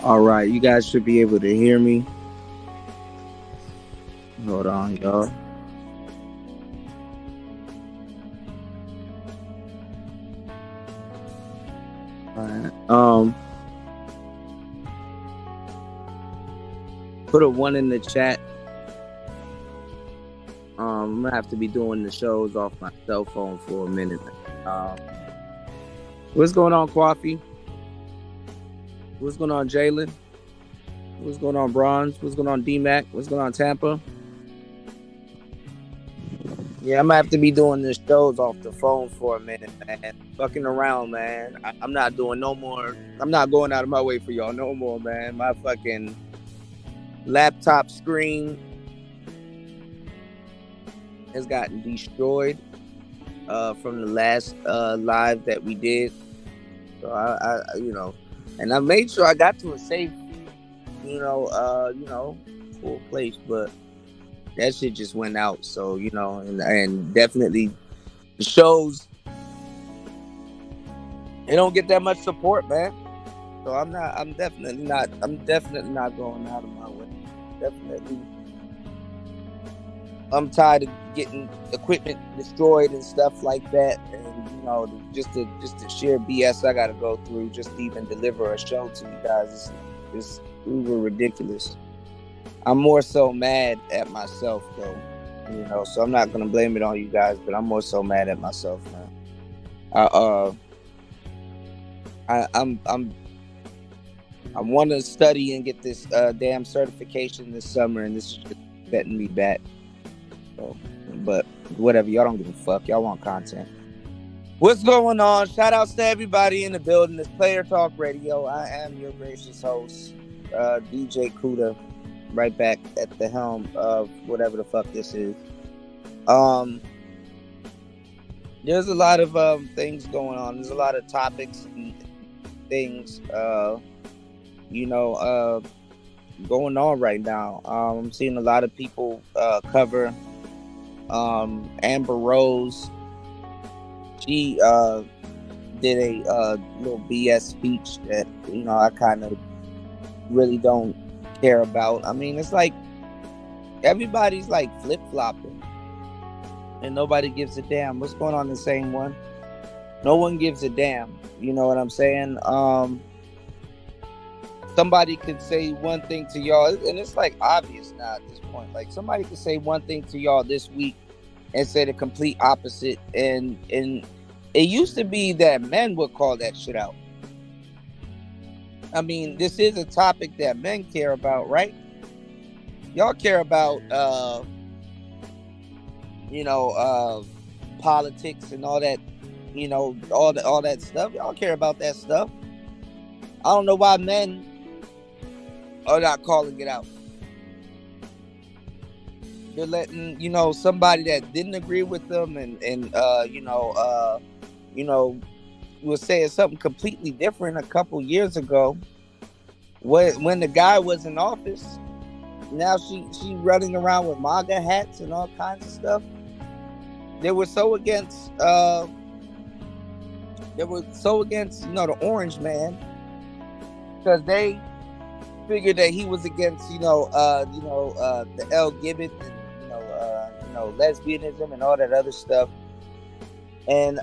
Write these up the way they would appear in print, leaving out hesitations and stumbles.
All right, you guys should be able to hear me. Hold on, y'all. All right. Put a one in the chat. I'm gonna have to be doing the shows off my cell phone for a minute. Um, what's going on, Coffee? What's going on, Jalen? What's going on, Bronze? What's going on, D-Mac? What's going on, Tampa? Yeah, I'm gonna have to be doing the shows off the phone for a minute, man. Fucking around, man. I'm not doing no more. I'm not going out of my way for y'all no more, man. My fucking laptop screen has gotten destroyed from the last live that we did. So and I made sure I got to a safe, full place, but that shit just went out. So and definitely the shows, they don't get that much support, man. So I'm definitely not going out of my way. Definitely, I'm tired of getting equipment destroyed and stuff like that, and just the sheer BS I got to go through just to even deliver a show to you guys is uber ridiculous. I'm more so mad at myself though, so I'm not gonna blame it on you guys, but I'm more so mad at myself, man. I want to study and get this damn certification this summer, and this is just setting me back. So, but whatever, y'all don't give a fuck. Y'all want content. What's going on? Shout outs to everybody in the building. This Player Talk Radio. I am your gracious host, DJ Kuda, right back at the helm of whatever the fuck this is. There's a lot of things going on. There's a lot of topics and things, going on right now. I'm seeing a lot of people cover Amber Rose. She did a little BS speech that I kind of really don't care about. I mean, it's like everybody's like flip-flopping and nobody gives a damn. What's going on in the same one? No one gives a damn. You know what I'm saying? Somebody could say one thing to y'all, and it's like obvious now at this point. Like somebody could say one thing to y'all this week and say the complete opposite. And it used to be that men would call that shit out. I mean, this is a topic that men care about, right? Y'all care about, politics and all that, all that stuff. Y'all care about that stuff. I don't know why men are not calling it out. They're letting somebody that didn't agree with them and was saying something completely different a couple years ago when the guy was in office. Now she running around with MAGA hats and all kinds of stuff. They were so against the orange man because they figured that he was against the LGBT and lesbianism and all that other stuff, and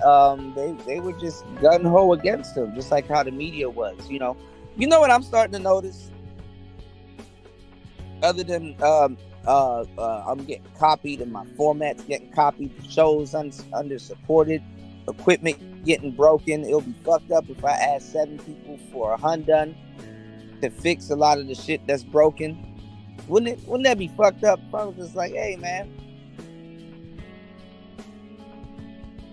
they were just gun ho against him, just like how the media was. You know what I'm starting to notice. Other than I'm getting copied and my format's getting copied, the show's under supported, equipment getting broken. It'll be fucked up if I ask 7 people for a Hyundai to fix a lot of the shit that's broken. Wouldn't that be fucked up? If I was just like, hey man,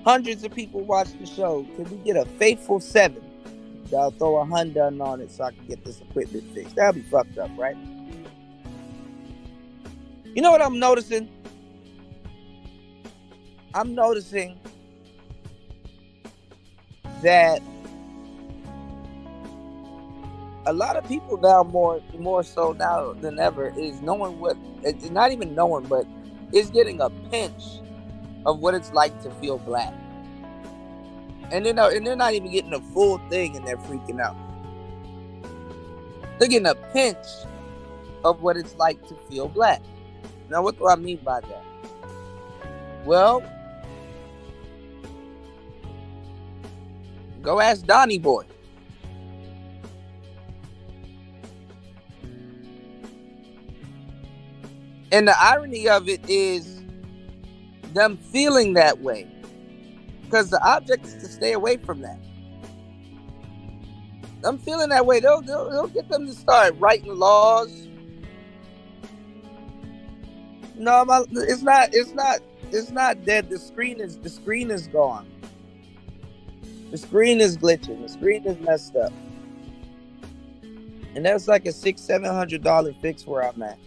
hundreds of people watch the show. Can we get a faithful 7 that'll throw a Hyundai on it so I can get this equipment fixed? That'll be fucked up, right? You know what I'm noticing? I'm noticing that a lot of people now, more so now than ever, is knowing what, it's not even knowing, but is getting a pinch of what it's like to feel black. And they're not even getting a full thing and they're freaking out. They're getting a pinch of what it's like to feel black. Now, what do I mean by that? Well, go ask Donnie Boy. And the irony of it is them feeling that way. Because the object is to stay away from that. Them feeling that way, they'll get them to start writing laws. No, it's not dead. The screen is gone. The screen is glitching. The screen is messed up. And that's like a $600-700 fix where I'm at.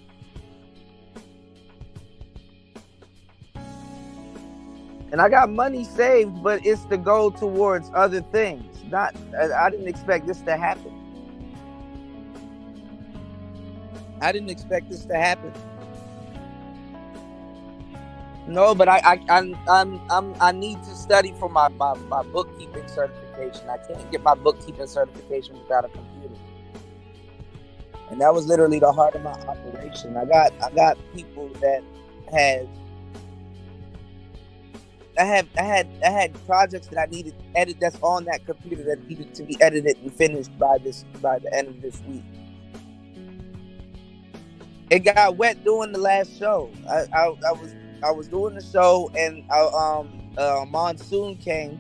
And I got money saved, but it's to go towards other things. I didn't expect this to happen. I didn't expect this to happen. No, but I need to study for my bookkeeping certification. I can't get my bookkeeping certification without a computer. And that was literally the heart of my operation. I got people that had I had projects that I needed to edit that's on that computer that needed to be edited and finished by the end of this week. It got wet doing the last show. I was doing the show and monsoon came,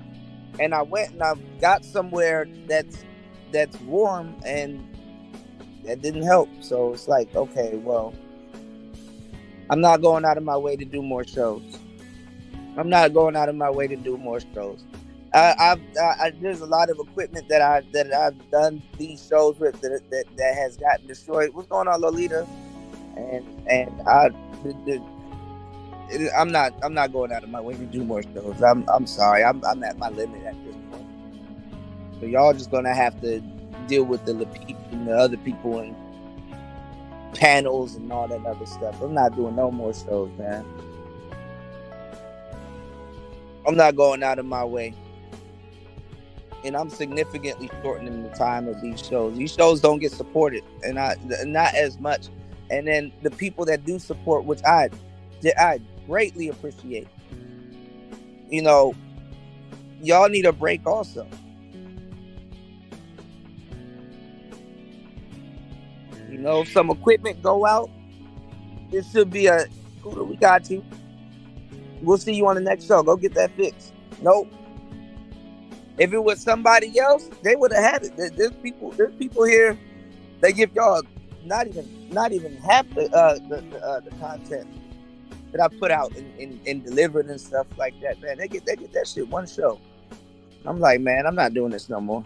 and I went and I got somewhere that's warm, and that didn't help. So it's like, okay, well, I'm not going out of my way to do more shows. There's a lot of equipment that I've done these shows with that has gotten destroyed. What's going on, Lolita? I'm not going out of my way to do more shows. I'm sorry. I'm at my limit at this point. So y'all just gonna have to deal with the people and the other people and panels and all that other stuff. I'm not doing no more shows, man. I'm not going out of my way. And I'm significantly shortening the time of these shows. These shows don't get supported, and not as much. And then the people that do support, which I greatly appreciate. You know, y'all need a break also. You know, if some equipment go out, it should be a, Scooter, we got you. We'll see you on the next show. Go get that fixed. Nope. If it was somebody else, they would have had it. There's people here. They give y'all not even half the content that I put out and delivered and stuff like that. Man, they get that shit one show. I'm like, man, I'm not doing this no more.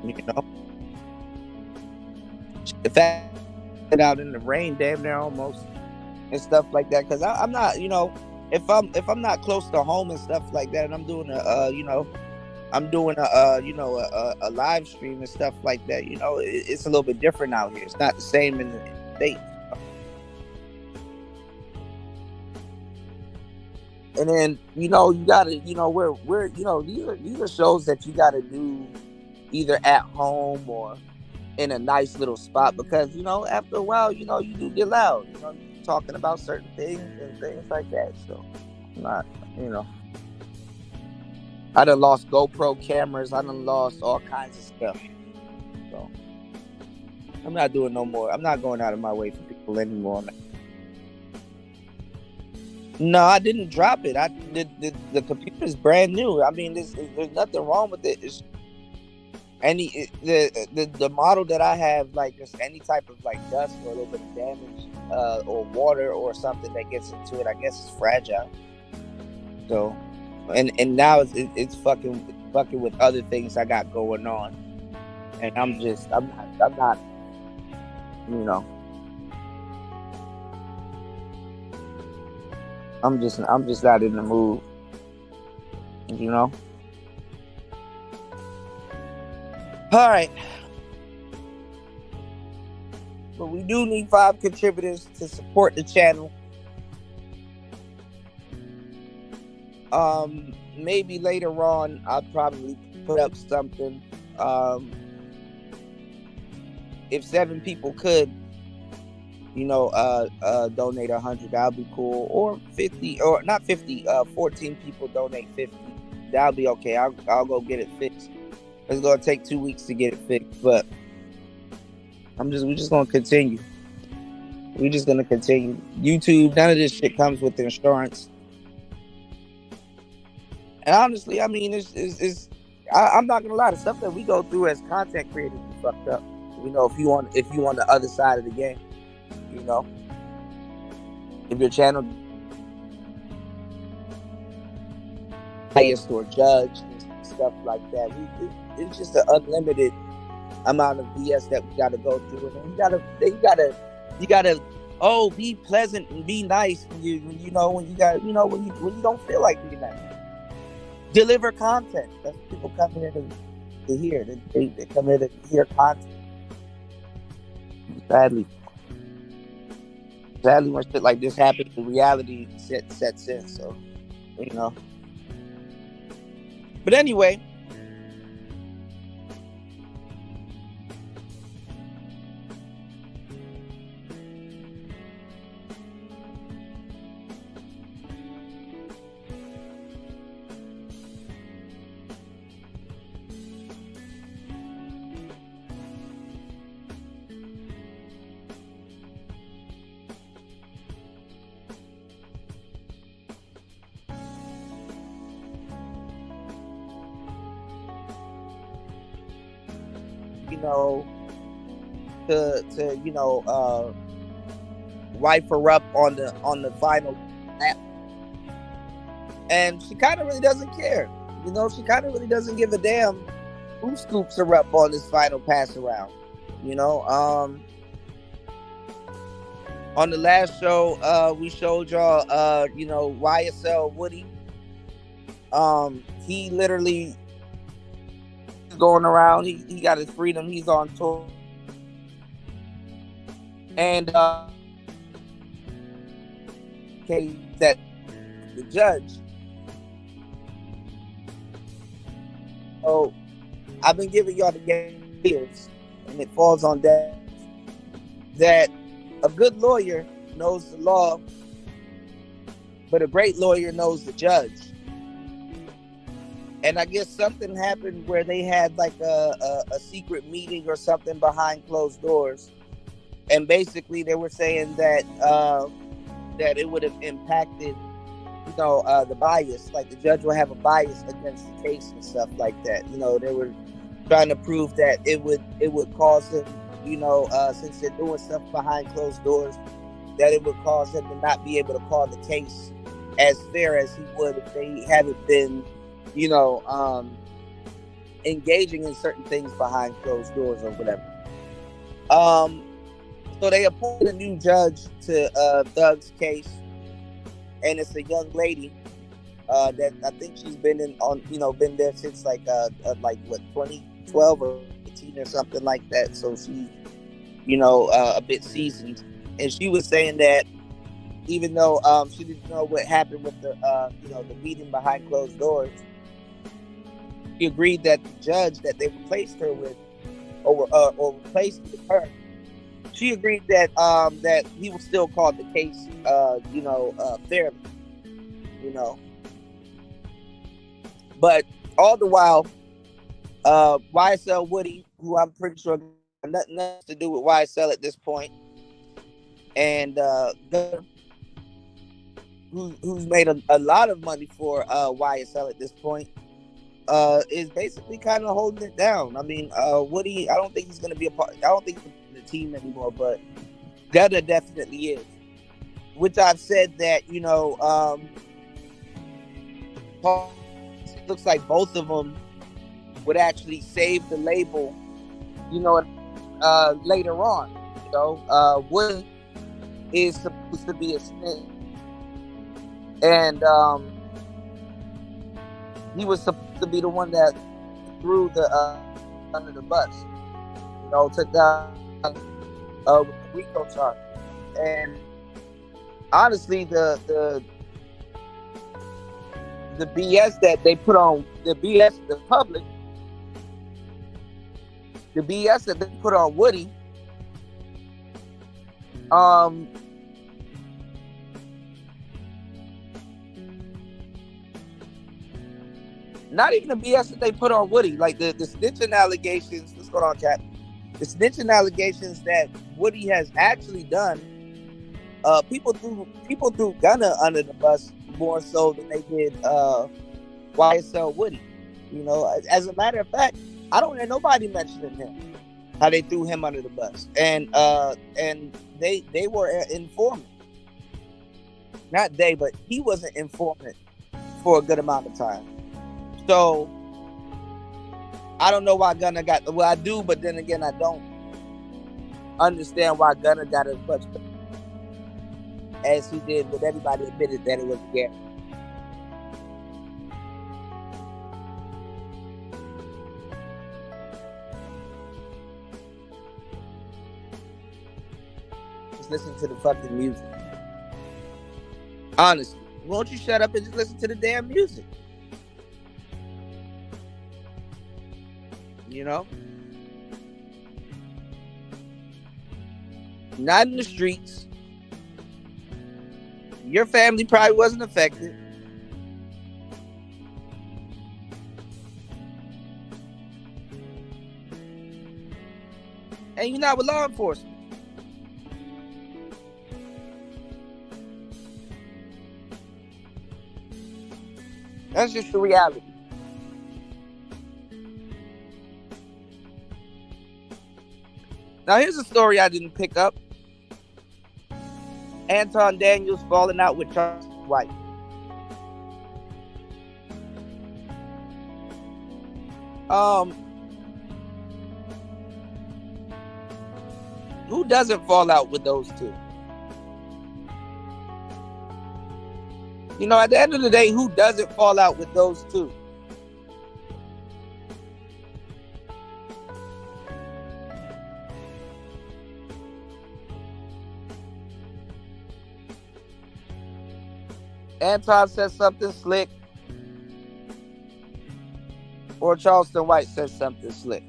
You know. The fact that out in the rain, damn near almost, and stuff like that, because I'm not, you know, if I'm not close to home and stuff like that, and I'm doing a live stream and stuff like that, you know, it's a little bit different out here. It's not the same in the States. And then, you know, you gotta, you know, we're you know, these are shows that you gotta do either at home or in a nice little spot, because, you know, after a while, you know, you do get loud, you know, you're talking about certain things and things like that. So, not, you know, I done lost GoPro cameras, I done lost all kinds of stuff. So, I'm not doing no more. I'm not going out of my way for people anymore. No, I didn't drop it. The computer's brand new. I mean, there's nothing wrong with it. It's the model that I have, like, just any type of like dust or a little bit of damage or water or something that gets into it, I guess it's fragile. So, and now it's fucking with other things I got going on, and I'm not, you know, I'm just not in the mood, you know. All right, but we do need 5 contributors to support the channel. Maybe later on I'll probably put up something. If 7 people could, donate 100, that'll be cool. Or 50, or not 50. 14 people donate 50. That'll be okay. I'll go get it fixed. It's gonna take 2 weeks to get it fixed, but we're just gonna continue. We're just gonna continue. YouTube, none of this shit comes with insurance. And honestly, I mean, I'm not gonna lie. The stuff that we go through as content creators is fucked up. If you on the other side of the game, if your channel biased or judged and stuff like that, it's just an unlimited amount of BS that we gotta go through. And you gotta be pleasant and be nice when you don't feel like being nice. Deliver content. That's what people come here to hear. They come here to hear content. Sadly, when shit like this happens, the reality sets in. So, But anyway, to wipe her up on the final lap, and she kind of really doesn't care. She kind of really doesn't give a damn who scoops her up on this final pass around. On the last show, we showed y'all, YSL Woody. He literally going around. He got his freedom. He's on tour, and case that the judge. Oh, I've been giving y'all the years, and it falls on that a good lawyer knows the law, but a great lawyer knows the judge. And I guess something happened where they had like a secret meeting or something behind closed doors, and basically they were saying that that it would have impacted, the bias. Like the judge will have a bias against the case and stuff like that. They were trying to prove that it would cause him, since they're doing stuff behind closed doors, that it would cause him to not be able to call the case as fair as he would if they haven't been, engaging in certain things behind closed doors or whatever. So they appointed a new judge to Thug's case, and it's a young lady that I think she's been been there since like 2012 or 18 or something like that. So she's a bit seasoned, and she was saying that even though she didn't know what happened with the the meeting behind closed doors, she agreed that the judge that they replaced her with, or replaced with her, she agreed that that he was still called the case, fairly, But all the while, YSL Woody, who I'm pretty sure has nothing else to do with YSL at this point, and who's made a lot of money for YSL at this point, is basically kind of holding it down. I mean, Woody, I don't think he's going to be a part. I don't think he's in the team anymore, but Gunna definitely is. Which I've said that, it looks like both of them would actually save the label, later on. Woody is supposed to be a snitch, and he was supposed to be the one that threw the under the bus, took down with the RICO charge. And honestly, the the BS that they put on the BS the public, the BS that they put on Woody, not even the BS that they put on Woody, like the snitching allegations. What's going on, Cat? The snitching allegations that Woody has actually done. People threw Gunna under the bus more so than they did YSL Woody. You know, as a matter of fact, I don't hear nobody mentioning him. How they threw him under the bus, and they were informant. Not they, but he was an informant for a good amount of time. So I don't know why Gunna got. Well, I do, but then again, I don't understand why Gunna got as much as he did. But everybody admitted that it was a gap. Just listen to the fucking music. Honestly, won't you shut up and just listen to the damn music? You know, not in the streets. Your family probably wasn't affected. And you're not with law enforcement. That's just the reality. Now, here's a story I didn't pick up. Anton Daniels falling out with Charles White. Who doesn't fall out with those two? You know, at the end of the day, who doesn't fall out with those two? Anton says something slick, or Charleston White says something slick.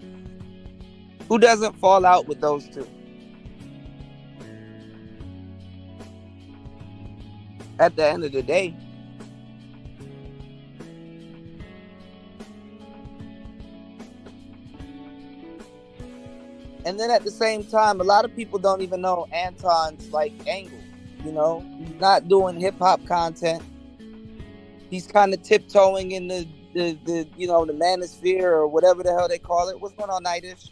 Who doesn't fall out with those two? At the end of the day. And then at the same time, a lot of people don't even know Anton's like angle. You know, he's not doing hip hop content. He's kind of tiptoeing in the you know, the manosphere or whatever the hell they call it. What's going on, Nightish?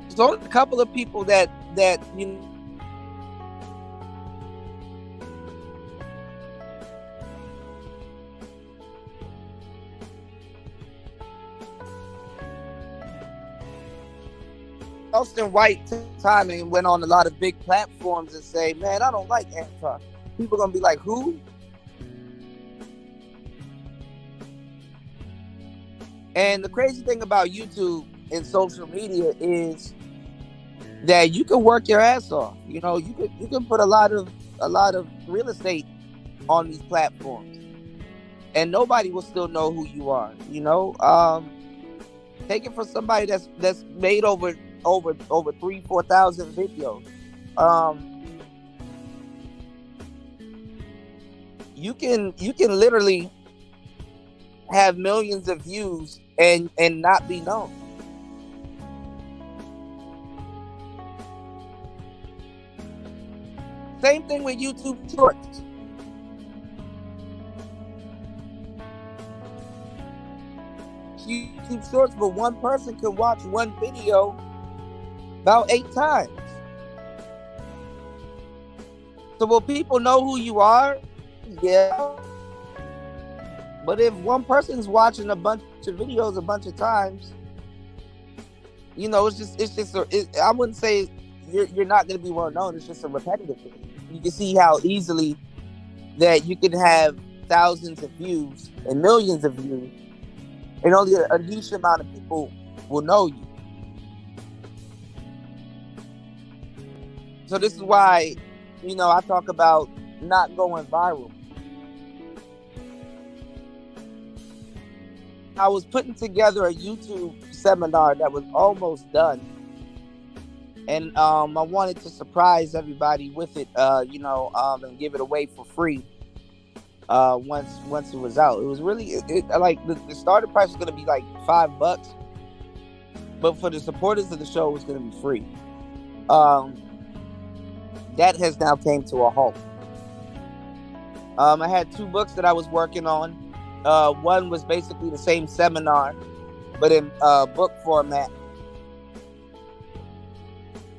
There's only a couple of people that you know, Charleston White took time and went on a lot of big platforms and say, man, I don't like Anton. People are going to be like, who? And the crazy thing about YouTube and social media is that you can work your ass off. You know, you can put a lot of real estate on these platforms, and nobody will still know who you are. You know, take it from somebody that's made over 3,000-4,000 videos. You can literally have millions of views and not be known. Same thing with YouTube Shorts. YouTube Shorts, but one person can watch one video about 8 times. So will people know who you are? Yeah. But if one person's watching a bunch of videos a bunch of times, you know, I wouldn't say you're not going to be well known. It's just a repetitive thing. You can see how easily that you can have thousands of views and millions of views and only a niche amount of people will know you. So this is why, I talk about not going viral. I was putting together a YouTube seminar that was almost done, and I wanted to surprise everybody with it, and give it away for free. Once it was out, it was really like the starter price was going to be like $5, but for the supporters of the show, it was going to be free. That has now came to a halt. I had 2 books that I was working on. One was basically the same seminar, but in book format.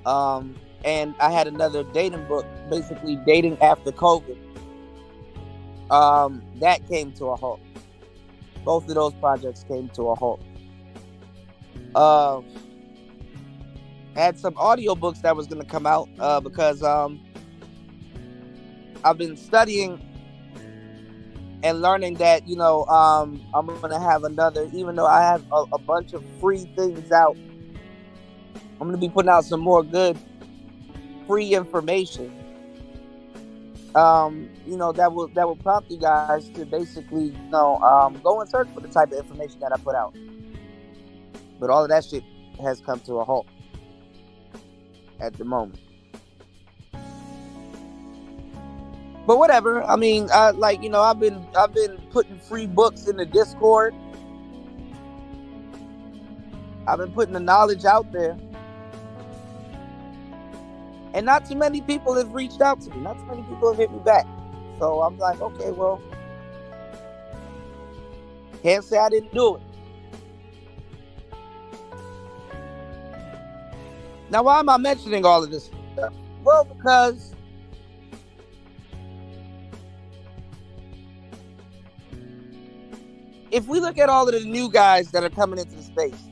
And I had another dating book, basically dating after COVID. That came to a halt. Both of those projects came to a halt. Had some audiobooks that was going to come out because I've been studying and learning that, I'm going to have another, even though I have a bunch of free things out, I'm going to be putting out some more good free information. That will prompt you guys to basically, go and search for the type of information that I put out. But all of that shit has come to a halt at the moment. But whatever. I mean, I've been putting free books in the Discord. I've been putting the knowledge out there. And not too many people have reached out to me. Not too many people have hit me back. So I'm like, okay, well, can't say I didn't do it. Now, why am I mentioning all of this stuff? Well, because if we look at all of the new guys that are coming into the space,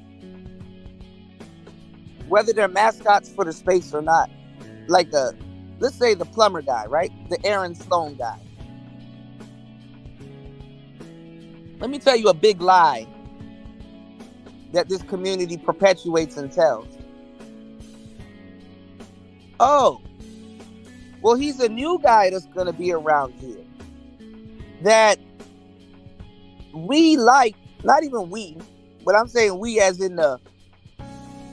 whether they're mascots for the space or not, like let's say the plumber guy, right? The Aaron Sloan guy. Let me tell you a big lie that this community perpetuates and tells. Oh, well, he's a new guy that's going to be around here that we like, not even we, but I'm saying we as in the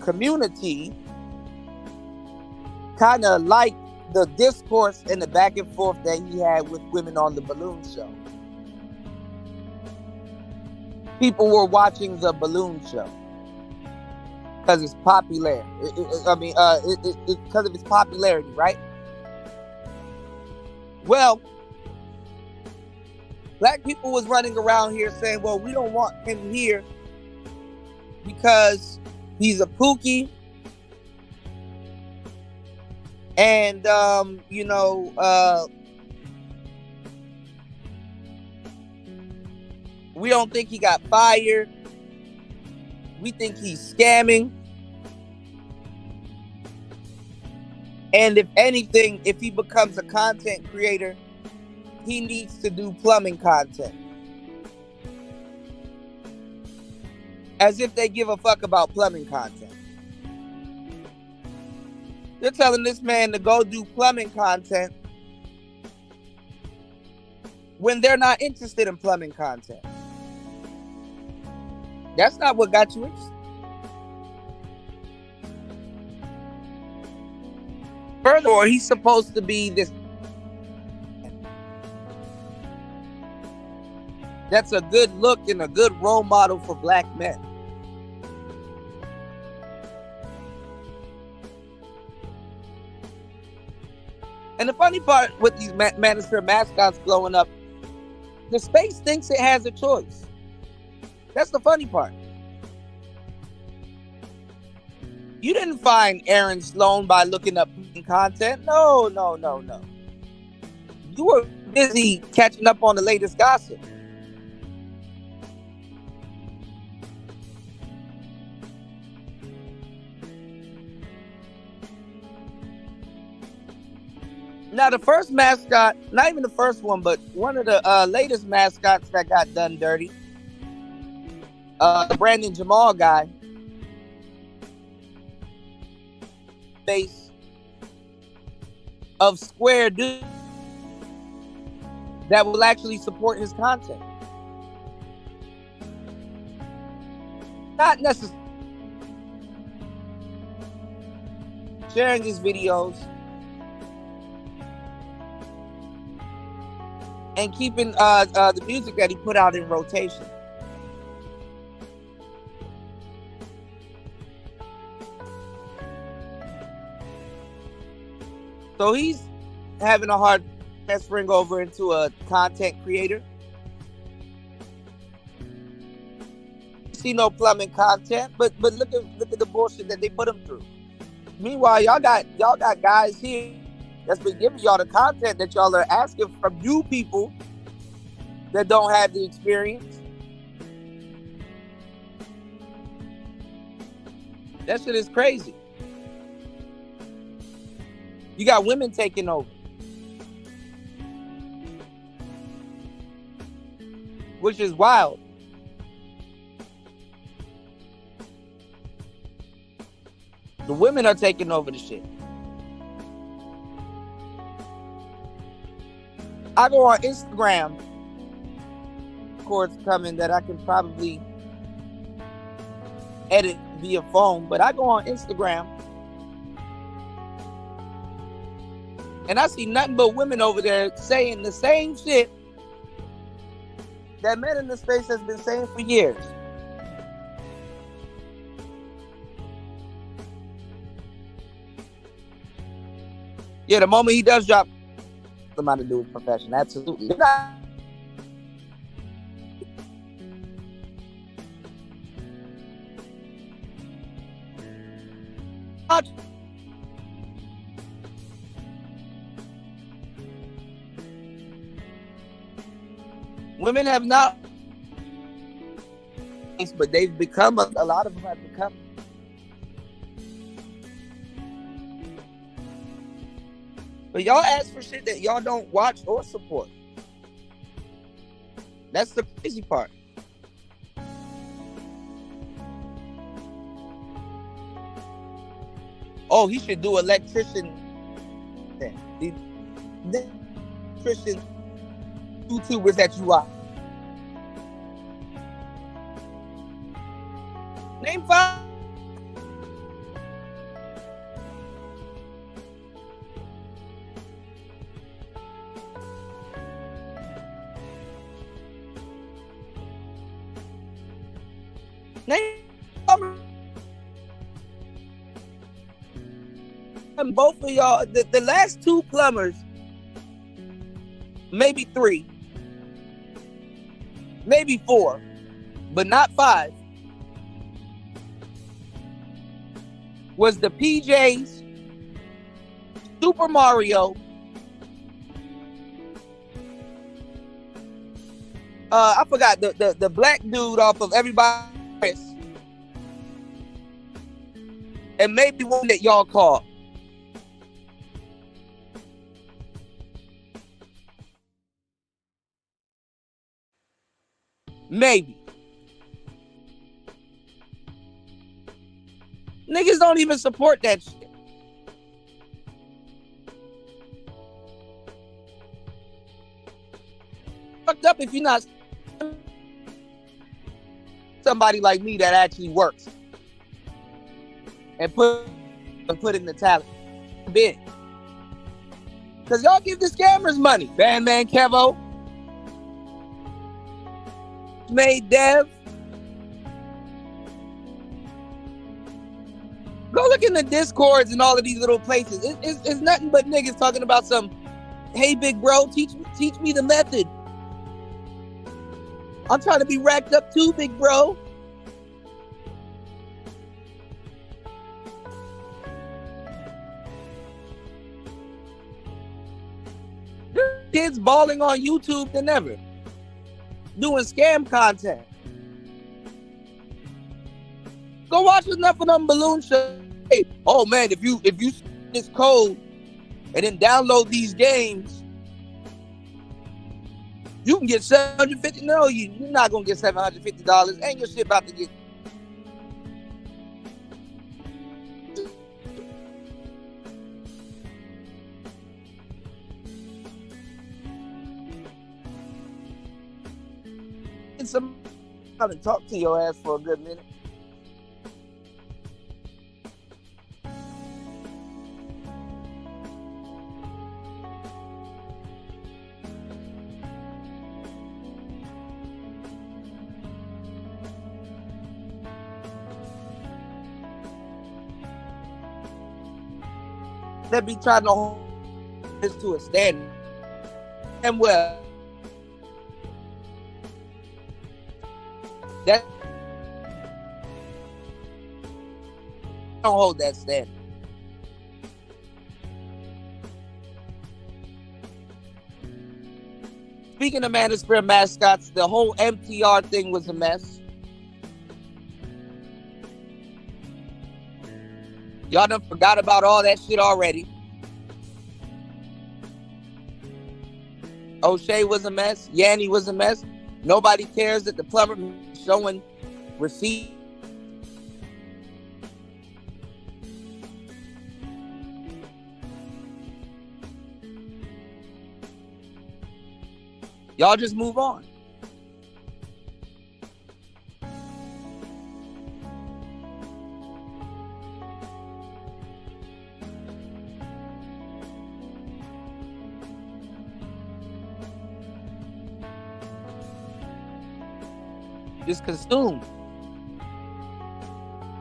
community kind of like the discourse and the back and forth that he had with women on the Balloon Show. People were watching the Balloon Show because it's popular. Because of its popularity, right? Well, black people was running around here saying, well, we don't want him here because he's a pookie. And, we don't think he got fired. We think he's scamming. And if anything, if he becomes a content creator, he needs to do plumbing content. As if they give a fuck about plumbing content. They're telling this man to go do plumbing content when they're not interested in plumbing content. That's not what got you interested. Furthermore, he's supposed to be this. That's a good look and a good role model for black men. And the funny part with these Manosphere mascots blowing up, the space thinks it has a choice. That's the funny part. You didn't find Aaron Sloan by looking up content. No. You were busy catching up on the latest gossip. Now, the first mascot, not even the first one, but one of the latest mascots that got done dirty, the Brandon Jamal guy, base of square dudes that will actually support his content. Not necessarily sharing his videos and keeping the music that he put out in rotation. So he's having a hard transferring over into a content creator. See no plumbing content, but look at the bullshit that they put him through. Meanwhile, y'all got guys here that's been giving y'all the content that y'all are asking from you people that don't have the experience. That shit is crazy. You got women taking over, which is wild. The women are taking over the shit. I go on Instagram, chords coming that I can probably edit via phone, but I go on Instagram and I see nothing but women over there saying the same shit that men in the space has been saying for years. Yeah, the moment he does drop something to do with profession, absolutely. Women have not, but they've become, a lot of them have become. But y'all ask for shit that y'all don't watch or support. That's the crazy part. Oh, he should do electrician. The electrician YouTubers that you watch. Name 5. Name and both of y'all, the last 2 plumbers, maybe 3, maybe 4, but not 5, was the PJs, Super Mario, I forgot the black dude off of Everybody, and maybe one that y'all call. Maybe. Niggas don't even support that shit. Fucked up if you're not somebody like me that actually works and put in the talent bid. Cause y'all give the scammers money. Bandman Kevo, Made Dev. Go look in the Discords and all of these little places. It's nothing but niggas talking about some, hey big bro, teach me the method. I'm trying to be racked up too, big bro. Kids balling on YouTube than ever, doing scam content. Go watch enough of them balloon shows. Hey, oh man, if you this code and then download these games, You can get $750. No, you're not gonna get $750. Ain't your shit about to get. Some and talk to your ass for a good minute. They be trying to hold this to a standard. And well, that don't hold that standard. Speaking of Manosphere mascots, the whole MTR thing was a mess. Y'all done forgot about all that shit already. O'Shea was a mess. Yanni was a mess. Nobody cares that the plumber showing receipt. Y'all just move on. Just consume.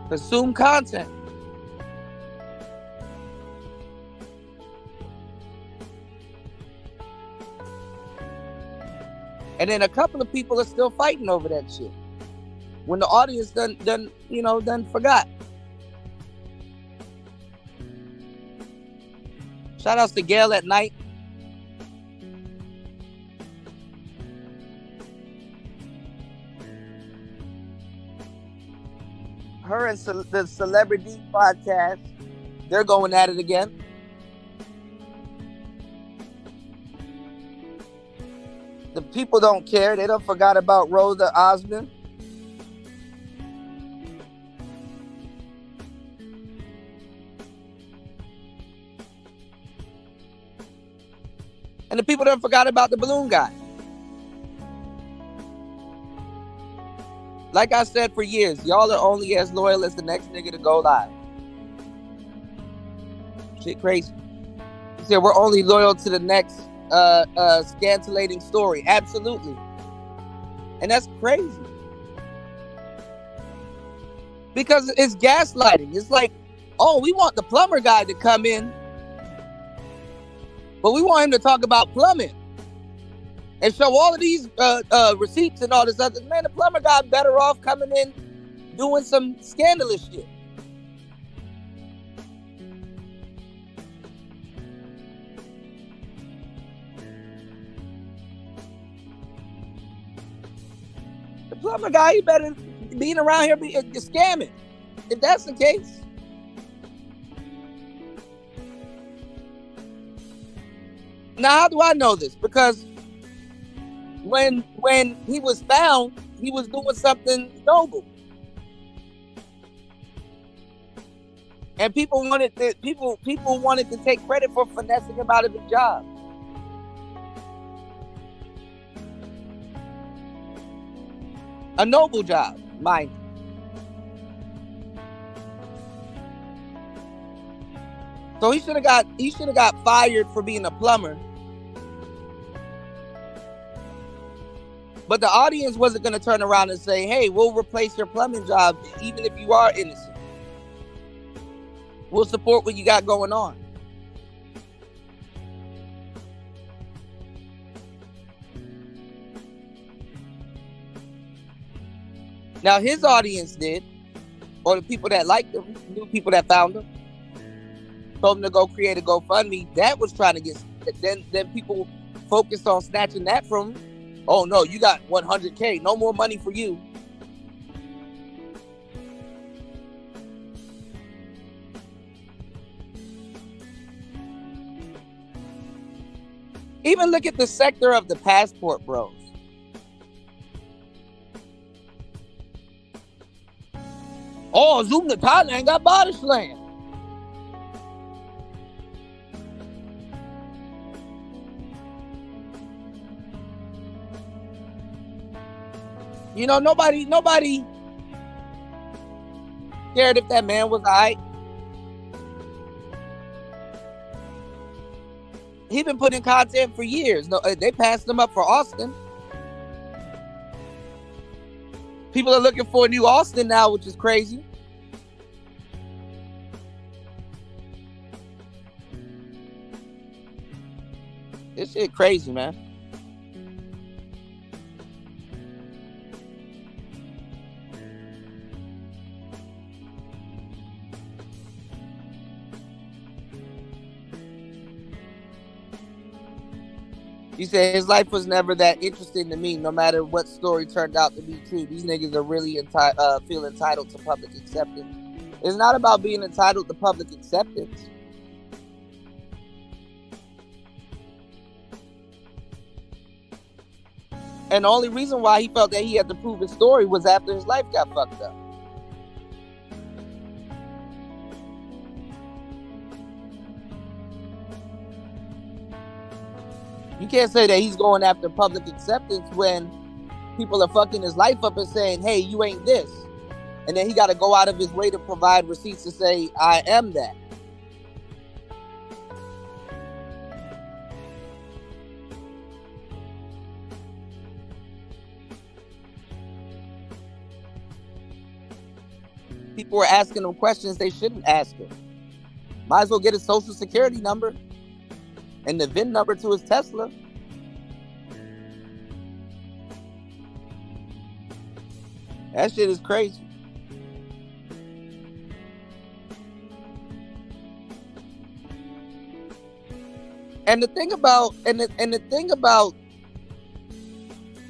Consume content. And then a couple of people are still fighting over that shit. When the audience done forgot. Shout outs to Gail at night. Her and the Celebrity podcast, they're going at it again. The people don't care. They don't forgot about Rosa Osmond. And the people don't forgot about the balloon guy. Like I said for years, y'all are only as loyal as the next nigga to go live. Shit crazy. He said we're only loyal to the next scintillating story. Absolutely. And that's crazy. Because it's gaslighting. It's like, oh, we want the plumber guy to come in, but we want him to talk about plumbing and show all of these receipts and all this other. Man, the plumber guy better off coming in doing some scandalous shit. The plumber guy, he better being around here scamming. If that's the case. Now, how do I know this? Because when he was found, he was doing something noble, and people wanted to take credit for finessing him out of his job. A noble job, mind you. So he should have got fired for being a plumber. But the audience wasn't going to turn around and say, hey, we'll replace your plumbing job even if you are innocent. We'll support what you got going on. Now his audience did, or the people that liked him, new people that found him, told him to go create a GoFundMe. That was trying to get, then people focused on snatching that from him. Oh no, you got 100K, no more money for you. Even look at the sector of the passport bros. Oh, Zoom the Thailand got body slam. You know, nobody cared if that man was alright. He been putting content for years. No, they passed him up for Austin. People are looking for a new Austin now, which is crazy. This shit crazy, man. He said his life was never that interesting to me, no matter what story turned out to be true. These niggas are really feel entitled to public acceptance. It's not about being entitled to public acceptance. And the only reason why he felt that he had to prove his story was after his life got fucked up. You can't say that he's going after public acceptance when people are fucking his life up and saying, hey, you ain't this. And then he got to go out of his way to provide receipts to say, I am that. People were asking him questions they shouldn't ask him. Might as well get his social security number and the VIN number to his Tesla. That shit is crazy. And the thing about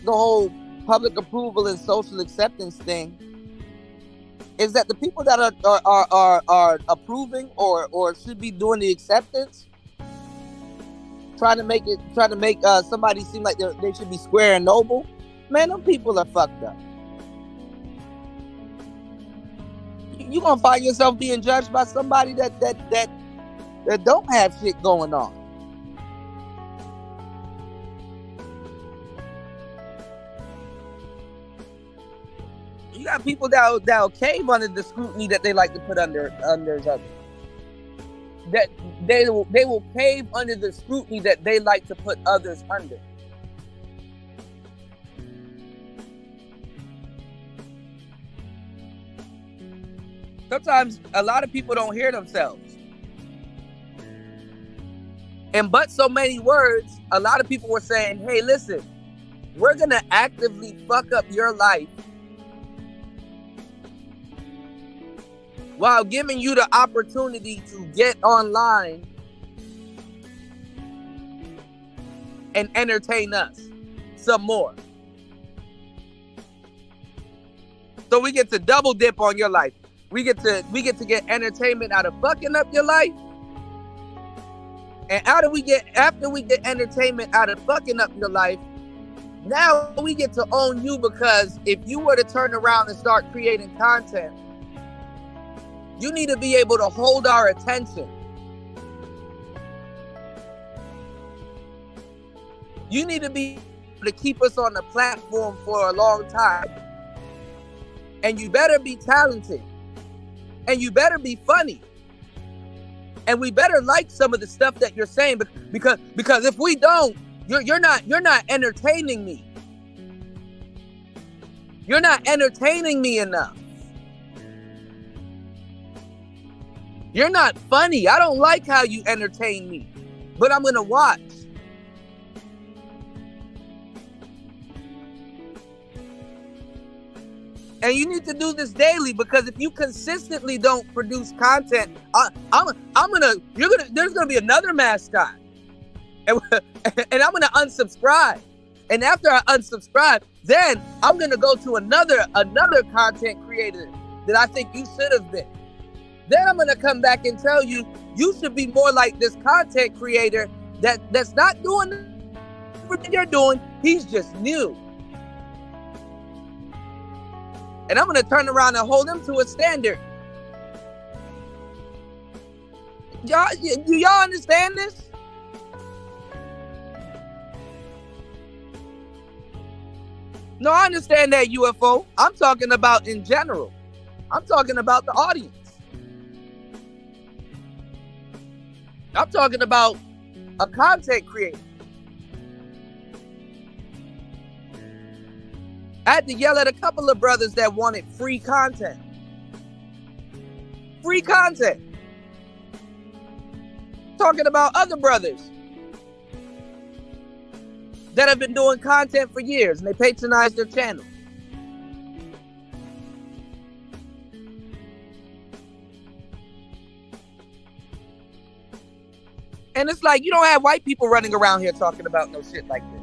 the whole public approval and social acceptance thing is that the people that are approving or should be doing the acceptance, trying to make somebody seem like they should be square and noble, man, them people are fucked up. You gonna find yourself being judged by somebody that don't have shit going on. You got people that'll cave under the scrutiny that they like to put under others. That they will cave under the scrutiny that they like to put others under. Sometimes a lot of people don't hear themselves. And but so many words, a lot of people were saying, hey, listen, we're going to actively fuck up your life while giving you the opportunity to get online and entertain us some more. So we get to double dip on your life. We get to get entertainment out of fucking up your life. And after we get entertainment out of fucking up your life, now we get to own you, because if you were to turn around and start creating content, you need to be able to hold our attention. You need to be able to keep us on the platform for a long time. And you better be talented. And you better be funny. And we better like some of the stuff that you're saying, because if we don't, you're not entertaining me. You're not entertaining me enough. You're not funny. I don't like how you entertain me, but I'm gonna watch. And you need to do this daily, because if you consistently don't produce content, there's gonna be another mascot, and I'm gonna unsubscribe. And after I unsubscribe, then I'm gonna go to another content creator that I think you should have been. Then I'm gonna come back and tell you should be more like this content creator that's not doing everything you're doing. He's just new. And I'm going to turn around and hold him to a standard. Y'all, do y'all understand this? No, I understand that, UFO. I'm talking about in general. I'm talking about the audience. I'm talking about a content creator. I had to yell at a couple of brothers that wanted free content. Free content. Talking about other brothers that have been doing content for years and they patronize their channel. And it's like, you don't have white people running around here talking about no shit like this.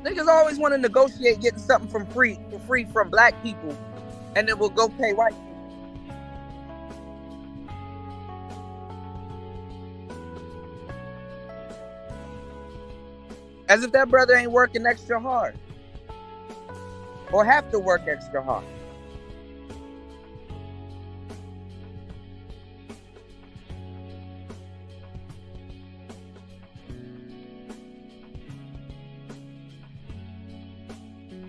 Niggas always want to negotiate getting something for free from black people, and then we'll go pay white people. As if that brother ain't working extra hard or have to work extra hard.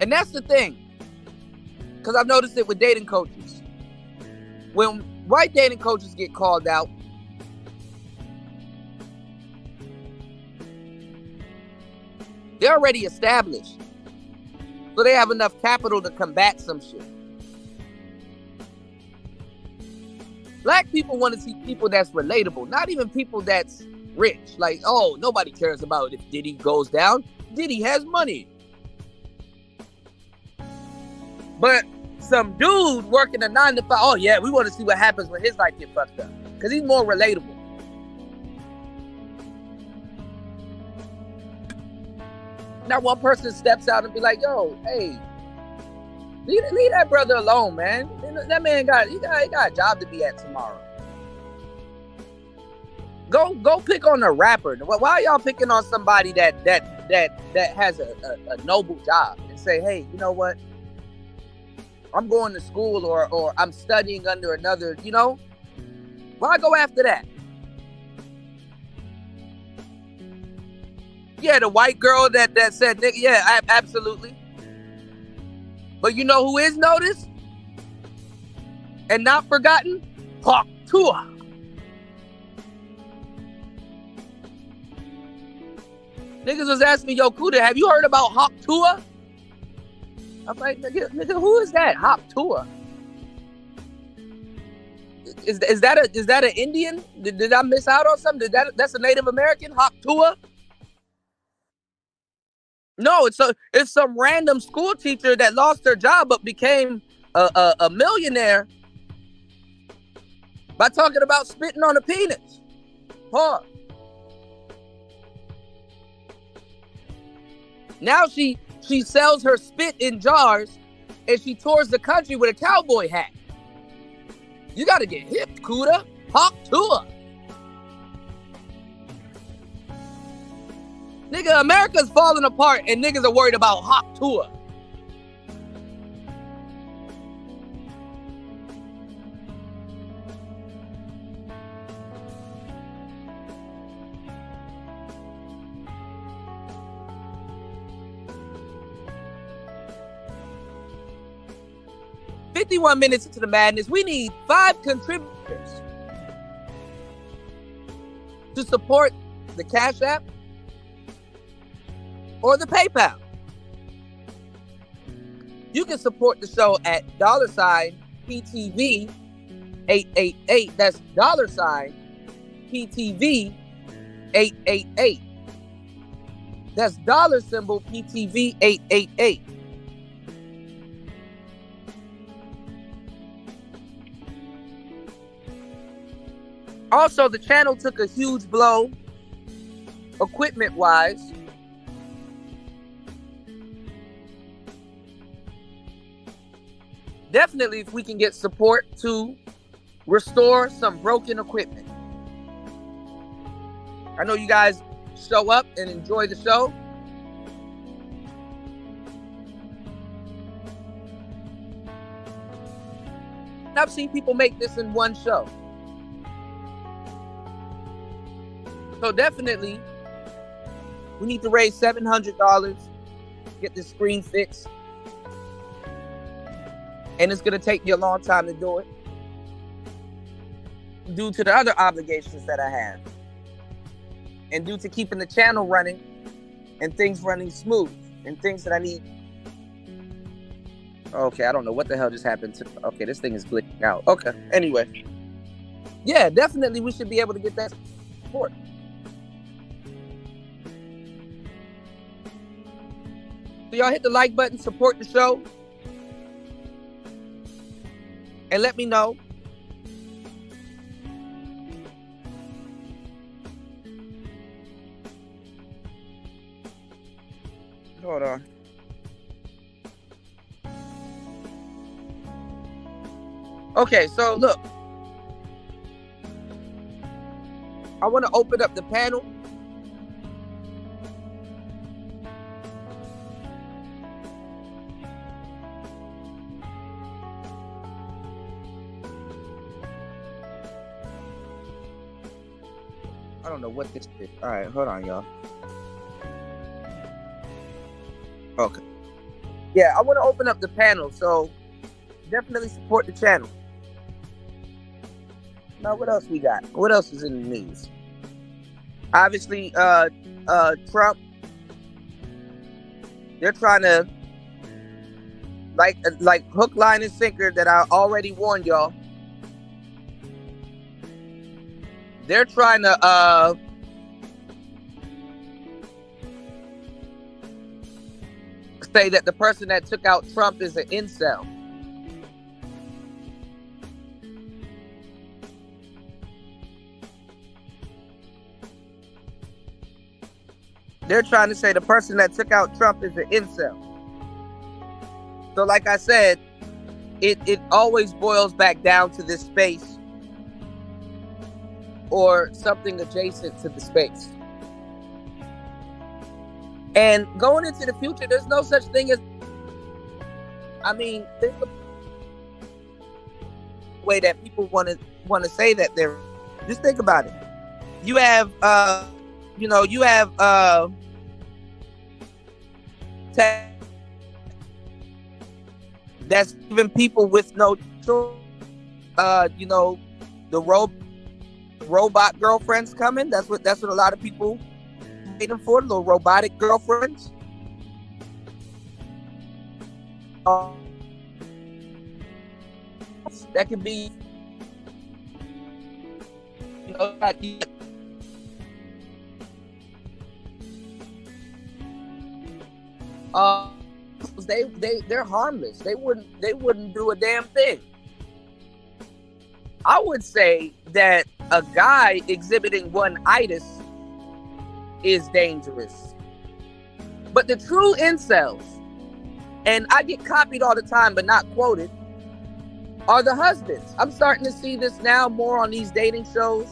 And that's the thing, because I've noticed it with dating coaches. When white dating coaches get called out, they're already established. So they have enough capital to combat some shit. Black people want to see people that's relatable, not even people that's rich. Like, oh, nobody cares about if Diddy goes down. Diddy has money. But some dude working a 9 to 5, oh yeah, we want to see what happens when his life get fucked up. Because he's more relatable. Now one person steps out and be like, yo, hey, leave that brother alone, man. That man got a job to be at tomorrow. Go pick on a rapper. Why are y'all picking on somebody that has a noble job and say, hey, you know what? I'm going to school or I'm studying under another, you know? Why go after that? Yeah, the white girl that said, nigga, yeah, absolutely. But you know who is noticed and not forgotten? Hawk Tua. Niggas was asking me, yo, Kuda, have you heard about Hawk Tua? I'm like, nigga, who is that? Hop Tua. Is that an Indian? Did I miss out on something? That's a Native American? Hop Tua? No, it's some random school teacher that lost her job but became a millionaire by talking about spitting on a penis. Huh. Now she sells her spit in jars and she tours the country with a cowboy hat. You gotta get hip, Kuda. Hawk Tua. Nigga, America's falling apart and niggas are worried about Hawk Tua. "51 minutes into the madness, we need 5 contributors to support the Cash App or the PayPal. You can support the show at $PTV 888. That's $PTV 888. That's $PTV 888. Also, the channel took a huge blow equipment-wise. Definitely, if we can get support to restore some broken equipment. I know you guys show up and enjoy the show. I've seen people make this in one show. So definitely, we need to raise $700, get this screen fixed. And it's going to take me a long time to do it, due to the other obligations that I have. And due to keeping the channel running and things running smooth and things that I need. Okay, I don't know what the hell just happened to. Okay, this thing is glitching out. Okay, anyway. Yeah, definitely we should be able to get that support. So y'all hit the like button, support the show. And let me know. Hold on. Okay, so look. I want to open up the panel. I don't know what this is. All right, hold on, y'all. Okay. Yeah, I want to open up the panel, so definitely support the channel. Now, what else we got? What else is in the news? Obviously, Trump. They're trying to, like hook, line, and sinker that I already warned y'all. They're trying to say that the person that took out Trump is an incel. They're trying to say the person that took out Trump is an incel. So like I said, it always boils back down to this space or something adjacent to the space. And going into the future, there's no such thing as, I mean, think of the way that people want to say that they're, just think about it. You have, that's even people with no choice. The robot girlfriends coming. That's what a lot of people waiting for. Little robotic girlfriends. That could be, they're harmless. They wouldn't do a damn thing. I would say that a guy exhibiting one itis is dangerous. But the true incels, and I get copied all the time but not quoted, are the husbands. I'm starting to see this now more on these dating shows.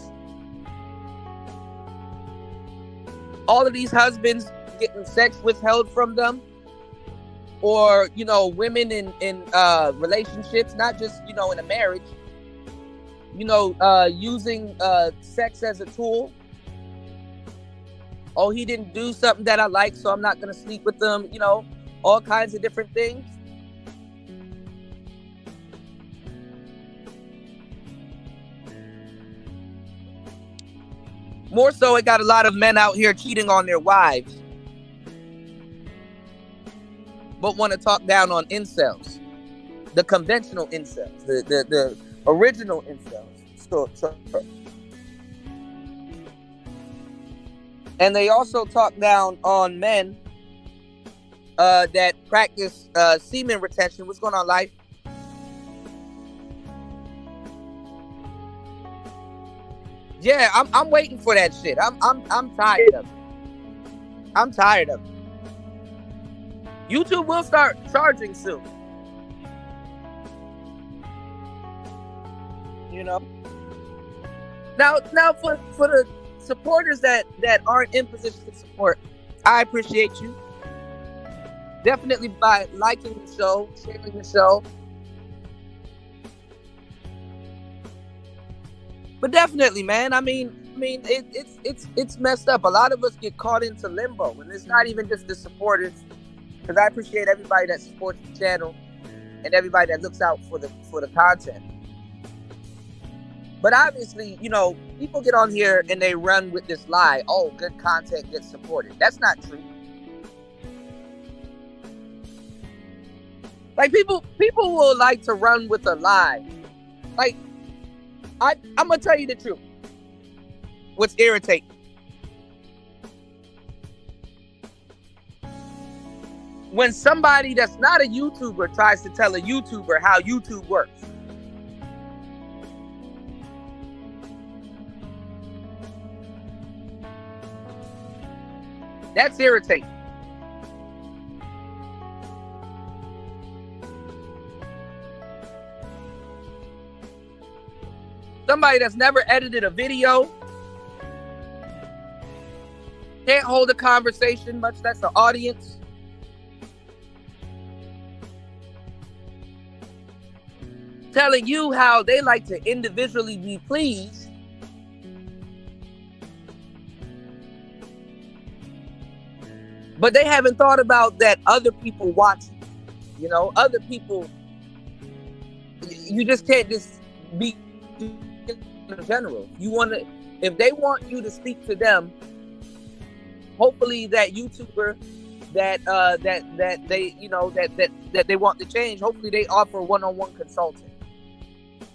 All of these husbands getting sex withheld from them, or women in relationships, not just in a marriage, using sex as a tool. Oh, he didn't do something that I like, so I'm not gonna sleep with them. All kinds of different things. More so, it got a lot of men out here cheating on their wives, but want to talk down on incels, the conventional incels, the original incels. So, and they also talk down on men that practice semen retention. What's going on, Life? Yeah, I'm waiting for that shit. I'm tired of it. I'm tired of it. YouTube will start charging soon. Now for the supporters that aren't in position to support, I appreciate you. Definitely by liking the show, sharing the show. But definitely, man. I mean, it's messed up. A lot of us get caught into limbo, and it's not even just the supporters. Because I appreciate everybody that supports the channel and everybody that looks out for the content. But obviously, you know, people get on here and they run with this lie. Oh, good content gets supported. That's not true. Like people will like to run with a lie. Like, I'm gonna tell you the truth. What's irritating? When somebody that's not a YouTuber tries to tell a YouTuber how YouTube works. That's irritating. Somebody that's never edited a video, can't hold a conversation, much less an audience. Telling you how they like to individually be pleased. But they haven't thought about that other people watching. You know, other people, you just can't just be in general. You want to, if they want you to speak to them, hopefully that YouTuber that they, you know, that they want to change, hopefully they offer one-on-one consulting.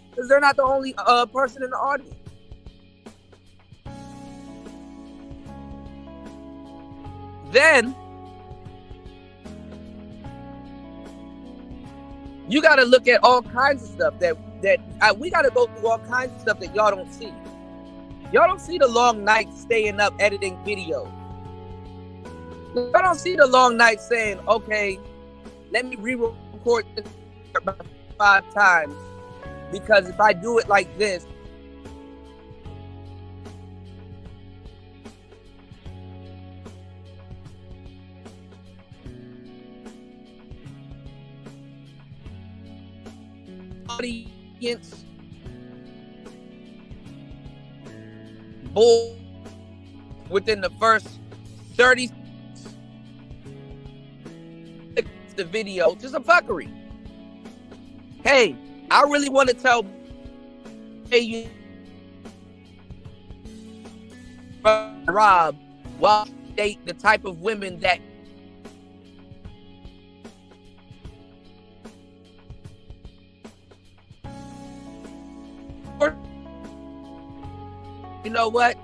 Because they're not the only person in the audience. Then you got to look at all kinds of stuff that we got to go through all kinds of stuff that y'all don't see. Y'all don't see the long nights staying up editing videos. Y'all don't see the long nights saying, okay, let me re-record this about 5 times, because if I do it like this, audience bull within the first 30 the video, just a fuckery. Hey, I really want to tell you Rob, while date the type of women that you know what?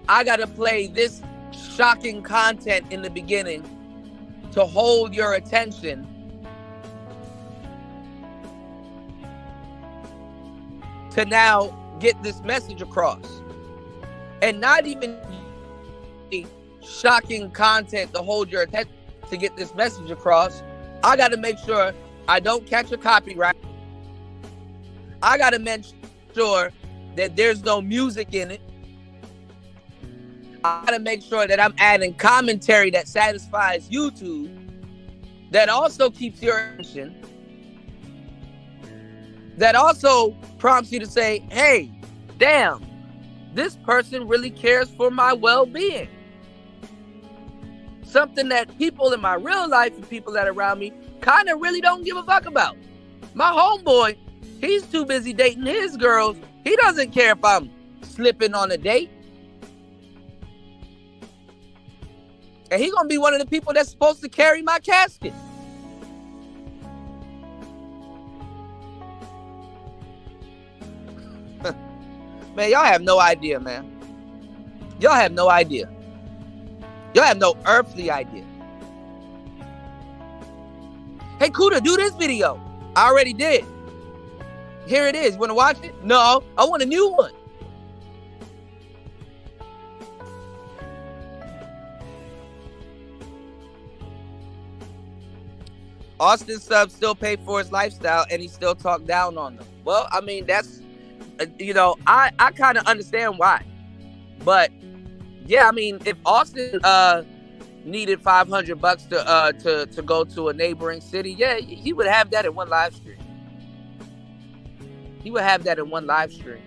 I gotta play this shocking content in the beginning to hold your attention to now get this message across. And not even shocking content to hold your attention to get this message across. I got to make sure I don't catch a copyright. I got to make sure that there's no music in it. I gotta make sure that I'm adding commentary that satisfies YouTube, that also keeps your attention, that also prompts you to say, hey, damn, this person really cares for my well-being. Something that people in my real life and people that are around me kind of really don't give a fuck about. My homeboy, he's too busy dating his girls. He doesn't care if I'm slipping on a date. And he's going to be one of the people that's supposed to carry my casket. Man, y'all have no idea, man. Y'all have no idea. Y'all have no earthly idea. Hey, Kuda, do this video. I already did. Here it is. You want to watch it? No, I want a new one. Austin Subs still paid for his lifestyle and he still talked down on them. Well, I mean, that's, you know, I kind of understand why. But Yeah, I mean, if Austin needed $500 to go to a neighboring city, yeah, he would have that in one live stream. He would have that in one live stream.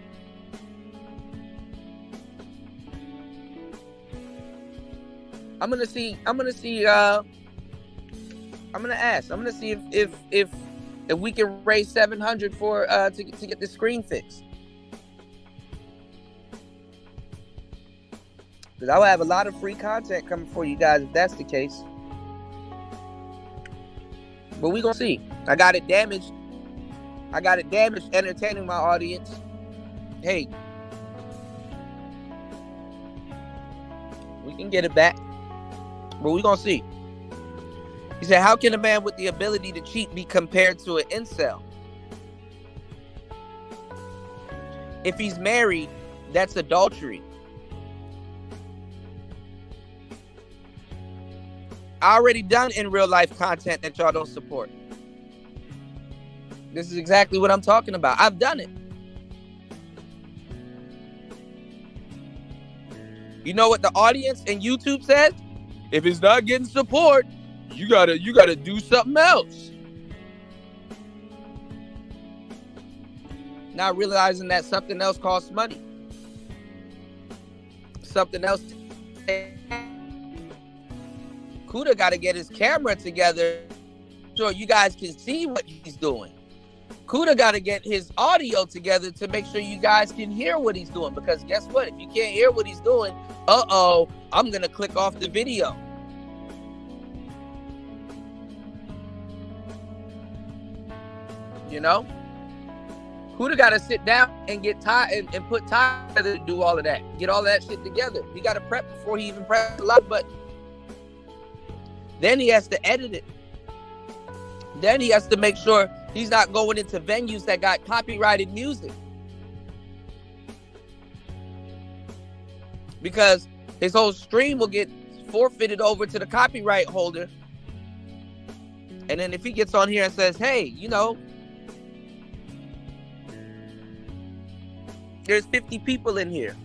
I'm gonna see. I'm gonna ask. I'm gonna see if we can raise 700 for to get the screen fixed. Because I will have a lot of free content coming for you guys if that's the case. But we gonna see. I got it damaged entertaining my audience. Hey, we can get it back. But we gonna see. He said, how can a man with the ability to cheat be compared to an incel? If he's married, that's adultery. I already done in real life content that y'all don't support. This is exactly what I'm talking about. I've done it. You know what the audience and YouTube says? If it's not getting support, you gotta do something else. Not realizing that something else costs money. Something else. Kuda got to get his camera together so you guys can see what he's doing. Kuda got to get his audio together to make sure you guys can hear what he's doing. Because guess what? If you can't hear what he's doing, I'm going to click off the video. You know? Kuda got to sit down and get time and put time together to do all of that. Get all that shit together. He got to prep before he even presses the like button. Then he has to edit it. Then he has to make sure he's not going into venues that got copyrighted music. Because his whole stream will get forfeited over to the copyright holder. And then if he gets on here and says, hey, you know, there's 50 people in here.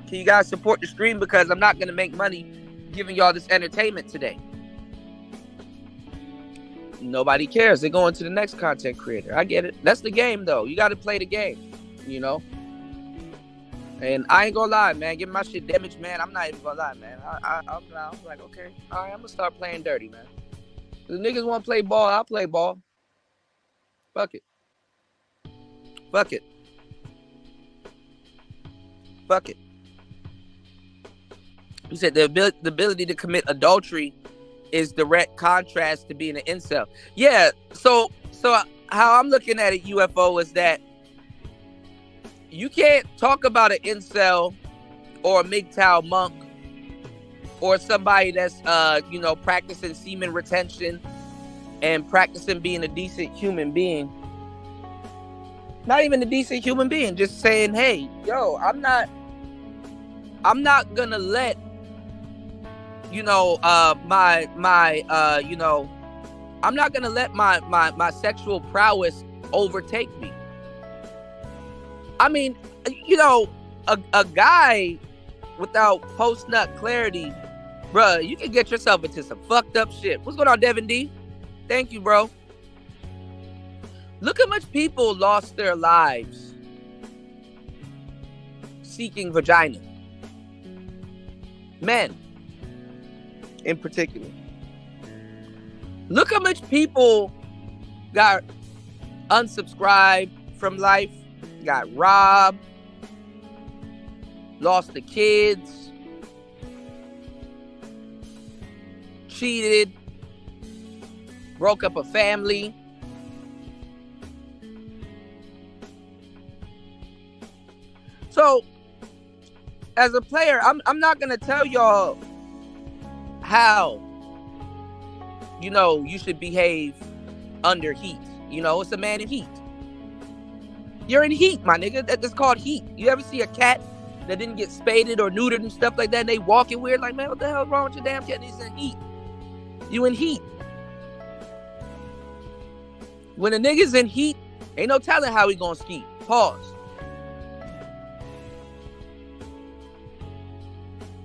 Can you guys support the stream? Because I'm not going to make money giving y'all this entertainment today. Nobody cares. They're going to the next content creator. I get it. That's the game, though. You got to play the game, you know? And I ain't gonna lie, man. Getting my shit damaged, man. I'm not even gonna lie, man. I'm like, okay. All right, I'm gonna start playing dirty, man. If the niggas want to play ball, I'll play ball. Fuck it. Fuck it. Fuck it. He said the ability to commit adultery is direct contrast to being an incel. Yeah, so how I'm looking at it, UFO, is that you can't talk about an incel or a MGTOW monk or somebody that's practicing semen retention and practicing being a decent human being. Not even a decent human being, just saying, hey, yo, I'm not gonna let I'm not gonna let my sexual prowess overtake me. I mean, a guy without post-nut clarity, bruh, you can get yourself into some fucked up shit. What's going on, Devin D? Thank you, bro. Look how much people lost their lives seeking vagina. Men, in particular. Look how much people got unsubscribed from life, got robbed, lost the kids, cheated, broke up a family. So, as a player, I'm not gonna tell y'all how, you should behave under heat. It's a man in heat. You're in heat, my nigga. That's called heat. You ever see a cat that didn't get spaded or neutered and stuff like that, and they walking weird? Like, man, what the hell is wrong with your damn cat? He's in heat. You in heat. When a nigga's in heat, ain't no telling how he gonna ski. Pause.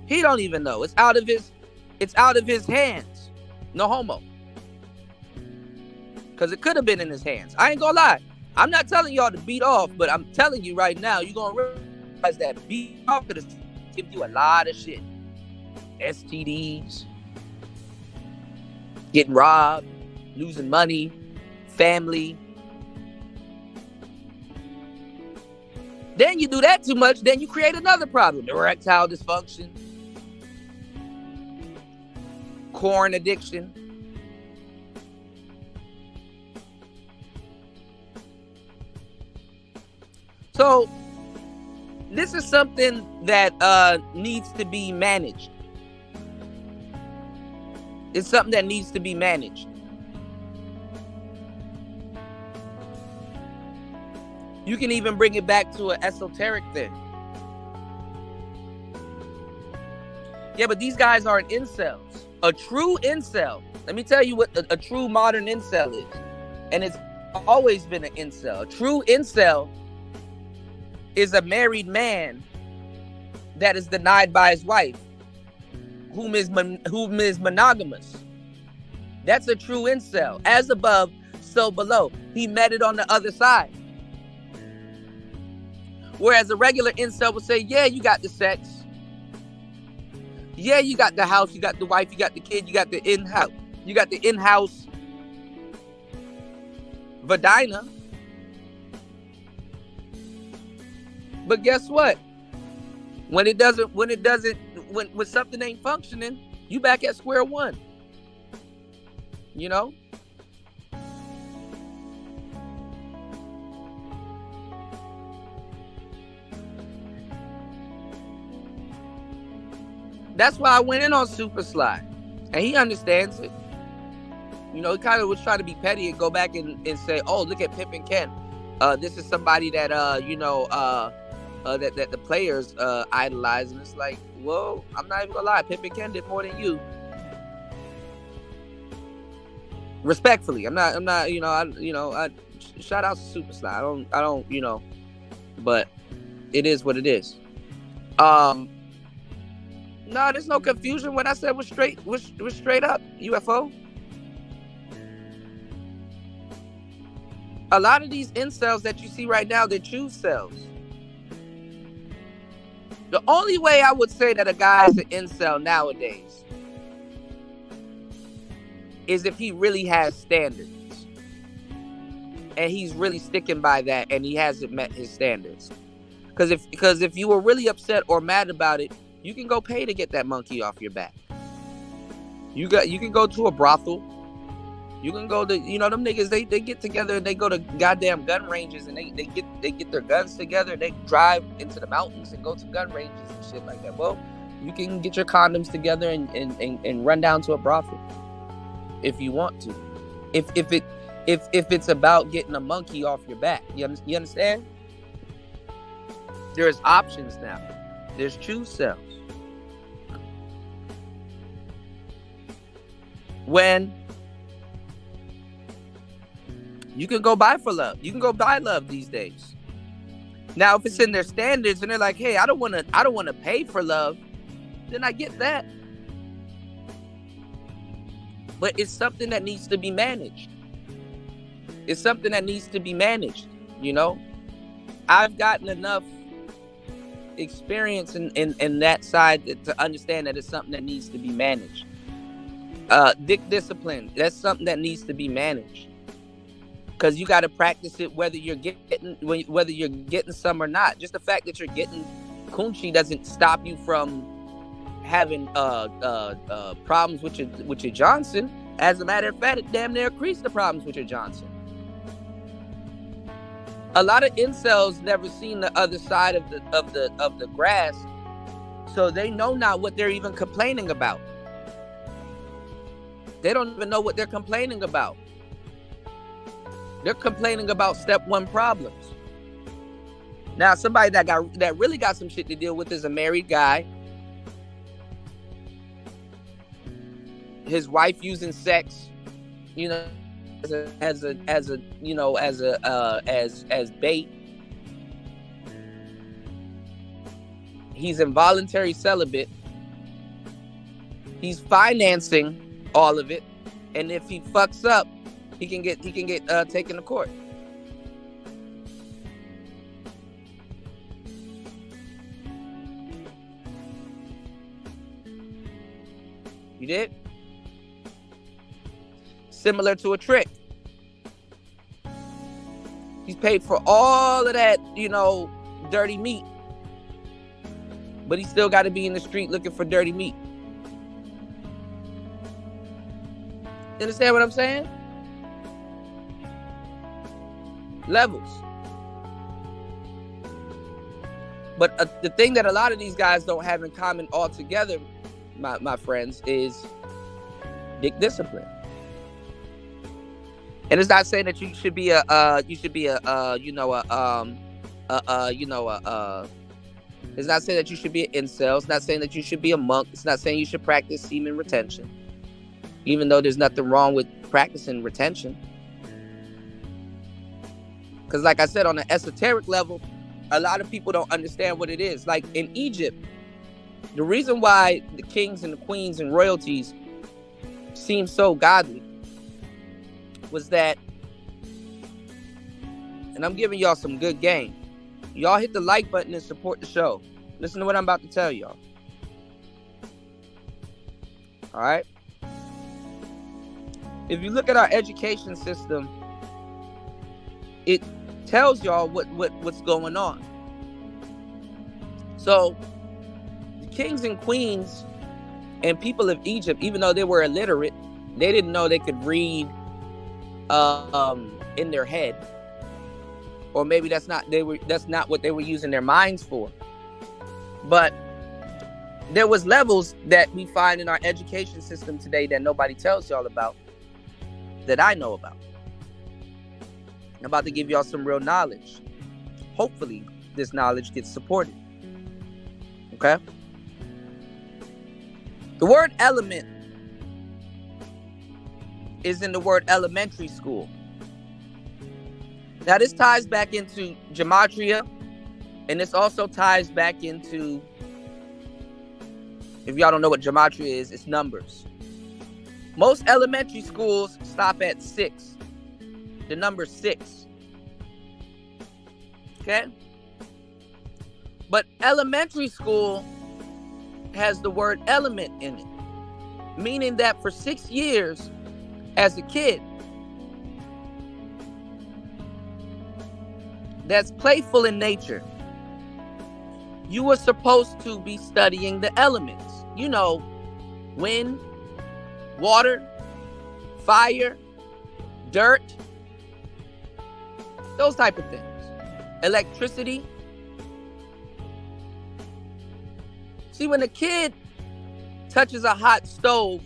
He don't even know. It's out of his hands. No homo. Because it could have been in his hands. I ain't gonna lie. I'm not telling y'all to beat off, but I'm telling you right now, you're gonna realize that beat off could have given you a lot of shit. STDs, getting robbed, losing money, family. Then you do that too much, then you create another problem. Erectile dysfunction, corn addiction. So this is something that needs to be managed. It's something that needs to be managed. You can even bring it back to an esoteric thing. Yeah, but these guys aren't incels. A true incel, let me tell you what a true modern incel is. And it's always been an incel. A true incel is a married man that is denied by his wife, whom is monogamous. That's a true incel. As above, so below. He met it on the other side. Whereas a regular incel would say, yeah, you got the sex. Yeah, you got the house, you got the wife, you got the kid, you got the in-house. You got the in-house vagina. But guess what? When something ain't functioning, you back at square one. You know? That's why I went in on Super Sly. And he understands it. You know, he kind of was trying to be petty and go back and say, oh, look at Pip and Ken. This is somebody that, that the players idolize. And it's like, well, I'm not even gonna lie. Pip and Ken did more than you. Respectfully. I'm not, I shout out to Super Sly. I don't, but it is what it is. No, there's no confusion. What I said was straight up, UFO. A lot of these incels that you see right now, they're true cells. The only way I would say that a guy is an incel nowadays is if he really has standards. And he's really sticking by that and he hasn't met his standards. Because if you were really upset or mad about it, you can go pay to get that monkey off your back. You can go to a brothel. You can go to, them niggas, they get together and they go to goddamn gun ranges and they get their guns together and they drive into the mountains and go to gun ranges and shit like that. Well, you can get your condoms together and run down to a brothel if you want to. If it's about getting a monkey off your back. You understand? There's options now. There's true cells. When you can go buy for love. You can go buy love these days. Now, if it's in their standards and they're like, hey, I don't want to pay for love, then I get that. But it's something that needs to be managed. It's something that needs to be managed, I've gotten enough experience in that side to understand that it's something that needs to be managed. Dick discipline, that's something that needs to be managed. Because you got to practice it whether you're getting some or not. Just the fact that you're getting coochie doesn't stop you from having problems with your Johnson. As a matter of fact, it damn near increased the problems with your Johnson. A lot of incels never seen the other side of the grass, so they know not what they're even complaining about. They don't even know what they're complaining about. They're complaining about step one problems. Now, somebody that really got some shit to deal with is a married guy. His wife using sex, as bait. He's involuntary celibate. He's financing all of it, and if he fucks up, he can get taken to court. You did? Similar to a trick. He's paid for all of that, dirty meat. But he still got to be in the street looking for dirty meat. You understand what I'm saying? Levels. But the thing that a lot of these guys don't have in common altogether, my friends, is dick discipline. And it's not saying that you should be it's not saying that you should be an incel. It's not saying that you should be a monk. It's not saying you should practice semen retention, even though there's nothing wrong with practicing retention. Because like I said, on an esoteric level, a lot of people don't understand what it is. Like in Egypt, the reason why the kings and the queens and royalties seem so godly was that, and I'm giving y'all some good game. Y'all hit the like button and support the show. Listen to what I'm about to tell y'all. All right? If you look at our education system, it tells y'all what's going on. So, the kings and queens and people of Egypt, even though they were illiterate, they didn't know they could read in their head, or maybe that's not what they were using their minds for. But there was levels that we find in our education system today that nobody tells y'all about, that I know about. I'm about to give y'all some real knowledge. Hopefully this knowledge gets supported. Okay? The word element is in the word elementary school. Now this ties back into gematria, and this also ties back into, if y'all don't know what gematria is, it's numbers. Most elementary schools stop at 6. The number 6. Okay? But elementary school has the word element in it, meaning that for 6 years as a kid that's playful in nature, you were supposed to be studying the elements. Wind, water, fire, dirt, those type of things. Electricity. See, when a kid touches a hot stove,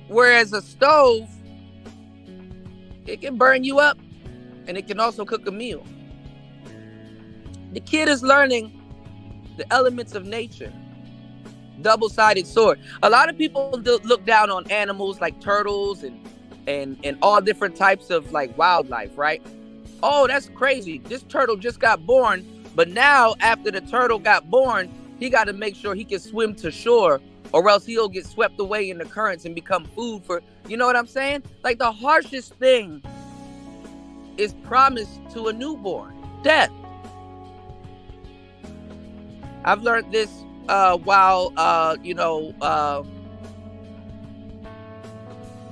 whereas a stove, it can burn you up, and it can also cook a meal. The kid is learning the elements of nature. Double-sided sword. A lot of people look down on animals like turtles and all different types of like wildlife, right? Oh, that's crazy. This turtle just got born, but now after the turtle got born, he got to make sure he can swim to shore, or else he'll get swept away in the currents and become food for, you know what I'm saying? Like the harshest thing is promised to a newborn: death. I've learned this while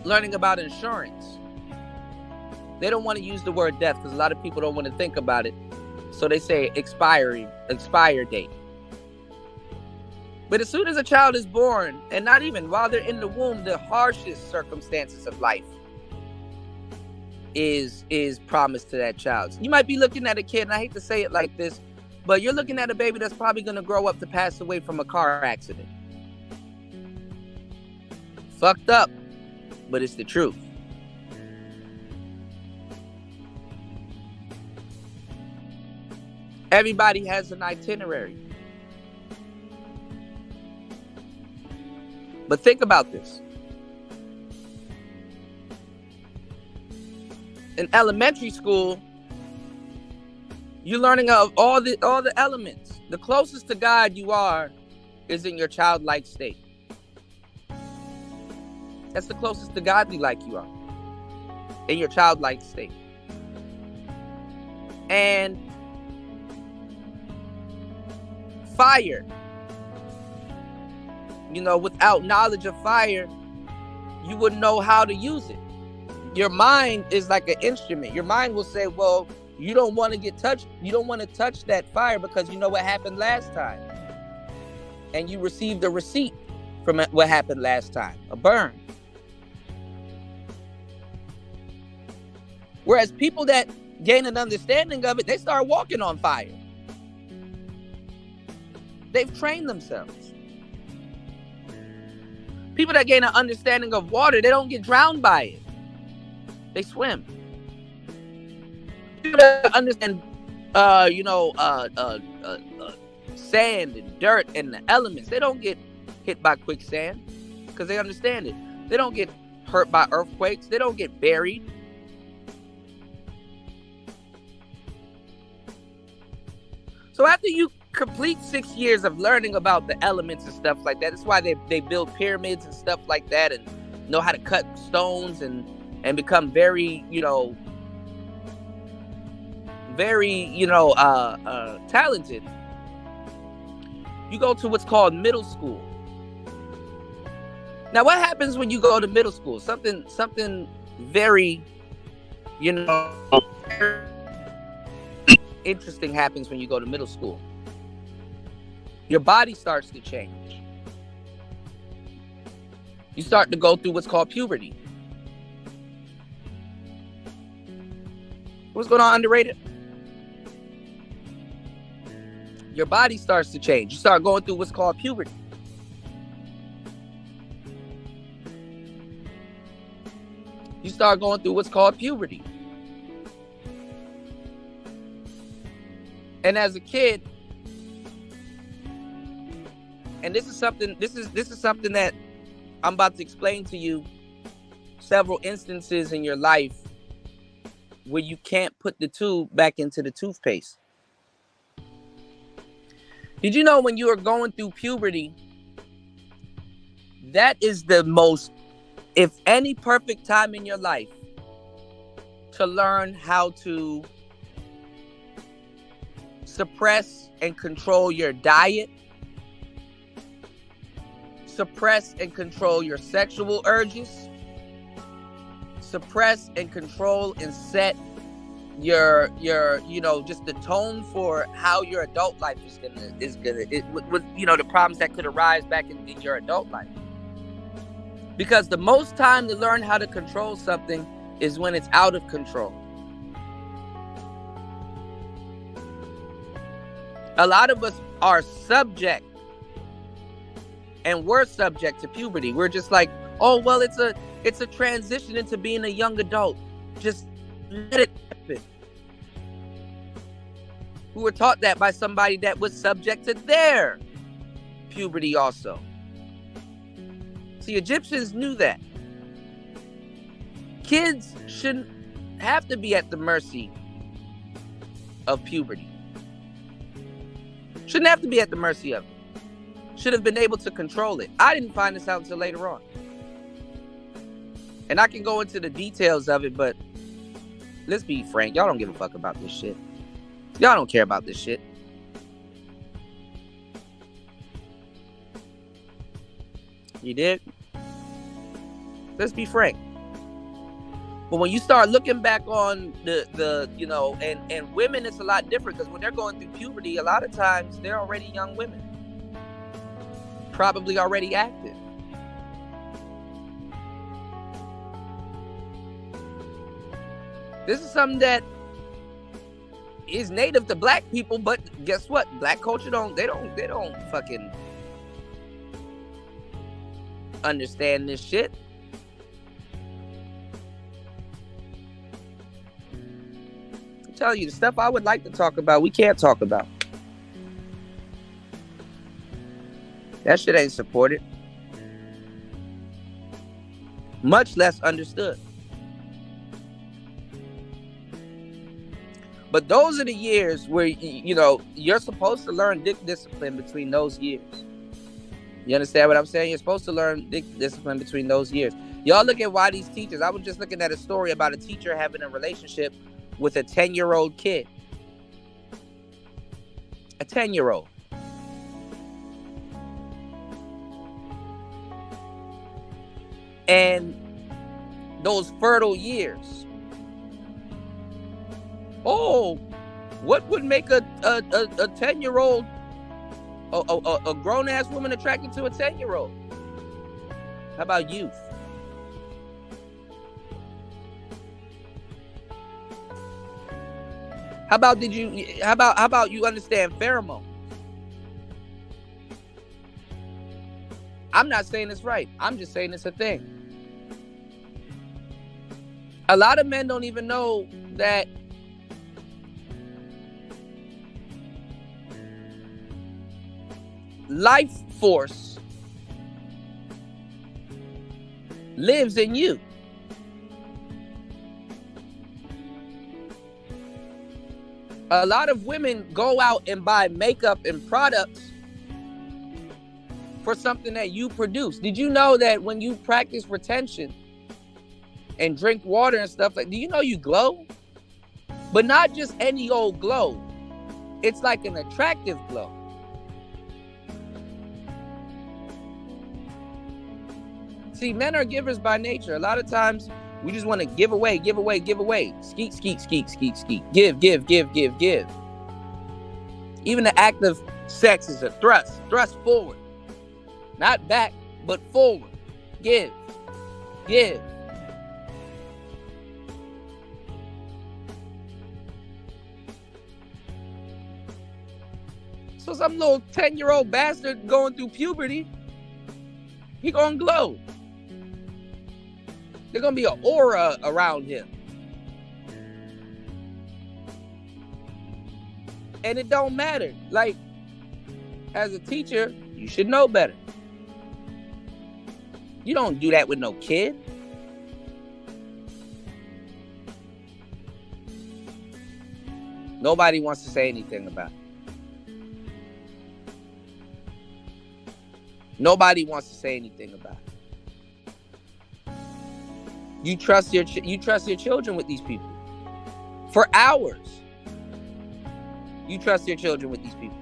learning about insurance. They don't want to use the word death because a lot of people don't want to think about it. So they say expire date. But as soon as a child is born, and not even while they're in the womb, the harshest circumstances of life is promised to that child. You might be looking at a kid, and I hate to say it like this, but you're looking at a baby that's probably going to grow up to pass away from a car accident. Fucked up, but it's the truth. Everybody has an itinerary. But think about this. In elementary school, you're learning of all the elements. The closest to God you are is in your childlike state. That's the closest to godly like you are, in your childlike state. And fire, without knowledge of fire, you wouldn't know how to use it. Your mind is like an instrument. Your mind will say, well, you don't want to get touched. You don't want to touch that fire because you know what happened last time. And you received a receipt from what happened last time, a burn. Whereas people that gain an understanding of it, they start walking on fire. They've trained themselves. People that gain an understanding of water, they don't get drowned by it. They swim. People that understand, sand and dirt and the elements, they don't get hit by quicksand because they understand it. They don't get hurt by earthquakes. They don't get buried. So after you complete 6 years of learning about the elements and stuff like that, that's why they build pyramids and stuff like that, and know how to cut stones and become very, talented. You go to what's called middle school. Now, what happens when you go to middle school? Something very, interesting happens when you go to middle school. Your body starts to change. You start to go through what's called puberty. What's going on, underrated? Your body starts to change. You start going through what's called puberty. You start going through what's called puberty. And as a kid, and this is something that I'm about to explain to you, several instances in your life where you can't put the tube back into the toothpaste. Did you know when you are going through puberty, that is the most, if any, perfect time in your life to learn how to suppress and control your diet, suppress and control your sexual urges, suppress and control and set your just the tone for how your adult life is gonna with the problems that could arise back in your adult life. Because the most time to learn how to control something is when it's out of control. A lot of us are subject, and we're subject to puberty. We're just like, oh well, it's a transition into being a young adult. Just let it happen. We were taught that by somebody that was subject to their puberty also. See, Egyptians knew that. Kids shouldn't have to be at the mercy of puberty. Shouldn't have to be at the mercy of it. Should have been able to control it. I didn't find this out until later on. And I can go into the details of it, but let's be frank. Y'all don't give a fuck about this shit. Y'all don't care about this shit. You did? Let's be frank. But when you start looking back on and women, it's a lot different, because when they're going through puberty, a lot of times they're already young women. Probably already active. This is something that is native to black people, but guess what? Black culture they don't fucking understand this shit. I'm telling you, the stuff I would like to talk about, we can't talk about. That shit ain't supported. Much less understood. But those are the years where, you're supposed to learn discipline between those years. You understand what I'm saying? You're supposed to learn discipline between those years. Y'all look at why these teachers. I was just looking at a story about a teacher having a relationship with a 10-year-old kid. A 10-year-old. And those fertile years. Oh, what would make a 10-year-old, a grown-ass woman attracted to a 10-year-old? How about youth? How about you understand pheromones? I'm not saying it's right. I'm just saying it's a thing. A lot of men don't even know that life force lives in you. A lot of women go out and buy makeup and products for something that you produce. Did you know that when you practice retention and drink water and stuff, like, do you know you glow? But not just any old glow. It's like an attractive glow. See, men are givers by nature. A lot of times we just want to give away. Skeet, skeet, skeet, skeet, skeet. Give. Even the act of sex is a thrust. Thrust forward. Not back, but forward. Give. So some little 10-year-old bastard going through puberty, he gonna glow. There's gonna be an aura around him. And it don't matter. Like, as a teacher, you should know better. You don't do that with no kid. Nobody wants to say anything about it. Nobody wants to say anything about it. You trust your children with these people for hours. You trust your children with these people.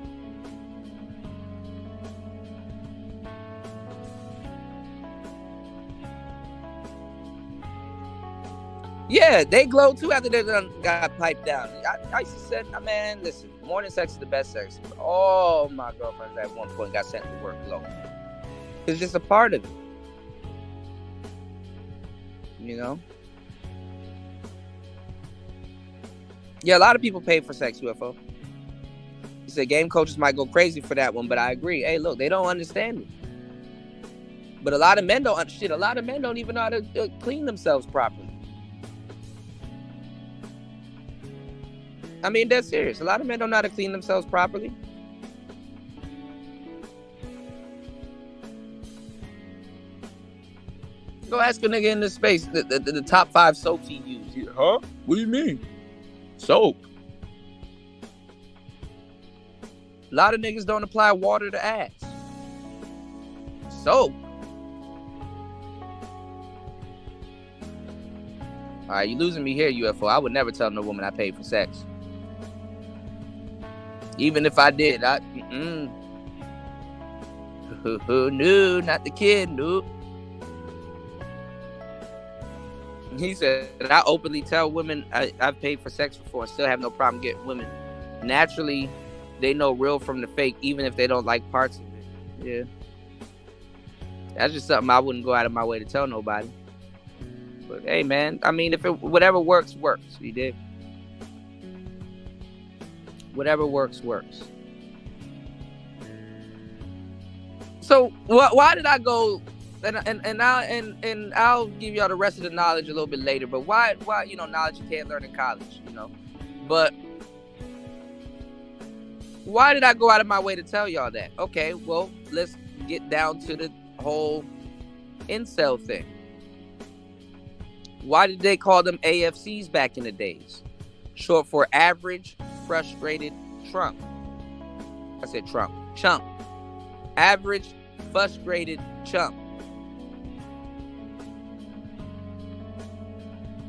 Yeah, they glow too after they got piped down. I used to say, man, listen, morning sex is the best sex. All my girlfriends at one point got sent to work glow. It's just a part of it. You know? Yeah, a lot of people pay for sex, UFO. You said game coaches might go crazy for that one, but I agree. Hey, look, they don't understand it. But a lot of men don't shit. A lot of men don't even know how to clean themselves properly. I mean, that's serious. A lot of men don't know how to clean themselves properly. Go ask a nigga in this space the top 5 soaps he used. Huh? What do you mean? Soap. A lot of niggas don't apply water to ass. Soap. All right, you losing me here, UFO. I would never tell no woman I paid for sex. Even if I did, no, not the kid, no. He said, I openly tell women I've paid for sex before and still have no problem getting women. Naturally, they know real from the fake, even if they don't like parts of it. Yeah. That's just something I wouldn't go out of my way to tell nobody. But hey, man, I mean, if whatever works, works. You dig? Whatever works, works. So why did I go? And I'll give y'all the rest of the knowledge a little bit later. But why knowledge you can't learn in college, But why did I go out of my way to tell y'all that? Okay, well, let's get down to the whole incel thing. Why did they call them AFCs back in the days? Short for average frustrated trump. I said Trump. Chump. Average frustrated chump.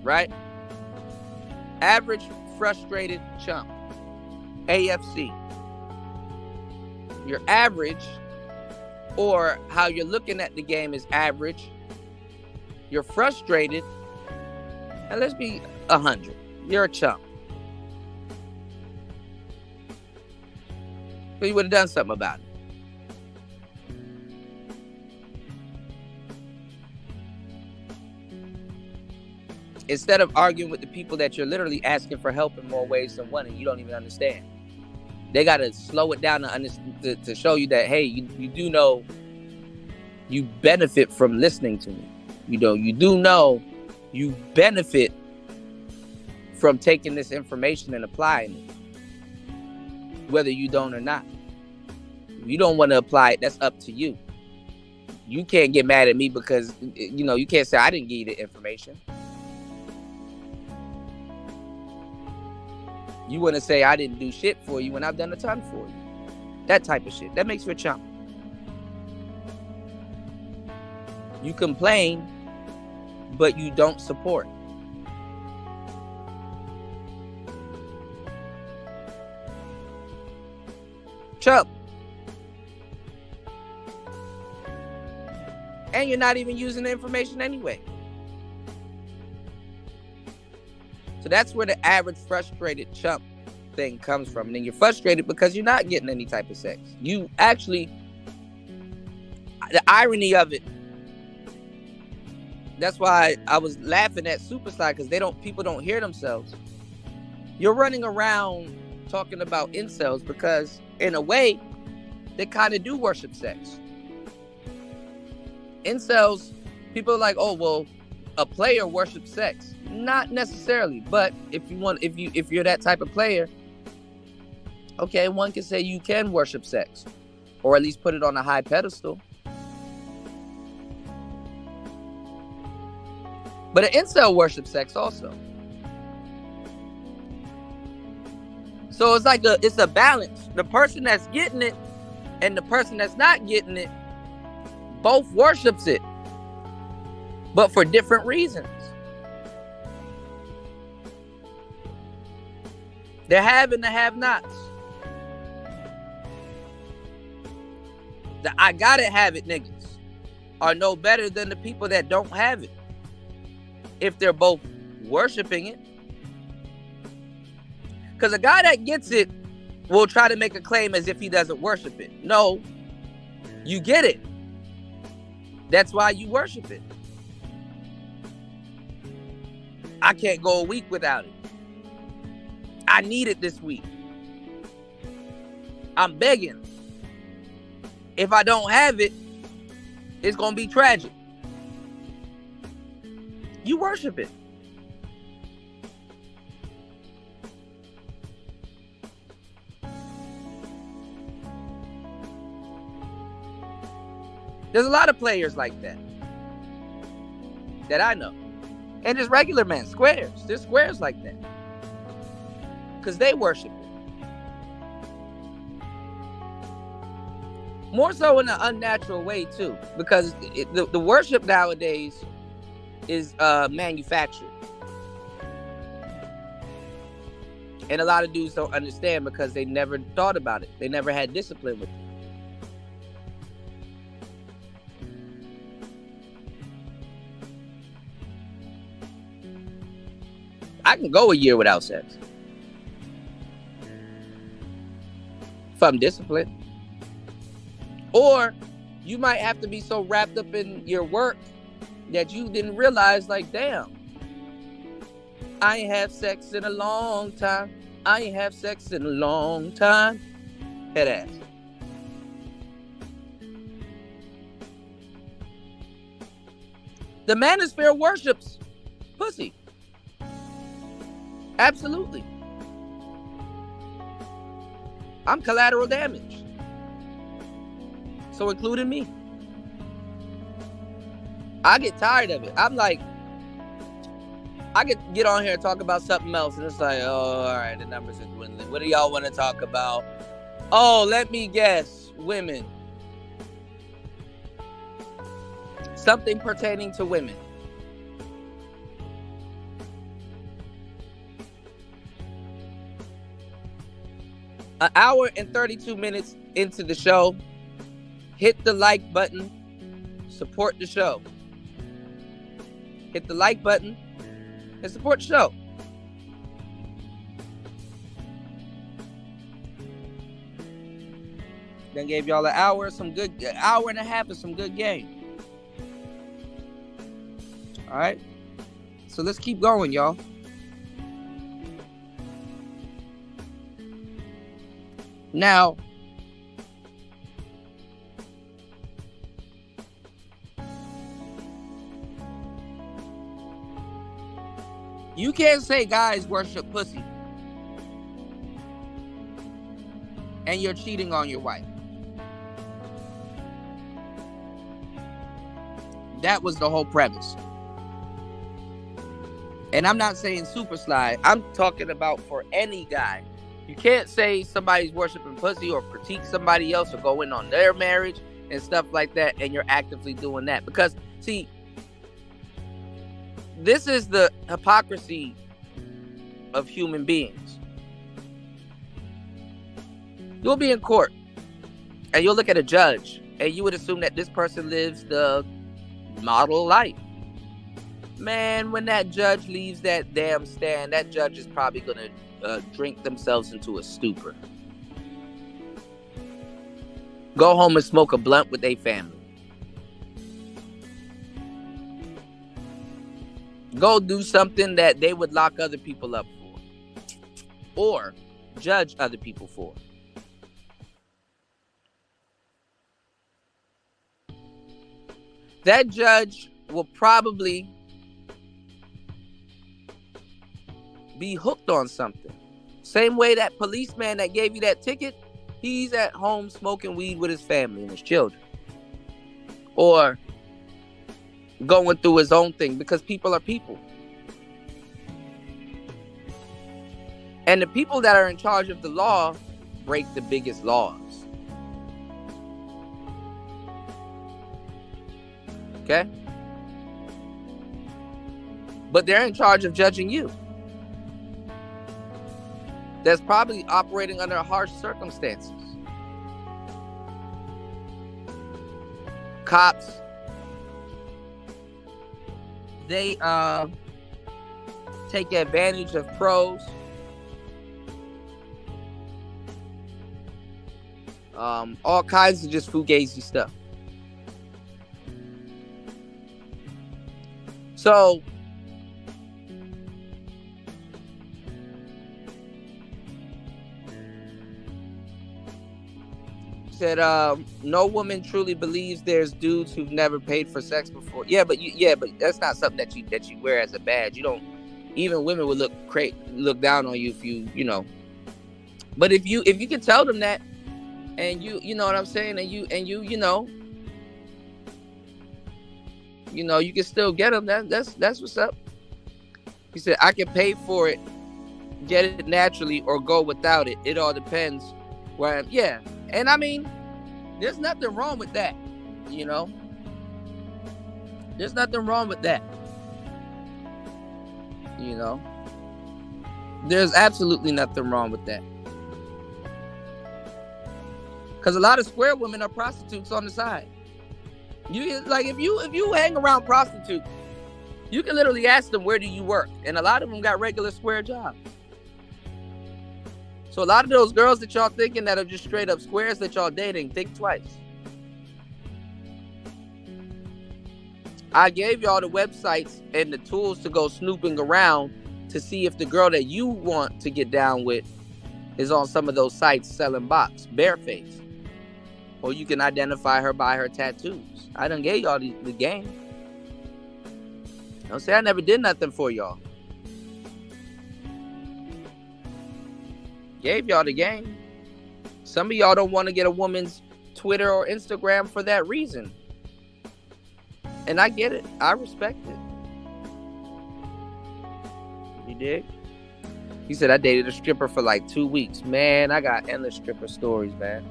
Right? Average frustrated chump. AFC. You're average, or how you're looking at the game is average. You're frustrated, and let's be 100. You're a chump. So you would have done something about it. Instead of arguing with the people that you're literally asking for help in more ways than one, and you don't even understand. They got to slow it down to show you that, hey, you do know you benefit from listening to me. You do know you benefit from taking this information and applying it, whether you don't or not. If you don't want to apply it, that's up to you. You can't get mad at me because, you can't say I didn't give you the information. You want to say I didn't do shit for you when I've done a ton for you. That type of shit. That makes you a chump. You complain, but you don't support. Chump. And you're not even using the information anyway. So that's where the average frustrated chump thing comes from. And then you're frustrated because you're not getting any type of sex. You actually, the irony of it, that's why I was laughing at Superside, because people don't hear themselves. You're running around talking about incels because in a way, they kind of do worship sex. Incels, people are like, oh, well, a player worships sex. Not necessarily, but if you're that type of player, okay, one can say you can worship sex, or at least put it on a high pedestal. But an incel worships sex also. So it's like it's a balance. The person that's getting it and the person that's not getting it both worships it, but for different reasons. The have and the have-nots. The I gotta have it niggas are no better than the people that don't have it, if they're both worshiping it. Because a guy that gets it will try to make a claim as if he doesn't worship it. No, you get it. That's why you worship it. I can't go a week without it. I need it this week. I'm begging. If I don't have it, it's going to be tragic. You worship it. There's a lot of players like that I know. And there's regular men, squares. There's squares like that. Because they worship it. More so in an unnatural way, too. Because the worship nowadays is manufactured. And a lot of dudes don't understand because they never thought about it. They never had discipline with it. I can go a year without sex if I'm disciplined. Or you might have to be so wrapped up in your work that you didn't realize, like, damn, I ain't have sex in a long time. I ain't have sex in a long time. Head ass. The manosphere worships pussy. Absolutely. I'm collateral damage. So including me. I get tired of it. I'm like, I could get on here and talk about something else, and it's like, oh, all right, the numbers are dwindling. What do y'all want to talk about? Oh, let me guess, women. Something pertaining to women. An hour and 32 minutes into the show. Hit the like button. Support the show. Hit the like button and support the show. Then gave y'all an hour and a half of some good game. All right. So let's keep going, y'all. Now, you can't say guys worship pussy and you're cheating on your wife. That was the whole premise. And I'm not saying super slide. I'm talking about for any guy. You can't say somebody's worshiping pussy or critique somebody else or go in on their marriage and stuff like that, and you're actively doing that. Because, see, this is the hypocrisy of human beings. You'll be in court and you'll look at a judge and you would assume that this person lives the model life. Man, when that judge leaves that damn stand, that judge is probably going to drink themselves into a stupor. Go home and smoke a blunt with their family. Go do something that they would lock other people up for. Or judge other people for. That judge will probably be hooked on something. Same way that policeman that gave you that ticket, he's at home smoking weed with his family and his children. Or going through his own thing, because people are people. And the people that are in charge of the law break the biggest laws. Okay? But they're in charge of judging you. That's probably operating under harsh circumstances. Cops, they take advantage of pros. All kinds of just fugazi stuff. So said no woman truly believes there's dudes who've never paid for sex before. Yeah, but that's not something that you wear as a badge. You don't. Even women would look down on you if you know. But if you can tell them that, and you know what I'm saying, and you know, you can still get them. That's what's up. He said, I can pay for it, get it naturally, or go without it. It all depends where I'm. Yeah. And I mean, there's nothing wrong with that, There's nothing wrong with that, There's absolutely nothing wrong with that. Because a lot of square women are prostitutes on the side. If you hang around prostitutes, you can literally ask them, where do you work? And a lot of them got regular square jobs. So a lot of those girls that y'all thinking that are just straight up squares that y'all dating, think twice. I gave y'all the websites and the tools to go snooping around to see if the girl that you want to get down with is on some of those sites selling box, barefaced. Or you can identify her by her tattoos. I done gave y'all the game. Don't say I never did nothing for y'all. Gave y'all the game. Some of y'all don't want to get a woman's Twitter or Instagram for that reason. And I get it. I respect it. You dig? He said, I dated a stripper for like 2 weeks. Man, I got endless stripper stories, man.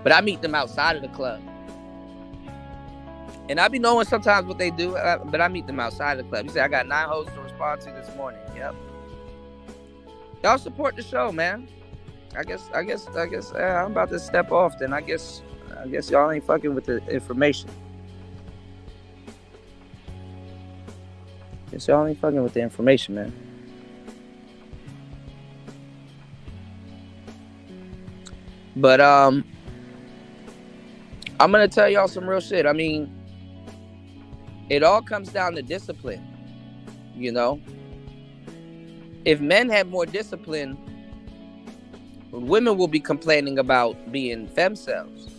But I meet them outside of the club. And I be knowing sometimes what they do, but I meet them outside of the club. He said, I got 9 hoes to respond to this morning. Yep. Y'all support the show, man. I guess I'm about to step off then. I guess y'all ain't fucking with the information. Guess y'all ain't fucking with the information, man. But I'm gonna tell y'all some real shit. I mean, it all comes down to discipline. You know, if men had more discipline, women will be complaining about being femcells.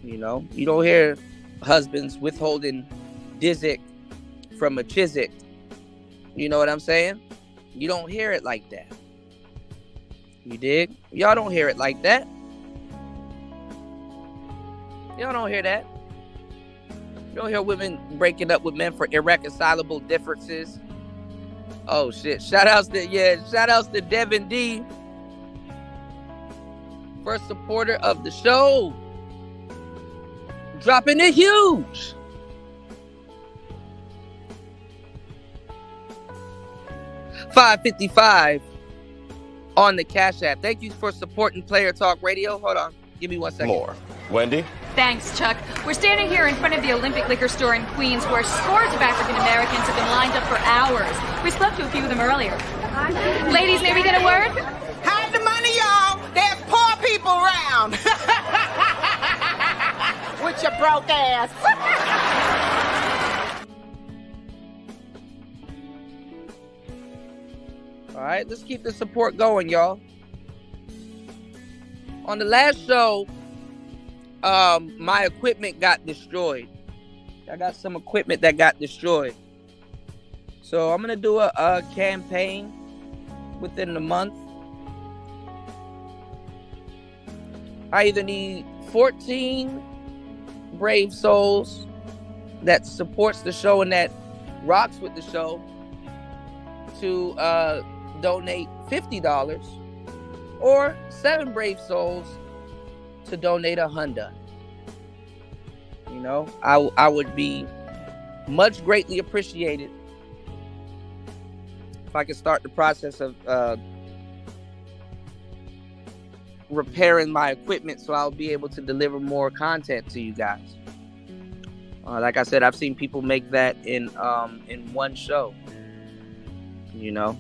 You know, you don't hear husbands withholding dizzick from a chizik. You know what I'm saying? You don't hear it like that. You dig? Y'all don't hear it like that. Y'all don't hear that. You don't hear women breaking up with men for irreconcilable differences. Oh shit. Shout outs to Devin D. First supporter of the show. Dropping it huge. $5.55 on the Cash App. Thank you for supporting Player Talk Radio. Hold on. Give me 1 second. More. Wendy? Thanks, Chuck. We're standing here in front of the Olympic Liquor Store in Queens where scores of African Americans have been lined up for hours. We spoke to a few of them earlier. Ladies, may we get a word? Hide the money, y'all. There's poor people around. With your broke ass. All right, let's keep the support going, y'all. On the last show, my equipment got destroyed. I got some equipment that got destroyed. So I'm going to do a campaign within the month. I either need 14 brave souls that supports the show and that rocks with the show to donate $50, or 7 brave souls to donate $100. You know, I would be much greatly appreciated if I could start the process of repairing my equipment so I'll be able to deliver more content to you guys. Like I said, I've seen people make that in one show. You know,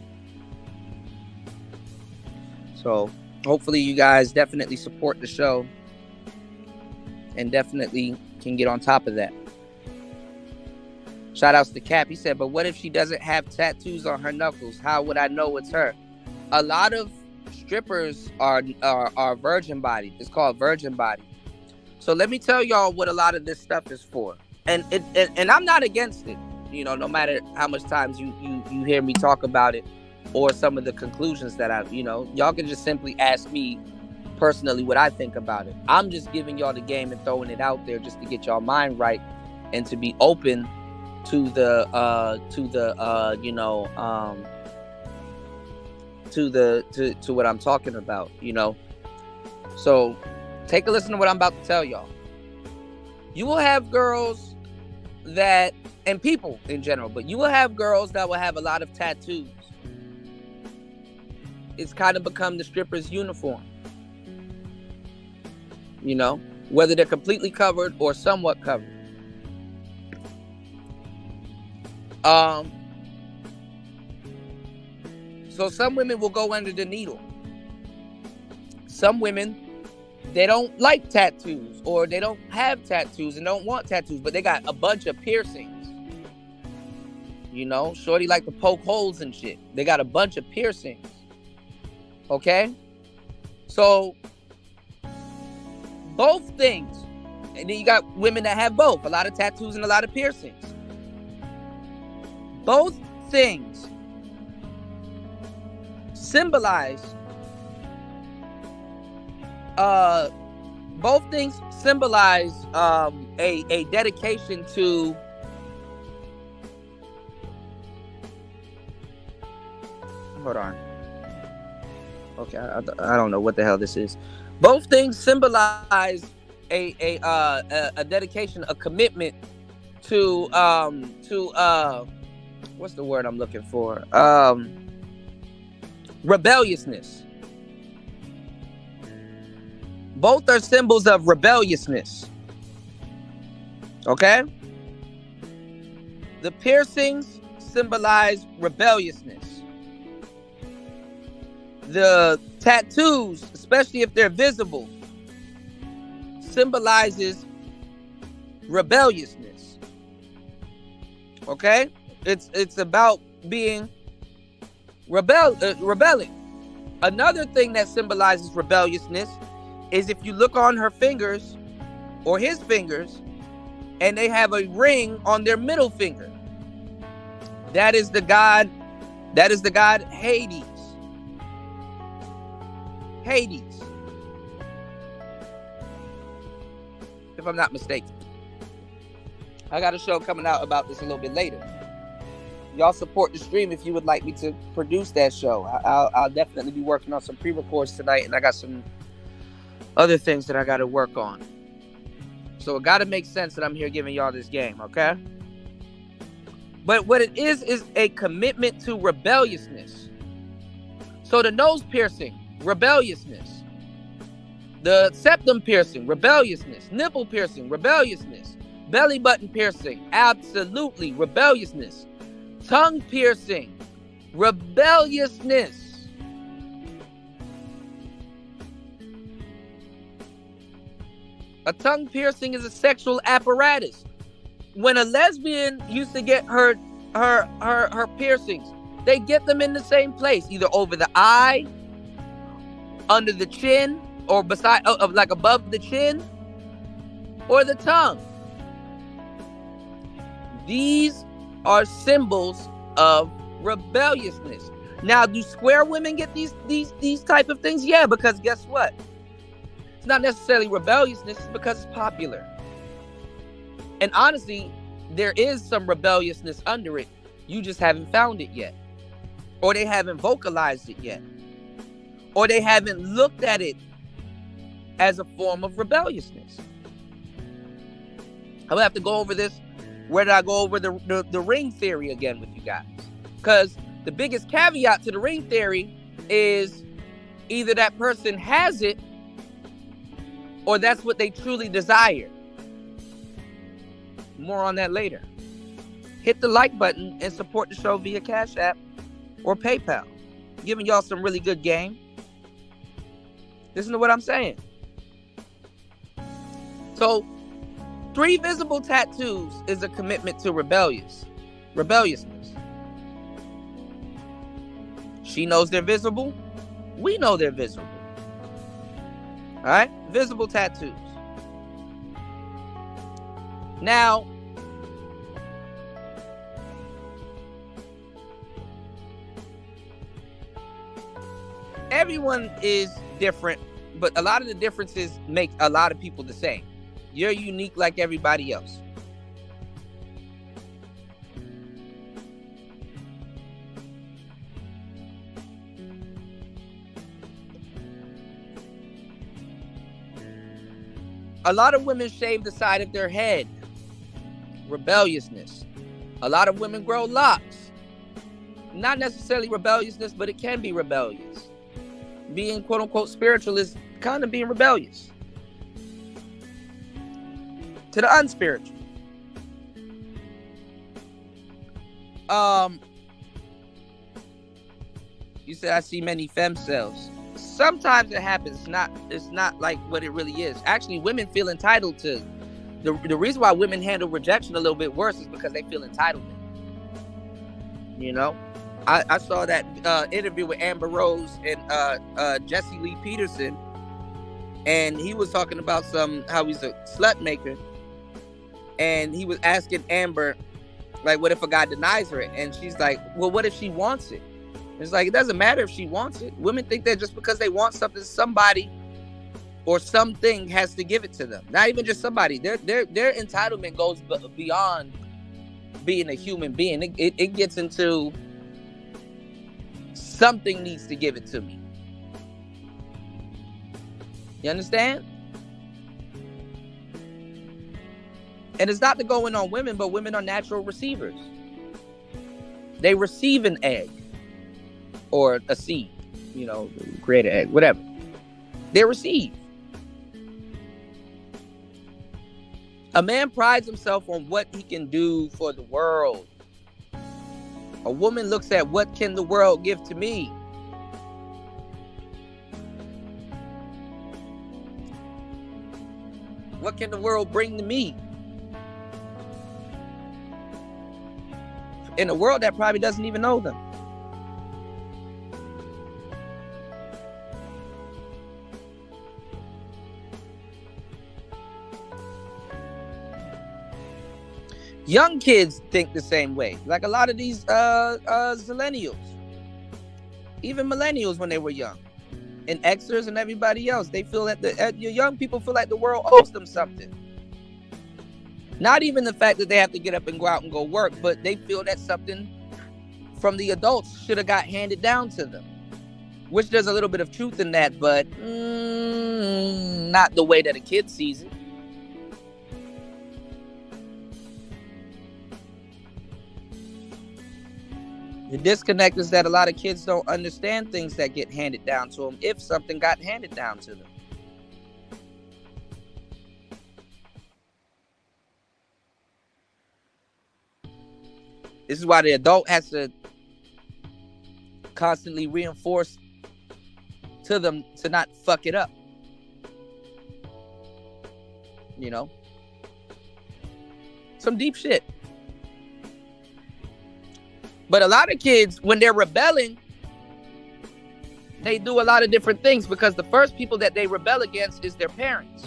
so hopefully you guys definitely support the show and definitely can get on top of that. Shout outs to Cap. He said, but what if she doesn't have tattoos on her knuckles? How would I know it's her? A lot of strippers are virgin body. It's called virgin body. So let me tell y'all what a lot of this stuff is for. And I'm not against it. You know, no matter how much times you hear me talk about it or some of the conclusions that y'all can just simply ask me personally what I think about it. I'm just giving y'all the game and throwing it out there just to get y'all mind right and to be open to what I'm talking about, you know. So take a listen to what I'm about to tell y'all. You will have girls that, and people in general, but you will have girls that will have a lot of tattoos. It's kind of become the stripper's uniform. You know, whether they're completely covered or somewhat covered. So some women will go under the needle. Some women, they don't like tattoos, or they don't have tattoos and don't want tattoos, but they got a bunch of piercings. You know, shorty like to poke holes and shit. They got a bunch of piercings. Okay? So, both things. And then you got women that have both. A lot of tattoos and a lot of piercings. Both things symbolize a dedication to hold on. Okay, I don't know what the hell this is. Both things symbolize a dedication, a commitment to what's the word I'm looking for? Rebelliousness. Both are symbols of rebelliousness. Okay? The piercings symbolize rebelliousness. The tattoos, especially if they're visible, symbolizes rebelliousness. Okay? It's about being rebelling. Another thing that symbolizes rebelliousness is if you look on her fingers or his fingers and they have a ring on their middle finger. That is the god Hades. Hades. If I'm not mistaken. I got a show coming out about this a little bit later. Y'all support the stream if you would like me to produce that show. I'll definitely be working on some pre-records tonight, and I got some other things that I got to work on. So it got to make sense that I'm here giving y'all this game, okay? But what it is a commitment to rebelliousness. So the nose piercing, rebelliousness. The septum piercing, rebelliousness. Nipple piercing, rebelliousness. Belly button piercing, absolutely rebelliousness. Tongue piercing, rebelliousness. A tongue piercing is a sexual apparatus. When a lesbian used to get her piercings, they get them in the same place, either over the eye, under the chin, or beside, like above the chin, or the tongue. These are symbols of rebelliousness. Now, do square women get these type of things? Yeah, because guess what? It's not necessarily rebelliousness, it's because it's popular. And honestly, there is some rebelliousness under it. You just haven't found it yet. Or they haven't vocalized it yet. Or they haven't looked at it as a form of rebelliousness. I'm gonna have to go over this. Where did I go over the ring theory again with you guys? Because the biggest caveat to the ring theory is either that person has it or that's what they truly desire. More on that later. Hit the like button and support the show via Cash App or PayPal. Giving y'all some really good game. Listen to what I'm saying. So, 3 visible tattoos is a commitment to rebelliousness. She knows they're visible. We know they're visible. All right? Visible tattoos. Now, everyone is different, but a lot of the differences make a lot of people the same. You're unique like everybody else. A lot of women shave the side of their head. Rebelliousness. A lot of women grow locks. Not necessarily rebelliousness, but it can be rebellious. Being quote unquote spiritual is kind of being rebellious. To the unspiritual. You said I see many femme cells. Sometimes it happens. It's not like what it really is. Actually, women feel entitled to. The reason why women handle rejection a little bit worse is because they feel entitlement. You know? I saw that interview with Amber Rose and Jesse Lee Peterson, and he was talking about how he's a slut maker, and he was asking Amber, like, what if a guy denies her it? And she's like, well, what if she wants it? It's like, it doesn't matter if she wants it. Women think that just because they want something, somebody or something has to give it to them. Not even just somebody. Their entitlement goes beyond being a human being. It gets into something needs to give it to me. You understand? And it's not to go in on women, but women are natural receivers. They receive an egg or a seed, create an egg, whatever. They receive. A man prides himself on what he can do for the world. A woman looks at what can the world give to me. What can the world bring to me? In a world that probably doesn't even know them. Young kids think the same way. Like a lot of these zillennials. Even millennials when they were young. And Xers and everybody else. They feel that your young people feel like the world owes them something. Not even the fact that they have to get up and go out and go work, but they feel that something from the adults should have got handed down to them. Which there's a little bit of truth in that, but not the way that a kid sees it. The disconnect is that a lot of kids don't understand things that get handed down to them if something got handed down to them. This is why the adult has to constantly reinforce to them to not fuck it up. Some deep shit. But a lot of kids, when they're rebelling, they do a lot of different things because the first people that they rebel against is their parents.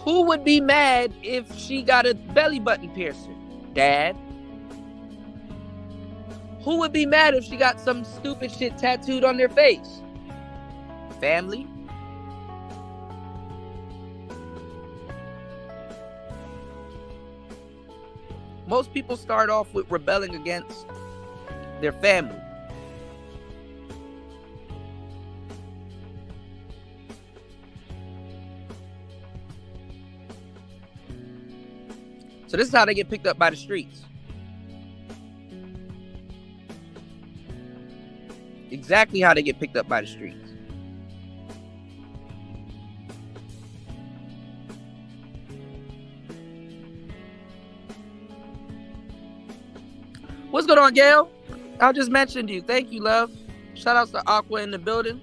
Who would be mad if she got a belly button piercer? Dad. Who would be mad if she got some stupid shit tattooed on their face? Family. Most people start off with rebelling against their family. So this is how they get picked up by the streets. Exactly how they get picked up by the streets. What's going on, Gail? I just mentioned you. Thank you, love. Shout outs to Aqua in the building.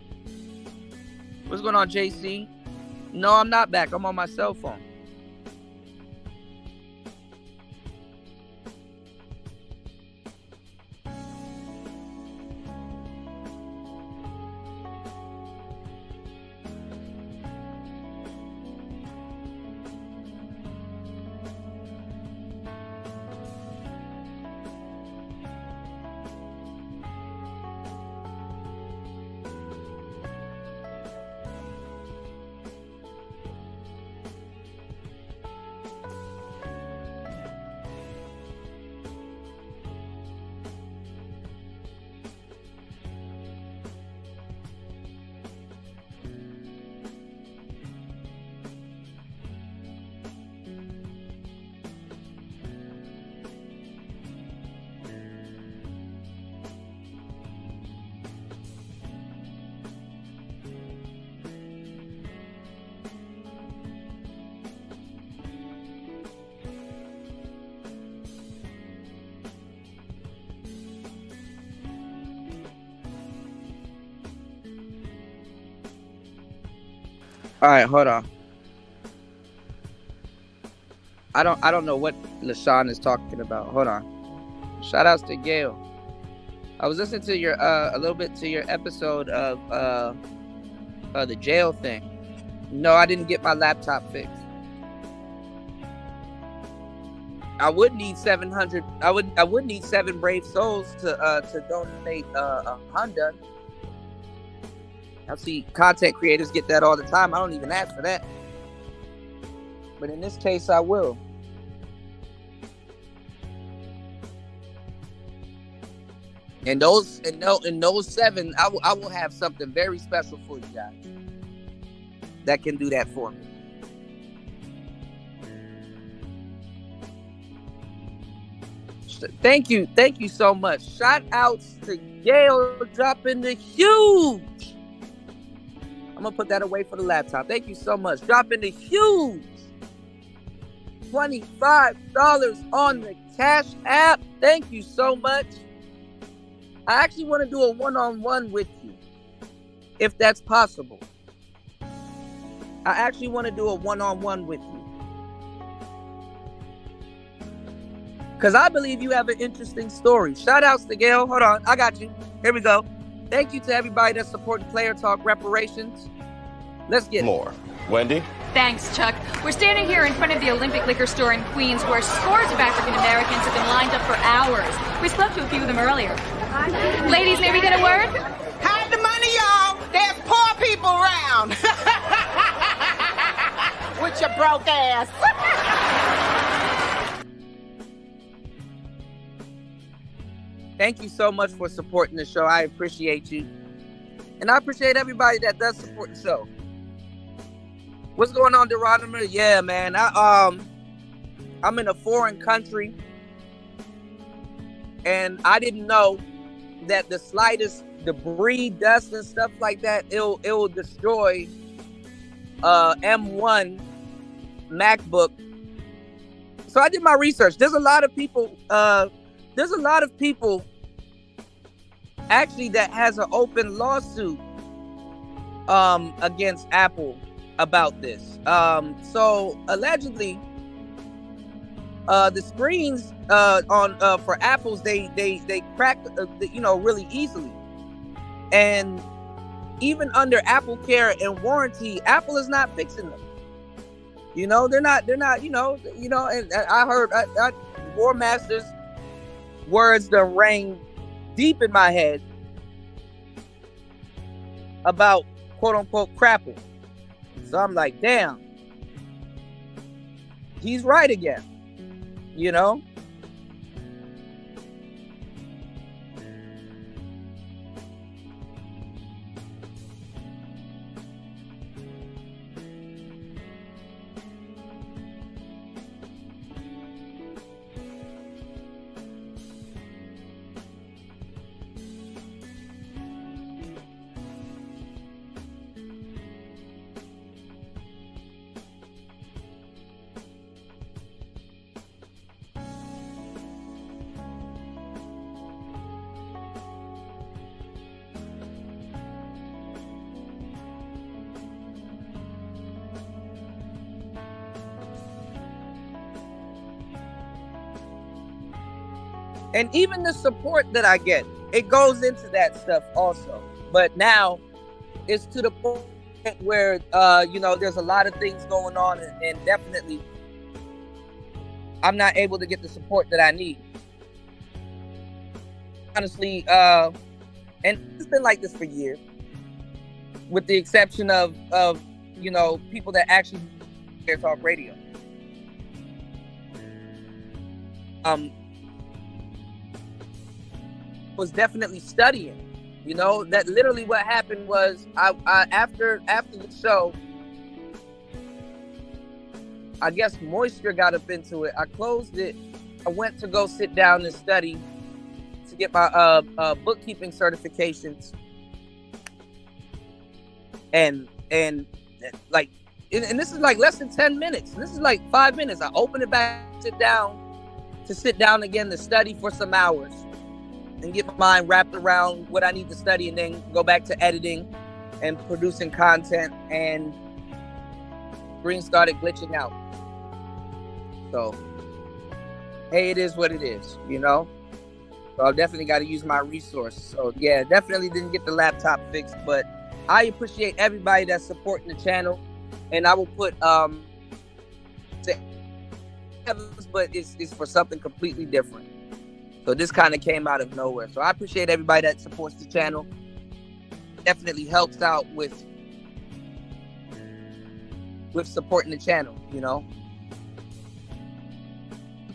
What's going on, JC? No, I'm not back. I'm on my cell phone. All right, hold on. I don't know what LaShawn is talking about. Hold on. Shout outs to Gail. I was listening to your a little bit to your episode of the jail thing. No, I didn't get my laptop fixed. I would need 700. I would need 7 brave souls to donate a Honda. I see content creators get that all the time. I don't even ask for that. But in this case, I will. And those 7, I will have something very special for you guys. that can do that for me. Thank you so much. Shout outs to Gail dropping the huge. I'm gonna put that away for the laptop. Thank you so much. Dropping the huge $25 on the Cash App. Thank you so much. I actually want to do a one-on-one with you, if that's possible. I actually want to do a one-on-one with you. Because I believe you have an interesting story. Shout outs to Gail. Hold on. I got you. Here we go. Thank you to everybody that's supporting Player Talk Reparations. Let's get more. Wendy? Thanks, Chuck. We're standing here in front of the Olympic Liquor Store in Queens where scores of African Americans have been lined up for hours. We spoke to a few of them earlier. Ladies, may we get a word? Hide the money, y'all. There's poor people around. With your broke ass. Thank you so much for supporting the show. I appreciate you. And I appreciate everybody that does support the show. What's going on, Geronimo? Yeah, man. I'm in a foreign country. And I didn't know that the slightest debris, dust, and stuff like that, it'll destroy M1 MacBook. So I did my research. There's a lot of people actually that has an open lawsuit against Apple about this. So allegedly the screens on for Apples they crack really easily, and even under Apple Care and warranty, Apple is not fixing them. They're not and I heard War Master's words that rang deep in my head about quote unquote crapple. So I'm like, damn, he's right again, And even the support that I get, it goes into that stuff also. But now it's to the point where, there's a lot of things going on, and definitely I'm not able to get the support that I need. Honestly, and it's been like this for years, with the exception of people that actually talk radio. Was definitely studying, that literally what happened was I after the show, I guess moisture got up into it. I closed it. I went to go sit down and study to get my bookkeeping certifications, and this is like less than 10 minutes. This is like 5 minutes. I open it back, sit down again to study for some hours and get my mind wrapped around what I need to study, and then go back to editing and producing content, and screen started glitching out. So, hey, it is what it is, So I definitely got to use my resource. So yeah, definitely didn't get the laptop fixed, but I appreciate everybody that's supporting the channel, and I will put but it's for something completely different. So this kind of came out of nowhere. So I appreciate everybody that supports the channel. Definitely helps out with supporting the channel, Thank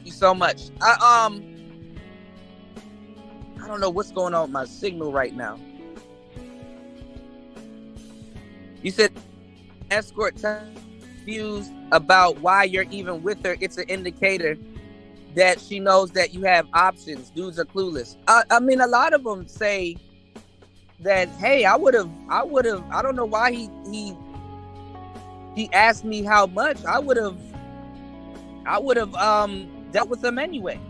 you so much. I don't know what's going on with my signal right now. You said escort confused about why you're even with her, it's an indicator that she knows that you have options. Dudes are clueless. I mean, a lot of them say that, hey, I don't know why he asked me how much. I would have dealt with him anyway.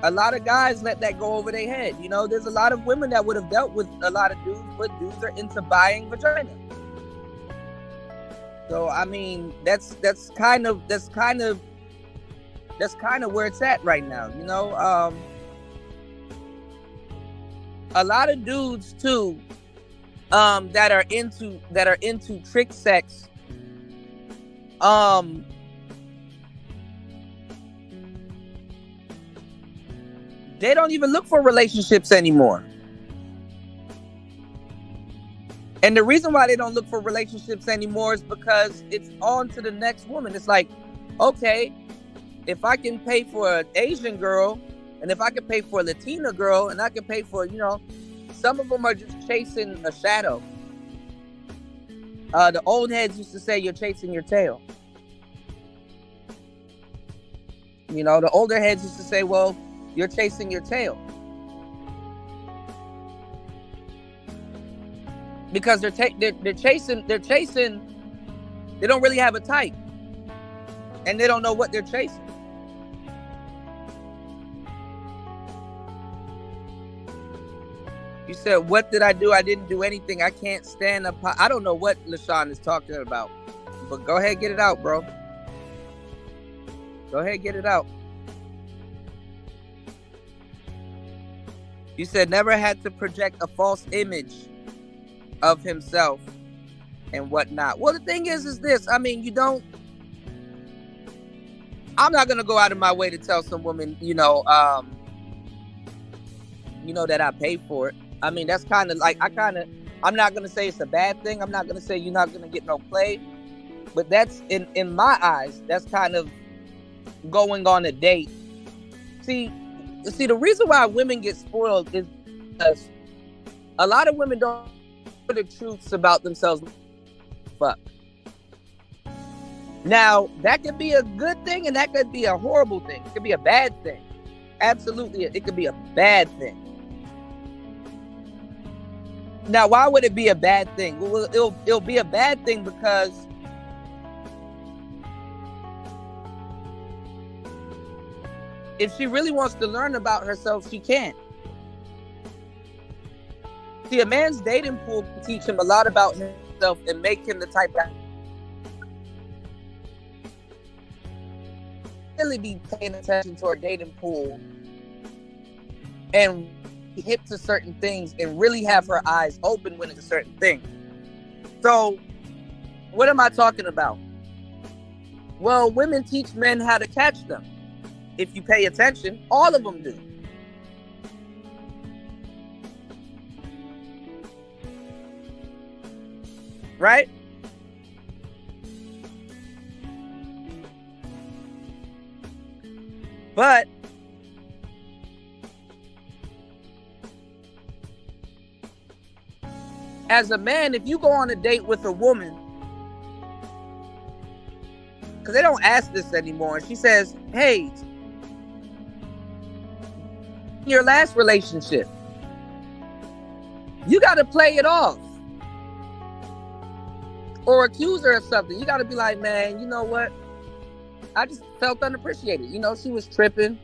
A lot of guys let that go over their head. You know, there's a lot of women that would have dealt with a lot of dudes, but dudes are into buying vagina. So I mean, that's kind of where it's at right now. You know, a lot of dudes too, that are into trick sex, they don't even look for relationships anymore. And the reason why they don't look for relationships anymore is because it's on to the next woman. It's like, okay, if I can pay for an Asian girl, and if I can pay for a Latina girl, and I can pay for, you know, some of them are just chasing a shadow. The old heads used to say you're chasing your tail. You know, the older heads used to say, well, you're chasing your tail. Because they're chasing, they don't really have a type. And they don't know what they're chasing. You said, what did I do? I didn't do anything. I can't stand up. I don't know what LaShawn is talking about. But go ahead, get it out, bro. Go ahead, get it out. You said never had to project a false image of himself and whatnot. Well, the thing is this. I mean, I'm not going to go out of my way to tell some woman, that I pay for it. I mean, that's kind of like, I'm not going to say it's a bad thing. I'm not going to say you're not going to get no play. But that's, in my eyes, that's kind of going on a date. See, the reason why women get spoiled is because a lot of women don't know the truths about themselves. Fuck. Now, that could be a good thing and that could be a horrible thing. It could be a bad thing. Absolutely, it could be a bad thing. Now, why would it be a bad thing? Well, it'll be a bad thing because if she really wants to learn about herself, she can. See, a man's dating pool can teach him a lot about himself and make him the type that really be paying attention to our dating pool and hip to certain things and really have her eyes open when it's certain things. So, what am I talking about? Well, women teach men how to catch them. If you pay attention, all of them do. Right? But as a man, if you go on a date with a woman, because they don't ask this anymore, and she says, hey, your last relationship, you got to play it off or accuse her of something. You got to be like, man, you know what? I just felt unappreciated. She was tripping.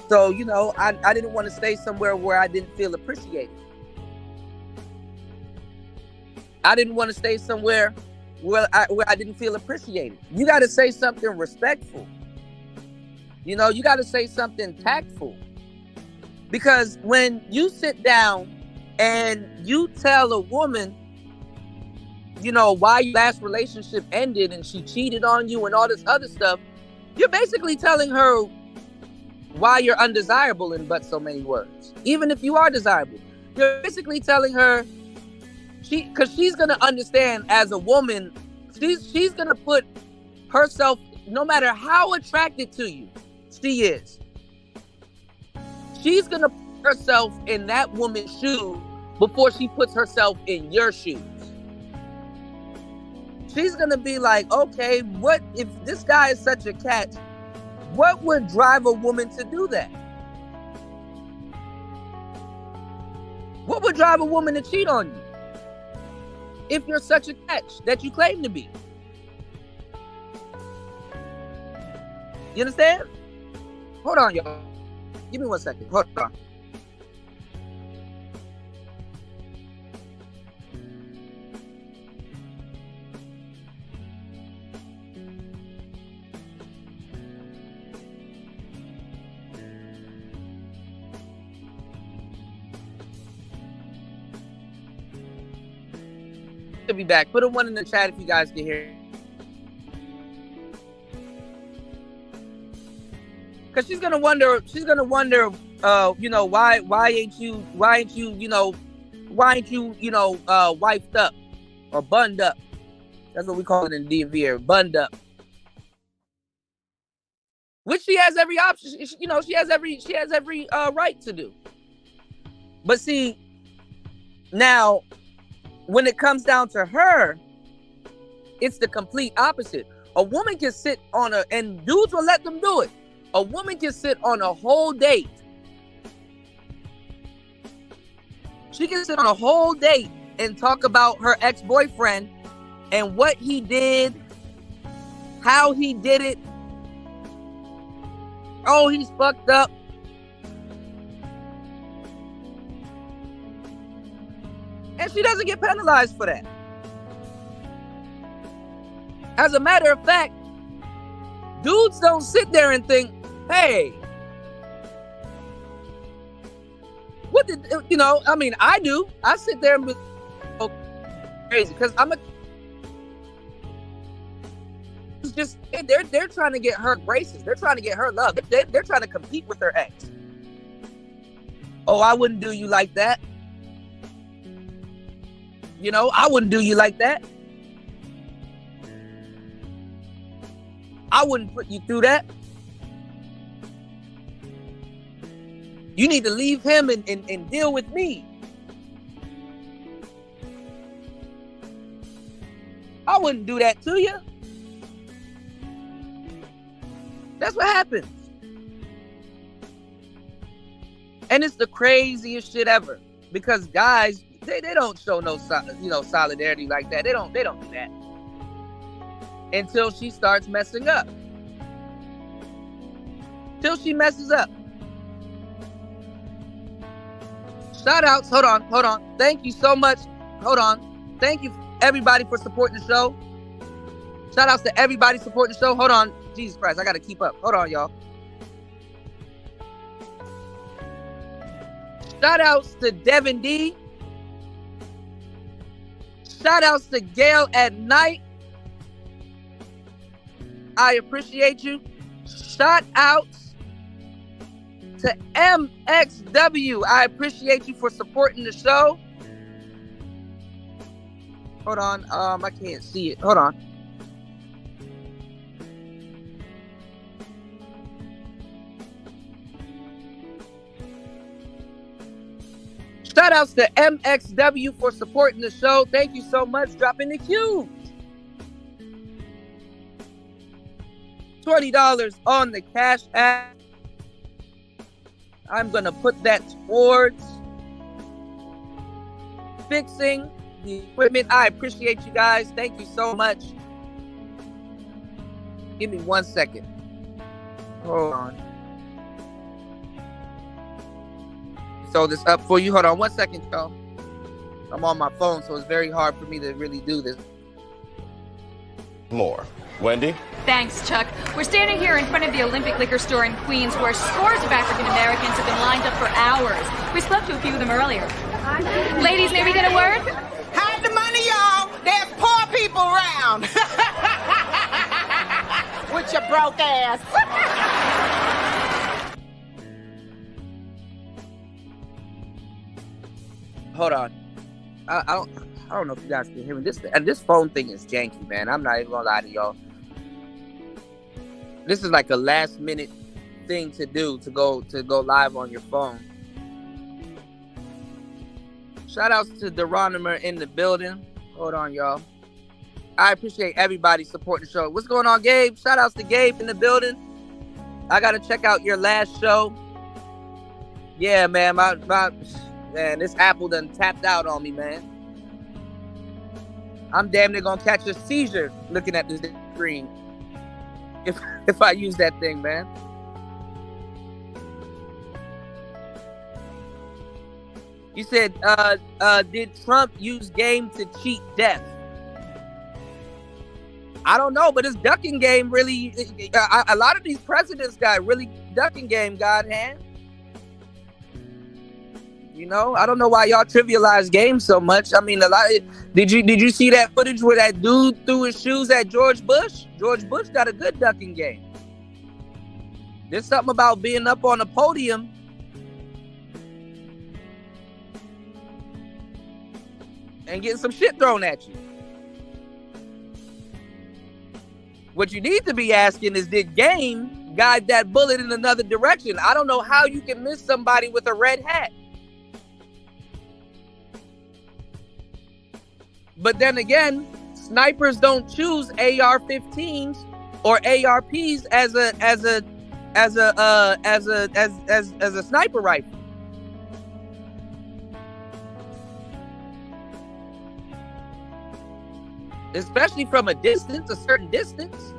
So, I didn't want to stay somewhere where I didn't feel appreciated. I didn't want to stay somewhere where I didn't feel appreciated. You got to say something respectful. You got to say something tactful. Because when you sit down and you tell a woman, why your last relationship ended and she cheated on you and all this other stuff, you're basically telling her why you're undesirable in but so many words. Even if you are desirable, you're basically telling her, because she's going to understand as a woman, she's going to put herself, no matter how attracted to you she is, she's going to put herself in that woman's shoes before she puts herself in your shoes. she's gonna be like, okay, what if this guy is such a catch? What would drive a woman to do that? What would drive a woman to cheat on you if you're such a catch that you claim to be? You understand? Hold on, y'all. Give me 1 second. Hold on. To be back. Put a 1 in the chat if you guys can hear. Cause she's gonna wonder, you know, why ain't you, wifed up or bunned up? That's what we call it in DMV here, bunned up. Which she has every option, you know, she has every right to do. But see, now, when it comes down to her, it's the complete opposite. A woman can sit on and dudes will let them do it. A woman can sit on a whole date. She can sit on a whole date and talk about her ex-boyfriend and what he did, how he did it. Oh, he's fucked up. And she doesn't get penalized for that. As a matter of fact, dudes don't sit there and think, hey, what did, you know, I mean, I do. I sit there and be crazy because it's just, they're trying to get her graces. They're trying to get her love. They're trying to compete with her ex. Oh, I wouldn't do you like that. You know, I wouldn't do you like that. I wouldn't put you through that. You need to leave him and deal with me. I wouldn't do that to you. That's what happens. And it's the craziest shit ever. Because guys, they don't show no solidarity like that. They don't do that. Until she starts messing up. Till she messes up. Shout outs. Hold on. Thank you so much. Hold on. Thank you everybody for supporting the show. Shout outs to everybody supporting the show. Hold on. Jesus Christ, I gotta keep up. Hold on, y'all. Shout outs to Devin D. Shout outs to Gail at Night. I appreciate you. Shout outs to MXW. I appreciate you for supporting the show. Hold on. I can't see it. Hold on. Shout outs to MXW for supporting the show. Thank you so much. Dropping the cube. $20 on the Cash App. I'm going to put that towards fixing the equipment. I appreciate you guys. Thank you so much. Give me 1 second. Hold on. So this up for you. Hold on 1 second, y'all. I'm on my phone, so it's very hard for me to really do this. More. Wendy? Thanks, Chuck. We're standing here in front of the Olympic Liquor Store in Queens where scores of African Americans have been lined up for hours. We spoke to a few of them earlier. Ladies, may we get a word? Hide the money, y'all. There's poor people around. With your broke ass. Hold on. I don't know if you guys can hear me. This phone thing is janky, man. I'm not even gonna lie to y'all. This is like a last minute thing to do to go live on your phone. Shout outs to Deronimer in the building. Hold on, y'all. I appreciate everybody supporting the show. What's going on, Gabe? Shout outs to Gabe in the building. I gotta check out your last show. Yeah, man, man, this Apple done tapped out on me, man. I'm damn near gonna catch a seizure looking at this screen if I use that thing, man. You said, did Trump use game to cheat death? I don't know, but his ducking game really, a lot of these presidents got really ducking game, God hand. You know, I don't know why y'all trivialize games so much. I mean, did you see that footage where that dude threw his shoes at George Bush? George Bush got a good ducking game. There's something about being up on a podium and getting some shit thrown at you. What you need to be asking is, did game guide that bullet in another direction? I don't know how you can miss somebody with a red hat. But then again, snipers don't choose AR-15s or ARPs as a sniper rifle. Especially from a distance, a certain distance.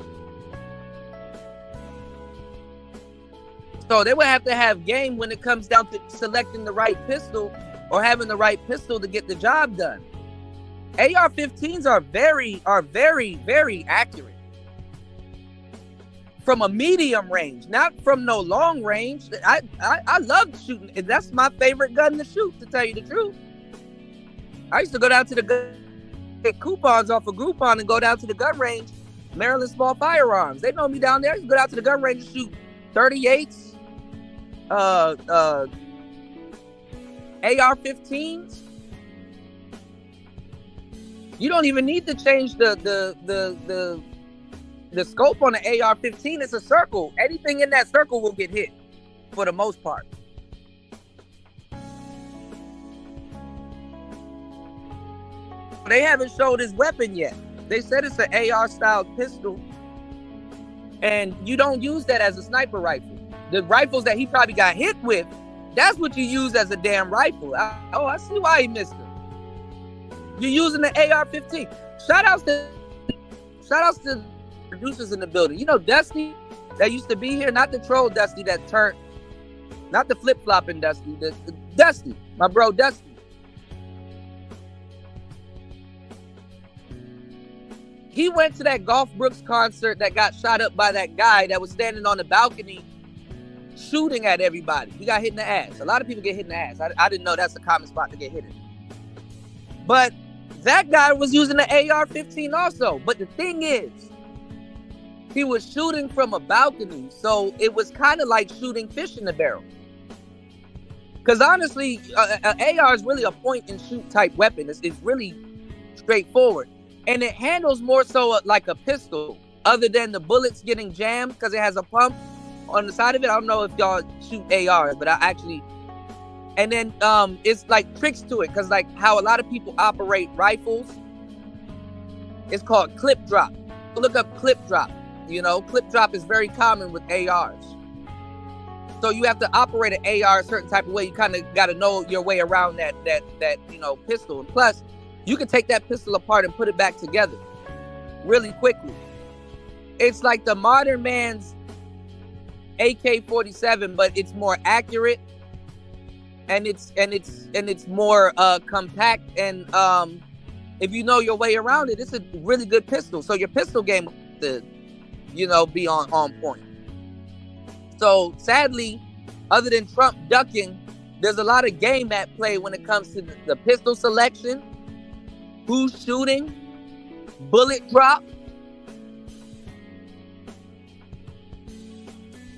So they would have to have game when it comes down to selecting the right pistol or having the right pistol to get the job done. AR-15s are very, very accurate. From a medium range, not from no long range. I love shooting. That's my favorite gun to shoot, to tell you the truth. I used to go down to the gun, get coupons off of Groupon and go down to the gun range, Maryland Small Firearms. They know me down there. I used to go down to the gun range and shoot 38s, AR-15s. You don't even need to change the scope on the AR-15. It's a circle. Anything in that circle will get hit for the most part. They haven't showed his weapon yet. They said it's an AR-style pistol, and you don't use that as a sniper rifle. The rifles that he probably got hit with, that's what you use as a damn rifle. I see why he missed it. You're using the AR-15. Shout outs to producers in the building. You know Dusty that used to be here, not the troll Dusty that turned, not the flip-flopping Dusty, the Dusty, my bro Dusty. He went to that Golf Brooks concert that got shot up by that guy that was standing on the balcony shooting at everybody. He got hit in the ass. A lot of people get hit in the ass. I didn't know that's a common spot to get hit in. But that guy was using the AR-15 also. But the thing is, he was shooting from a balcony, so it was kind of like shooting fish in the barrel. Because honestly, an AR is really a point-and-shoot type weapon. It's really straightforward. And it handles more so like a pistol, other than the bullets getting jammed because it has a pump on the side of it. I don't know if y'all shoot ARs, but I actually... And then it's like tricks to it, because like how a lot of people operate rifles, it's called clip drop. Look up clip drop. You know, clip drop is very common with ARs. So you have to operate an AR a certain type of way. You kind of got to know your way around that pistol. And plus, you can take that pistol apart and put it back together really quickly. It's like the modern man's AK-47, but it's more accurate. And it's more compact, and if you know your way around it, it's a really good pistol. So your pistol game to, be on point. So sadly, other than Trump ducking, there's a lot of game at play when it comes to the pistol selection, who's shooting, bullet drop.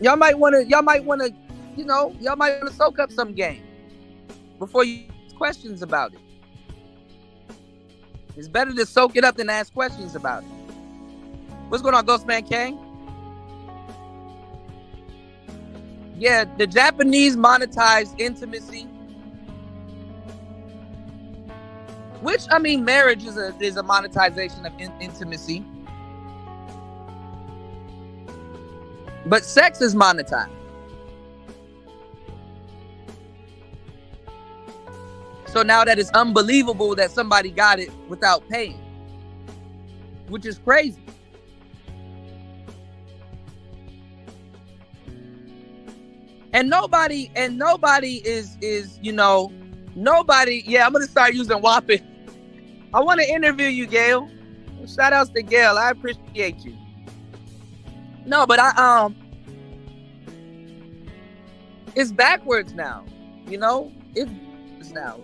Y'all might want to soak up some game before you ask questions about it. It's better to soak it up than ask questions about it. What's going on, Ghostman Kang? Yeah, the Japanese monetized intimacy. Which, I mean, marriage is a monetization of intimacy. But sex is monetized. So now that it's unbelievable that somebody got it without paying, which is crazy. And nobody is, you know, nobody. Yeah, I'm going to start using whopping. I want to interview you, Gail. Shout outs to Gail. I appreciate you. No, but it's backwards now. You know, it's now.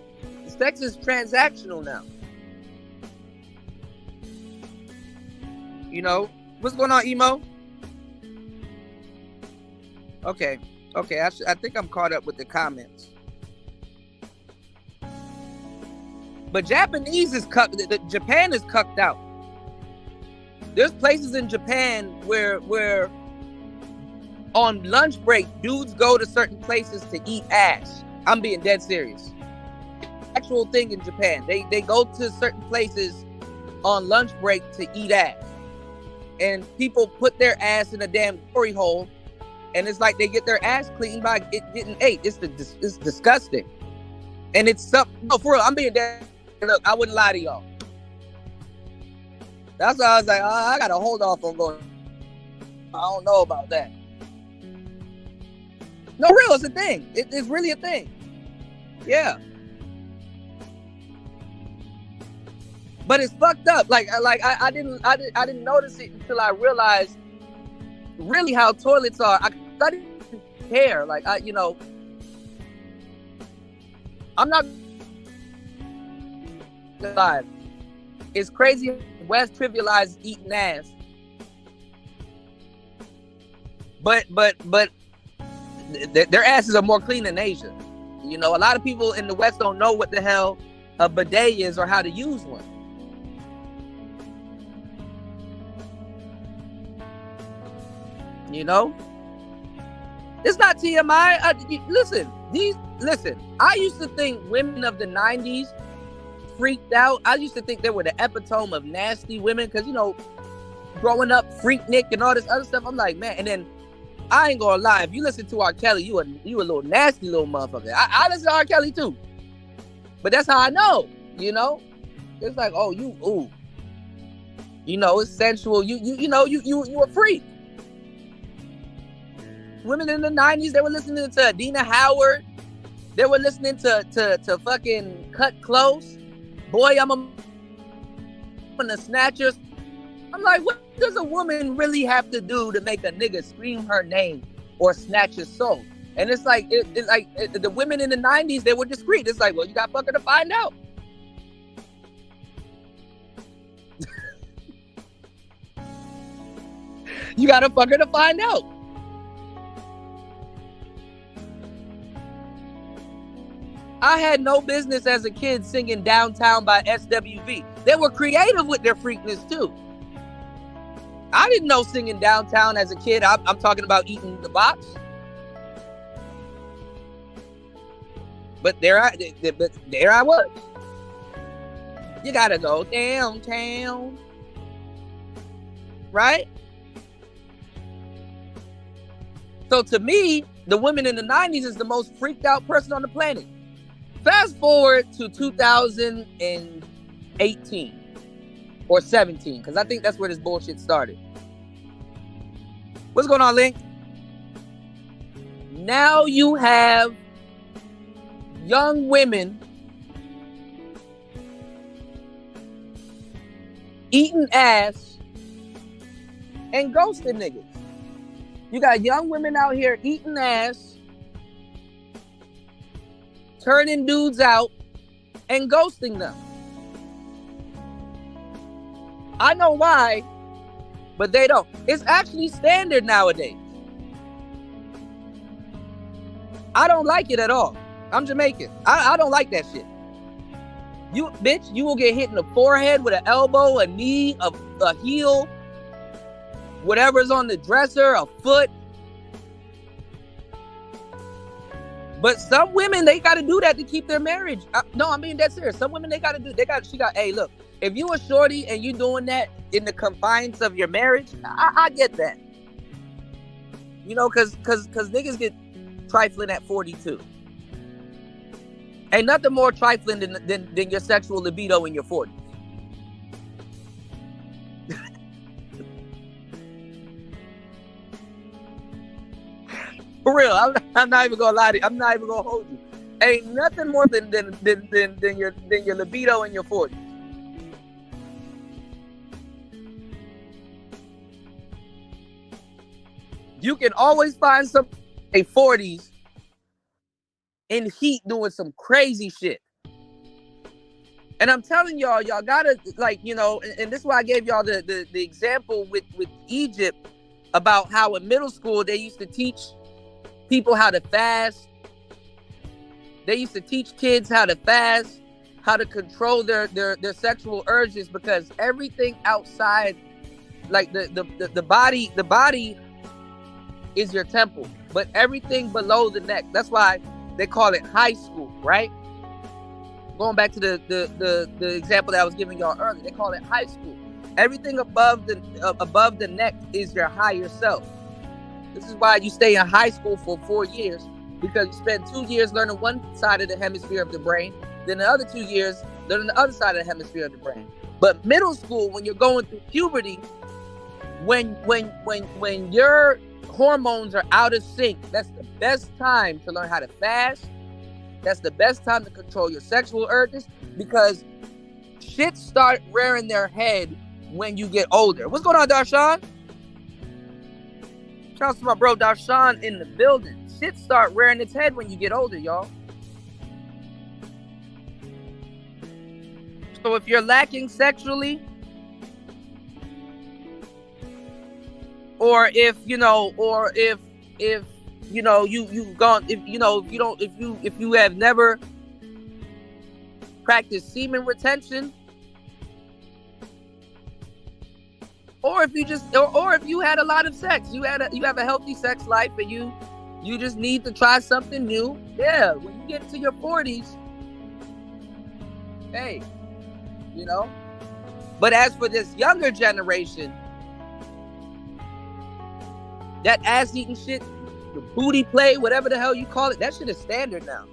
Sex is transactional now. You know, what's going on, Emo? Okay. I think I'm caught up with the comments. But Japanese is Japan is cucked out. There's places in Japan where on lunch break, dudes go to certain places to eat ass. I'm being dead serious. Actual thing in Japan. They go to certain places on lunch break to eat ass. And people put their ass in a damn glory hole, and it's like they get their ass cleaned by it getting ate. It's disgusting. And it's something. No, for real, I'm being dead. Look, I wouldn't lie to y'all. That's why I was like, I gotta hold off on going. I don't know about that. No, real, it's a thing. It's really a thing. Yeah. But it's fucked up. Like I didn't notice it until I realized really how toilets are. I didn't care. Like I'm not alive. It's crazy. West trivialized eating ass. But their asses are more clean than Asia. You know, a lot of people in the West don't know what the hell a bidet is or how to use one. You know, it's not TMI. Listen. I used to think women of the 90s freaked out. I used to think they were the epitome of nasty women because, you know, growing up, Freaknik and all this other stuff. I'm like, man. And then I ain't gonna lie. If you listen to R. Kelly, you a little nasty little motherfucker. I listen to R. Kelly too, but that's how I know. You know, it's like, oh, ooh. You know, it's sensual. You a freak. Women in the 90s, they were listening to Adina Howard. They were listening to fucking Cut Close. Boy, I'm gonna snatch her. I'm like, what does a woman really have to do to make a nigga scream her name or snatch his soul? And it's like, the women in the 90s, they were discreet. It's like, well, you got fucker to find out. You got a fucker to find out. I had no business as a kid singing Downtown by SWV. They were creative with their freakness too. I didn't know singing Downtown as a kid. I'm talking about eating the box. But there I was. You gotta go downtown. Right? So to me, the women in the 90s is the most freaked out person on the planet. Fast forward to 2018 or 17, because I think that's where this bullshit started. What's going on, Link? Now you have young women eating ass and ghosting niggas. You got young women out here eating ass, turning dudes out, and ghosting them. I know why, but they don't. It's actually standard nowadays. I don't like it at all. I'm Jamaican. I don't like that shit. You bitch, you will get hit in the forehead with an elbow, a knee, a heel, whatever's on the dresser, a foot. But some women, they got to do that to keep their marriage. No, I mean, that's serious. Some women, hey, look, if you a shorty and you doing that in the confines of your marriage, I get that. You know, cause niggas get trifling at 42. Ain't nothing more trifling than your sexual libido in your 40s. For real, I'm not even gonna lie to you. I'm not even gonna hold you. Ain't nothing more than your libido in your 40s. You can always find some 40s in heat doing some crazy shit. And I'm telling y'all gotta, like, you know, and this is why I gave y'all the example with Egypt about how in middle school they used to teach people how to fast. They used to teach kids how to fast, how to control their sexual urges, because everything outside, like the body is your temple, but everything below the neck. That's why they call it high school, right? Going back to the example that I was giving y'all earlier, they call it high school. Everything above the neck is your higher self. This is why you stay in high school for 4 years, because you spend 2 years learning one side of the hemisphere of the brain, then the other 2 years learning the other side of the hemisphere of the brain. But middle school, when you're going through puberty, when your hormones are out of sync, that's the best time to learn how to fast. That's the best time to control your sexual urges, because shit start rearing their head when you get older. What's going on, Darshan? Shout out to my bro Darshan in the building. Shit start rearing its head when you get older, y'all. So if you're lacking sexually, or if you have never practiced semen retention, or if you had a lot of sex, you have a healthy sex life, and you just need to try something new. Yeah, when you get into your 40s, hey, you know. But as for this younger generation, that ass eating shit, the booty play, whatever the hell you call it, that shit is standard now.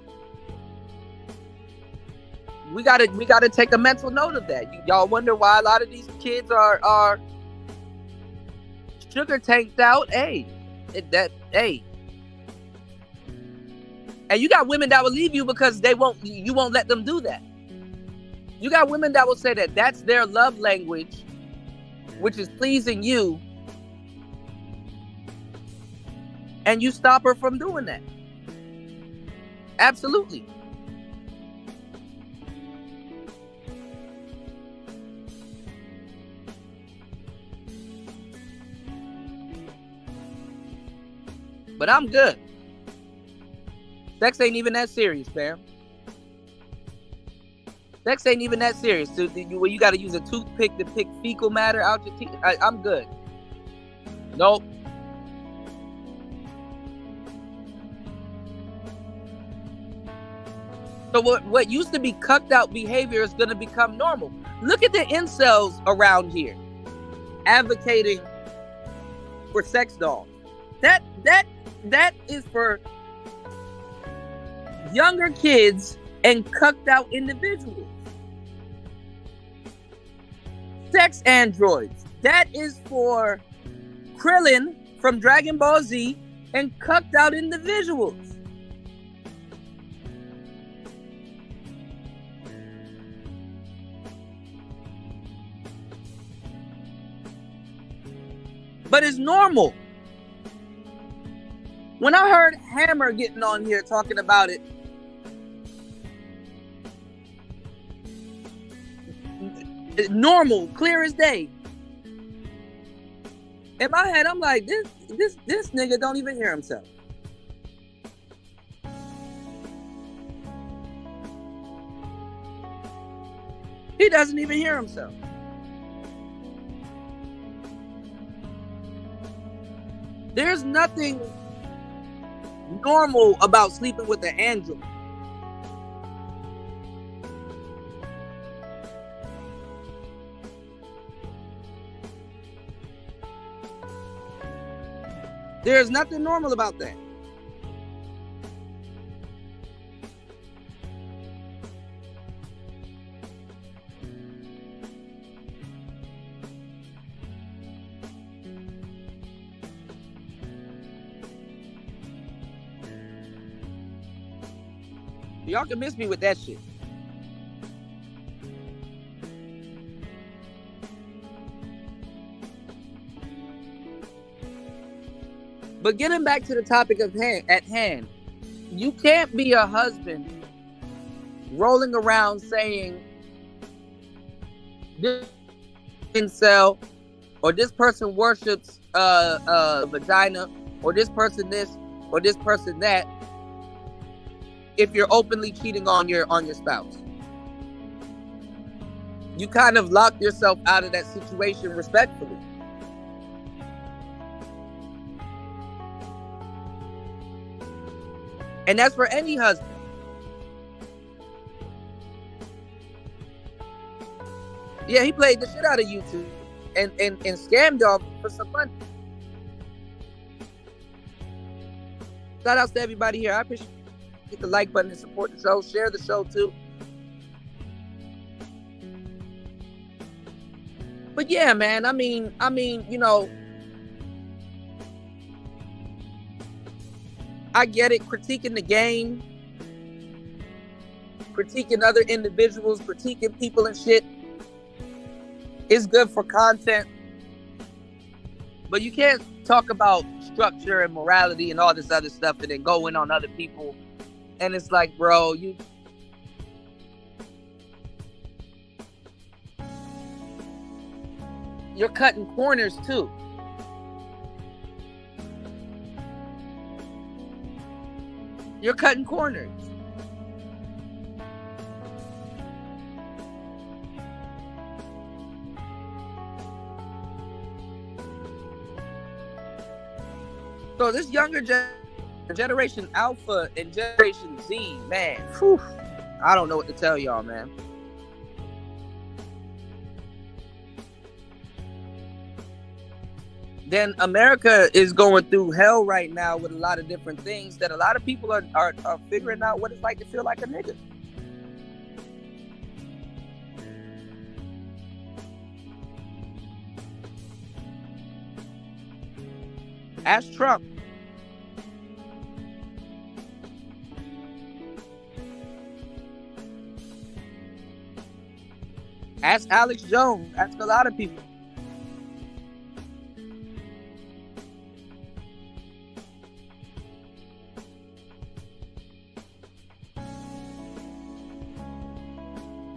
We gotta take a mental note of that. Y'all wonder why a lot of these kids are sugar tanked out. Hey. And you got women that will leave you because you won't let them do that. You got women that will say that that's their love language, which is pleasing you, and you stop her from doing that. Absolutely. But I'm good. Sex ain't even that serious, fam. Sex ain't even that serious. So where you got to use a toothpick to pick fecal matter out your teeth. I'm good. Nope. So what used to be cucked out behavior is going to become normal. Look at the incels around here advocating for sex dolls. That is for younger kids and cucked out individuals. Sex androids. That is for Krillin from Dragon Ball Z and cucked out individuals. But it's normal. When I heard Hammer getting on here talking about it, normal, clear as day. In my head, I'm like, this nigga don't even hear himself. He doesn't even hear himself. There's nothing normal about sleeping with an android? There's nothing normal about that. Y'all can miss me with that shit. But getting back to the topic at hand, you can't be a husband rolling around saying this incel, or this person worships vagina, or this person this, or this person that, if you're openly cheating on your spouse. You kind of lock yourself out of that situation respectfully. And that's for any husband. Yeah, he played the shit out of YouTube and scammed y'all for some money. Shout outs to everybody here. I appreciate. Hit the like button and support the show. Share the show too. But yeah, man, I mean, you know, I get it. Critiquing the game, critiquing other individuals, critiquing people and shit is good for content. But you can't talk about structure and morality and all this other stuff and then go in on other people. And it's like, bro, you're cutting corners too. You're cutting corners. So this younger Generation Alpha and Generation Z, man, whew, I don't know what to tell y'all, man. Then America is going through hell right now with a lot of different things that a lot of people are figuring out what it's like to feel like a nigga. Ask Trump. Ask Alex Jones. Ask a lot of people.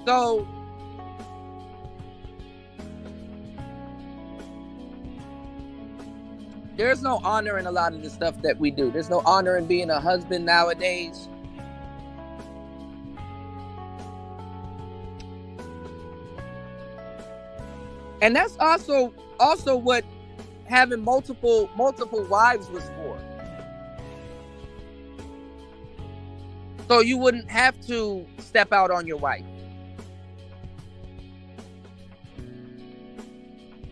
So there's no honor in a lot of the stuff that we do. There's no honor in being a husband nowadays. And that's also what having multiple wives was for. So you wouldn't have to step out on your wife.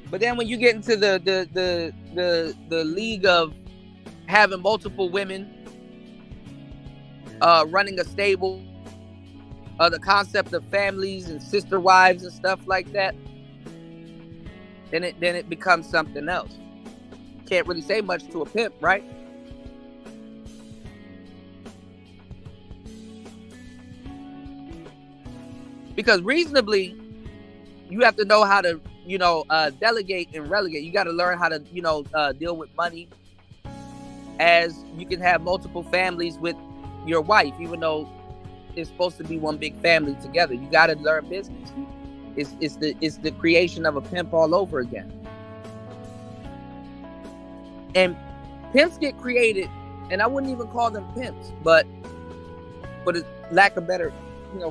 But then when you get into the league of having multiple women, running a stable, the concept of families and sister wives and stuff like that, then it becomes something else. Can't really say much to a pimp, right? Because reasonably, you have to know how to, delegate and relegate. You got to learn how to, deal with money, as you can have multiple families with your wife, even though it's supposed to be one big family together. You got to learn business. It's the creation of a pimp all over again. And pimps get created, and I wouldn't even call them pimps, but for the lack of better,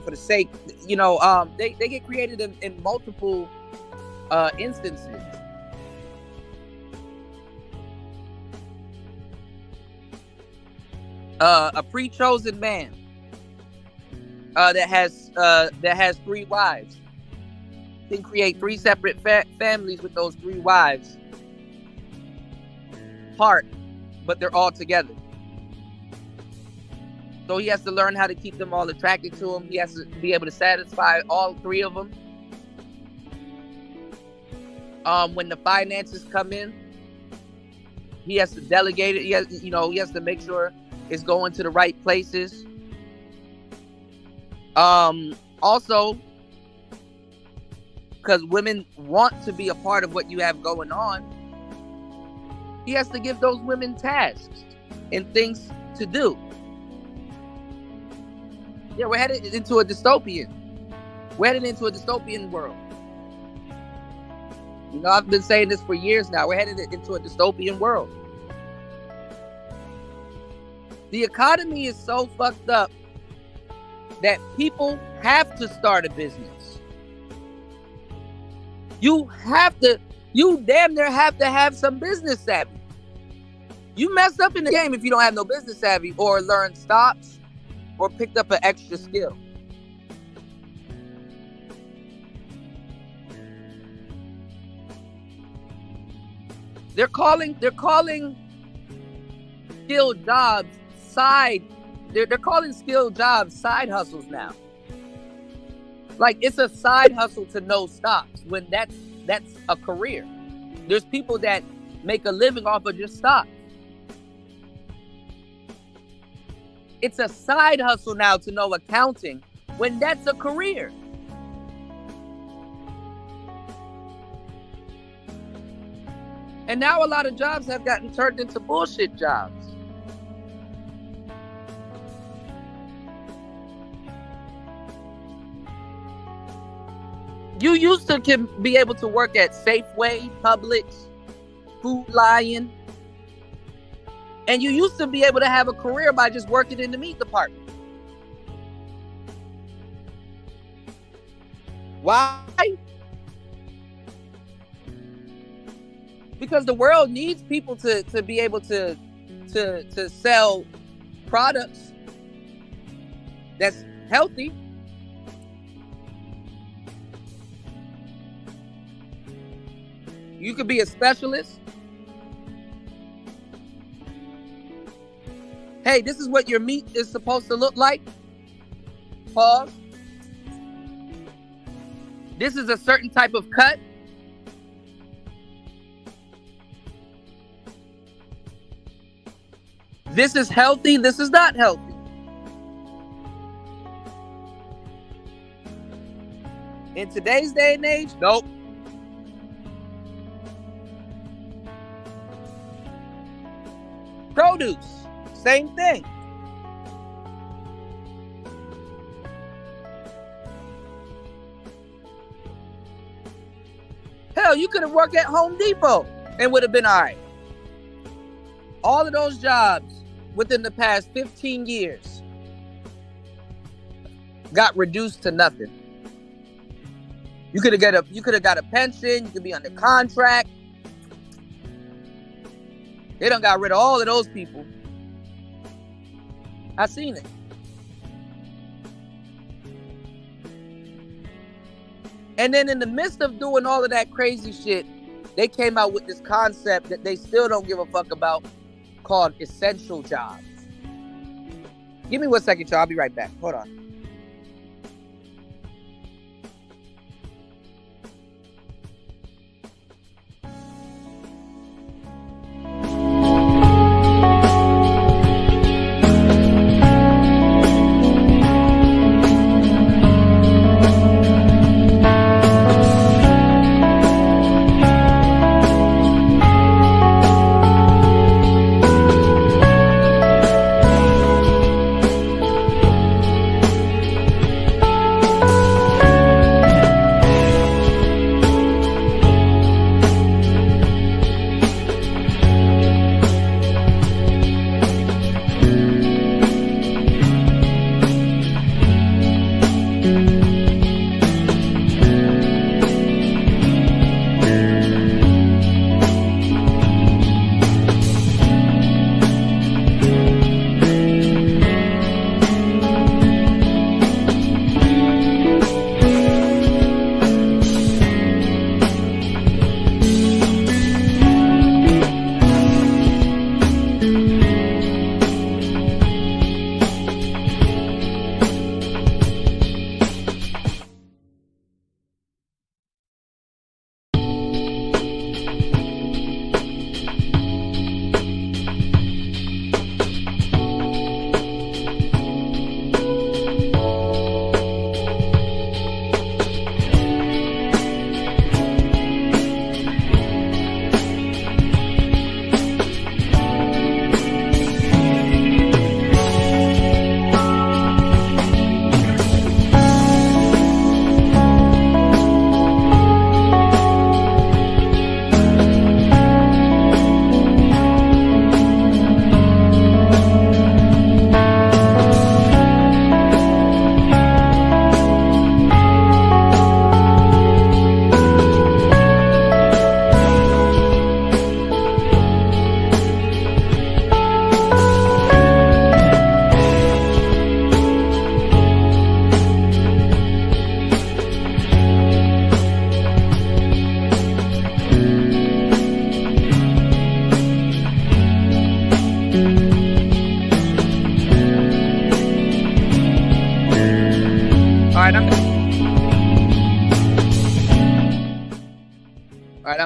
for the sake, they get created in multiple instances. a pre-chosen man that has 3 wives can create 3 separate families with those 3 wives apart, but they're all together. So he has to learn how to keep them all attracted to him. He has to be able to satisfy all 3 of them. When the finances come in, he has to delegate it. He has to make sure it's going to the right places. Also, because women want to be a part of what you have going on, he has to give those women tasks and things to do. Yeah, we're headed into a dystopian. We're headed into a dystopian world. You know, I've been saying this for years now. We're headed into a dystopian world. The economy is so fucked up that people have to start a business. You damn near have to have some business savvy. You messed up in the game if you don't have no business savvy or learn stocks or picked up an extra skill. They're calling skilled jobs they're calling skilled jobs side hustles now. Like, it's a side hustle to know stocks when that's a career. There's people that make a living off of just stocks. It's a side hustle now to know accounting when that's a career. And now a lot of jobs have gotten turned into bullshit jobs. You used to be able to work at Safeway, Publix, Food Lion. And you used to be able to have a career by just working in the meat department. Why? Because the world needs people to be able to sell products that's healthy. You could be a specialist. Hey, this is what your meat is supposed to look like. Pause. This is a certain type of cut. This is healthy. This is not healthy. In today's day and age, nope. Produce, same thing. Hell, you could have worked at Home Depot and would have been all right. All of those jobs within the past 15 years got reduced to nothing. You could have got a pension. You could be under contract. They done got rid of all of those people. I seen it. And then in the midst of doing all of that crazy shit, they came out with this concept that they still don't give a fuck about called essential jobs. Give me 1 second, y'all. I'll be right back. Hold on.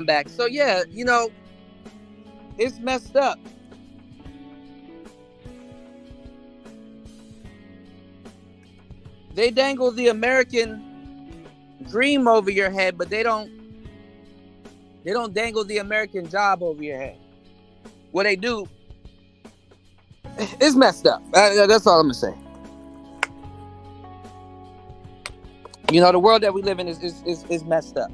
I'm back. So yeah, it's messed up. They dangle the American dream over your head, but they don't dangle the American job over your head. What they do is messed up. That's all I'm gonna say. The world that we live in is messed up.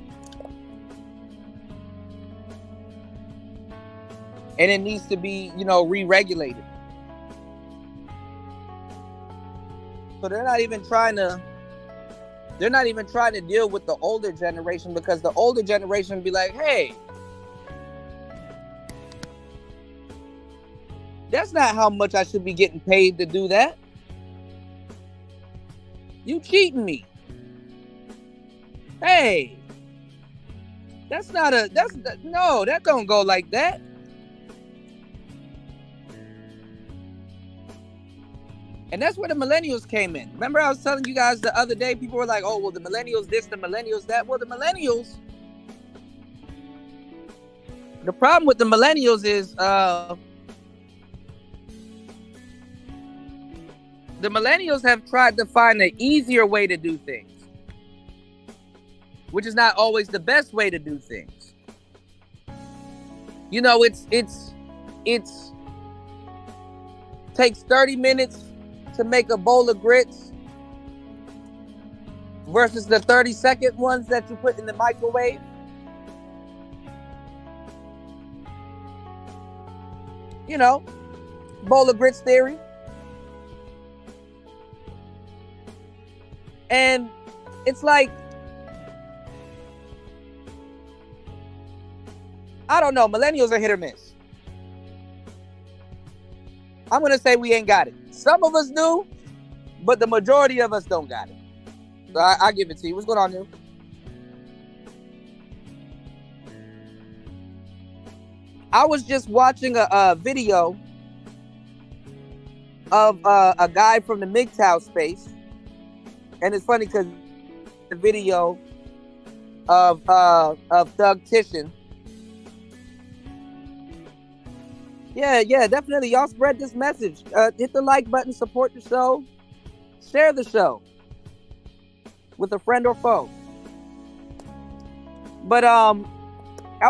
And it needs to be, re-regulated. So they're not even trying to deal with the older generation, because the older generation be like, hey, that's not how much I should be getting paid to do that. You cheating me. Hey, that don't go like that. And that's where the millennials came in. Remember I was telling you guys the other day, people were like, oh, well, the millennials this, the millennials that. Well, the millennials, the problem with the millennials is the millennials have tried to find an easier way to do things, which is not always the best way to do things. It's takes 30 minutes to make a bowl of grits versus the 30-second ones that you put in the microwave. Bowl of grits theory. And it's like, I don't know, millennials are hit or miss. I'm going to say we ain't got it. Some of us do, but the majority of us don't got it. So I give it to you. What's going on, Neil? I was just watching a video of a guy from the MGTOW space. And it's funny because the video of Thug Titian. Yeah, definitely. Y'all spread this message. Hit the like button, support the show, share the show with a friend or foe. But I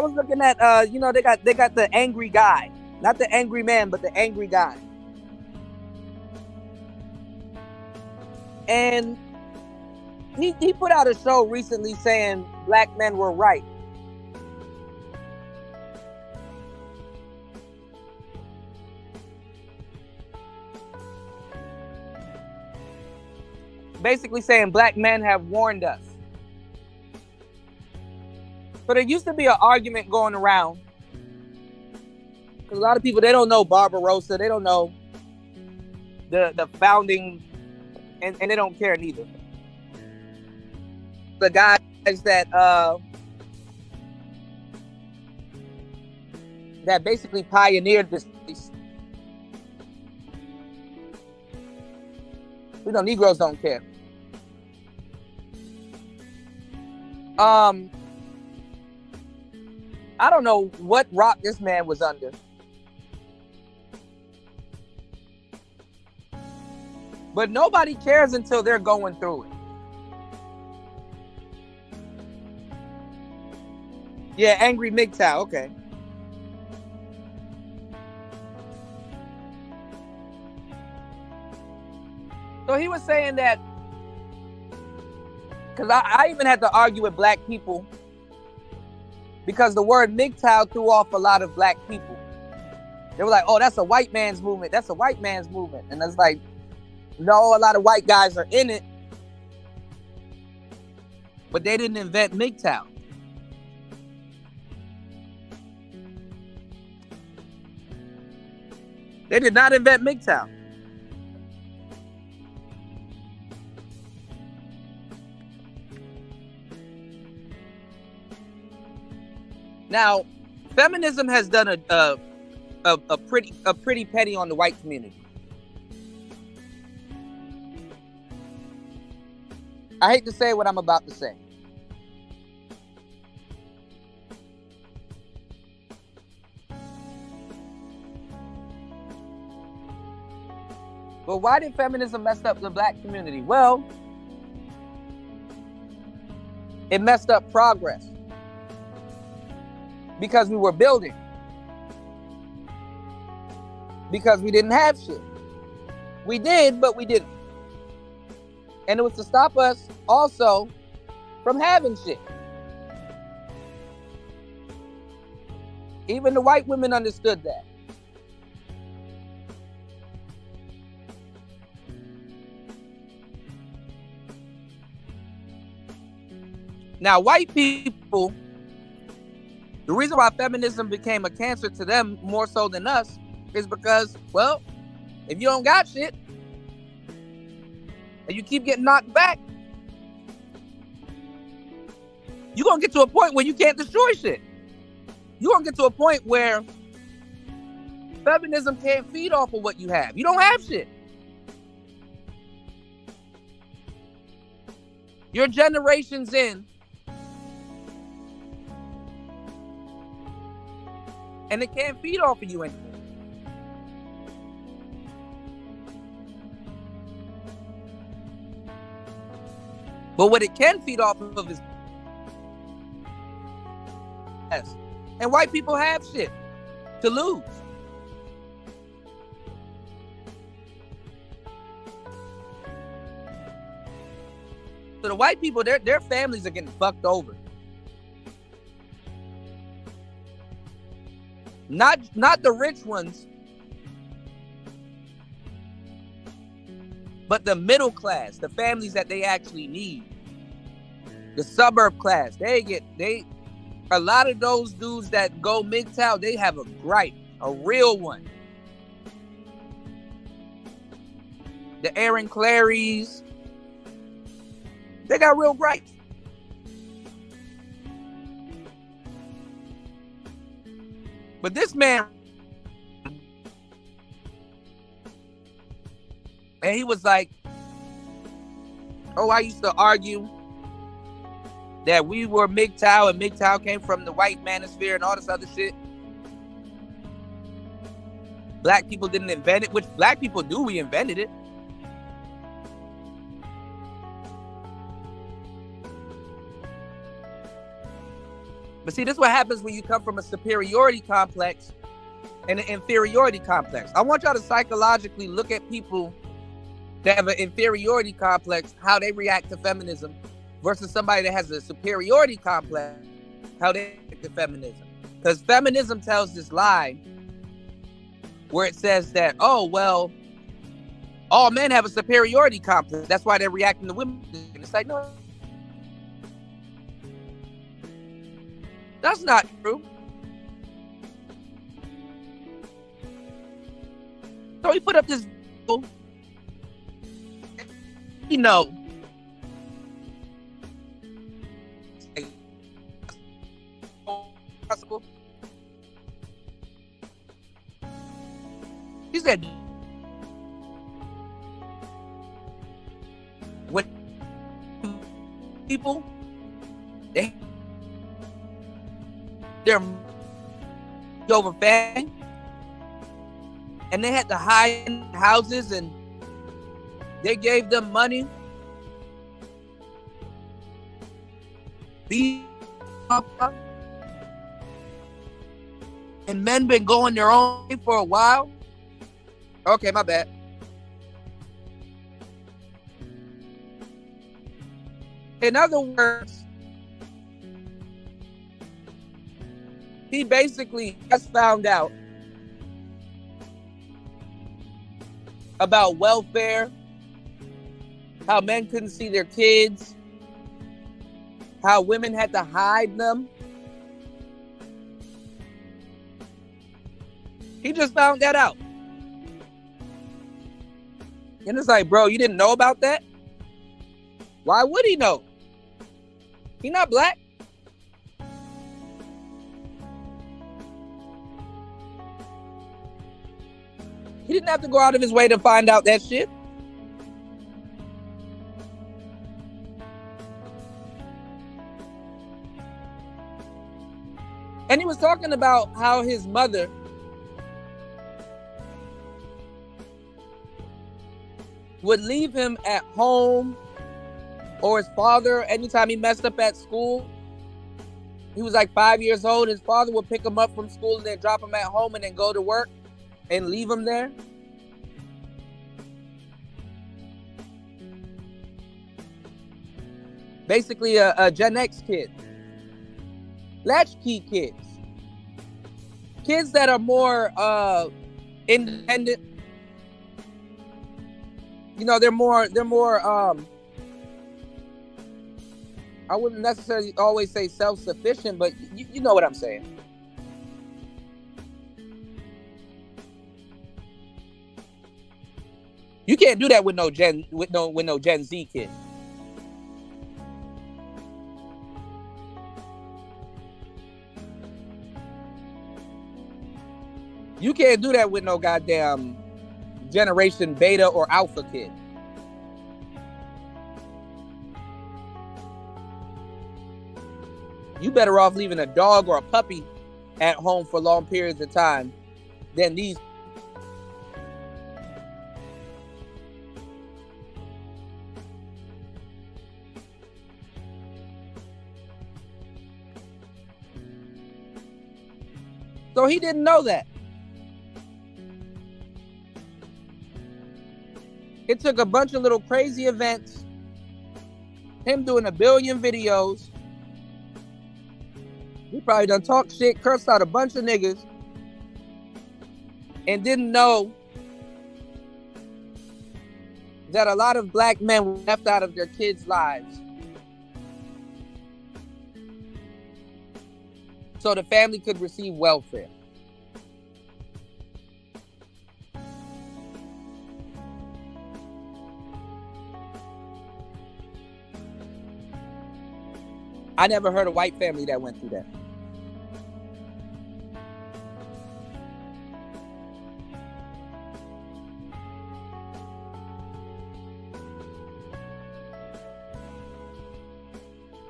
was looking at they got the angry guy, not the angry man, but the angry guy, and he put out a show recently saying black men were right. Basically saying black men have warned us. So there used to be an argument going around, because a lot of people, they don't know Barbarossa, they don't know the founding, and they don't care neither. The guys that basically pioneered this. Negroes don't care. I don't know what rock this man was under, but nobody cares until they're going through it. Yeah, angry MGTOW, okay. So he was saying that, because I even had to argue with black people, because the word MGTOW threw off a lot of black people. They were like, oh, that's a white man's movement. That's a white man's movement. And it's like, no, a lot of white guys are in it, but they didn't invent MGTOW. They did not invent MGTOW. Now, feminism has done a pretty petty on the white community. I hate to say what I'm about to say. Well, why did feminism mess up the black community? Well, it messed up progress because we were building, because we didn't have shit. We did, but we didn't. And it was to stop us also from having shit. Even the white women understood that. Now, white people, the reason why feminism became a cancer to them more so than us is because, well, if you don't got shit and you keep getting knocked back, you're going to get to a point where you can't destroy shit. You're going to get to a point where feminism can't feed off of what you have. You don't have shit. You're generations in, and it can't feed off of you anymore. But what it can feed off of is yes. And white people have shit to lose. So the white people, their families are getting fucked over. Not the rich ones, but the middle class, the families that they actually need. The suburb class, a lot of those dudes that go MGTOW, they have a gripe, a real one. The Aaron Clarys, they got real gripes. But this man, and he was like, oh, I used to argue that we were MGTOW and MGTOW came from the white manosphere and all this other shit. Black people didn't invent it, which black people do, we invented it. But see, this is what happens when you come from a superiority complex and an inferiority complex. I want y'all to psychologically look at people that have an inferiority complex, how they react to feminism, versus somebody that has a superiority complex, how they react to feminism. Because feminism tells this lie where it says that, oh, well, all men have a superiority complex. That's why they're reacting to women. And it's like, no. That's not true. So he put up this video. You know. He said, when people, they're over family, and they had to hide in houses, and they gave them money. And men been going their own way for a while. Okay, my bad. In other words, he basically just found out about welfare, how men couldn't see their kids, how women had to hide them. He just found that out. And it's like, bro, you didn't know about that? Why would he know? He not black. He didn't have to go out of his way to find out that shit. And he was talking about how his mother would leave him at home, or his father, anytime he messed up at school. He was like 5 years old. His father would pick him up from school and then drop him at home and then go to work and leave him there. Basically a Gen X kid. Latchkey kids. Kids that are more independent. You know, they're more I wouldn't necessarily always say self-sufficient, but you know what I'm saying. You can't do that with no Gen Z kid. You can't do that with no goddamn Generation Beta or Alpha kid. You better off leaving a dog or a puppy at home for long periods of time than these. So he didn't know that. It took a bunch of little crazy events, him doing 1 billion videos. He probably done talked shit, cursed out a bunch of niggas, and didn't know that a lot of black men were left out of their kids' lives. So the family could receive welfare. I never heard a white family that went through that.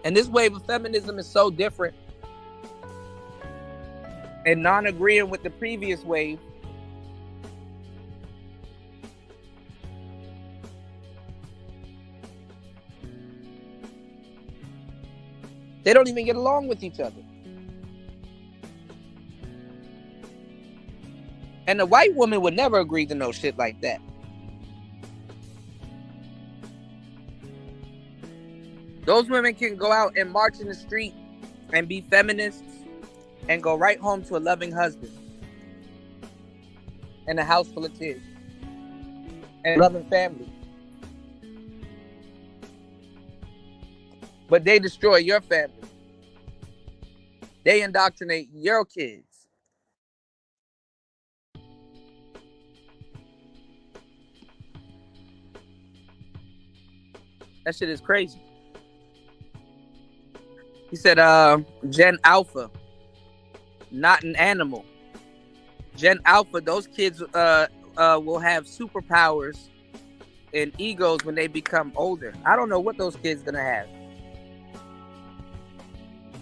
And this wave of feminism is so different and non-agreeing with the previous wave. They don't even get along with each other. And the white woman would never agree to no shit like that. Those women can go out and march in the street and be feminists and go right home to a loving husband and a house full of kids and a loving family. But they destroy your family. They indoctrinate your kids. That shit is crazy. He said, Gen Alpha, not an animal. Gen Alpha, those kids will have superpowers and egos when they become older. I don't know what those kids gonna have.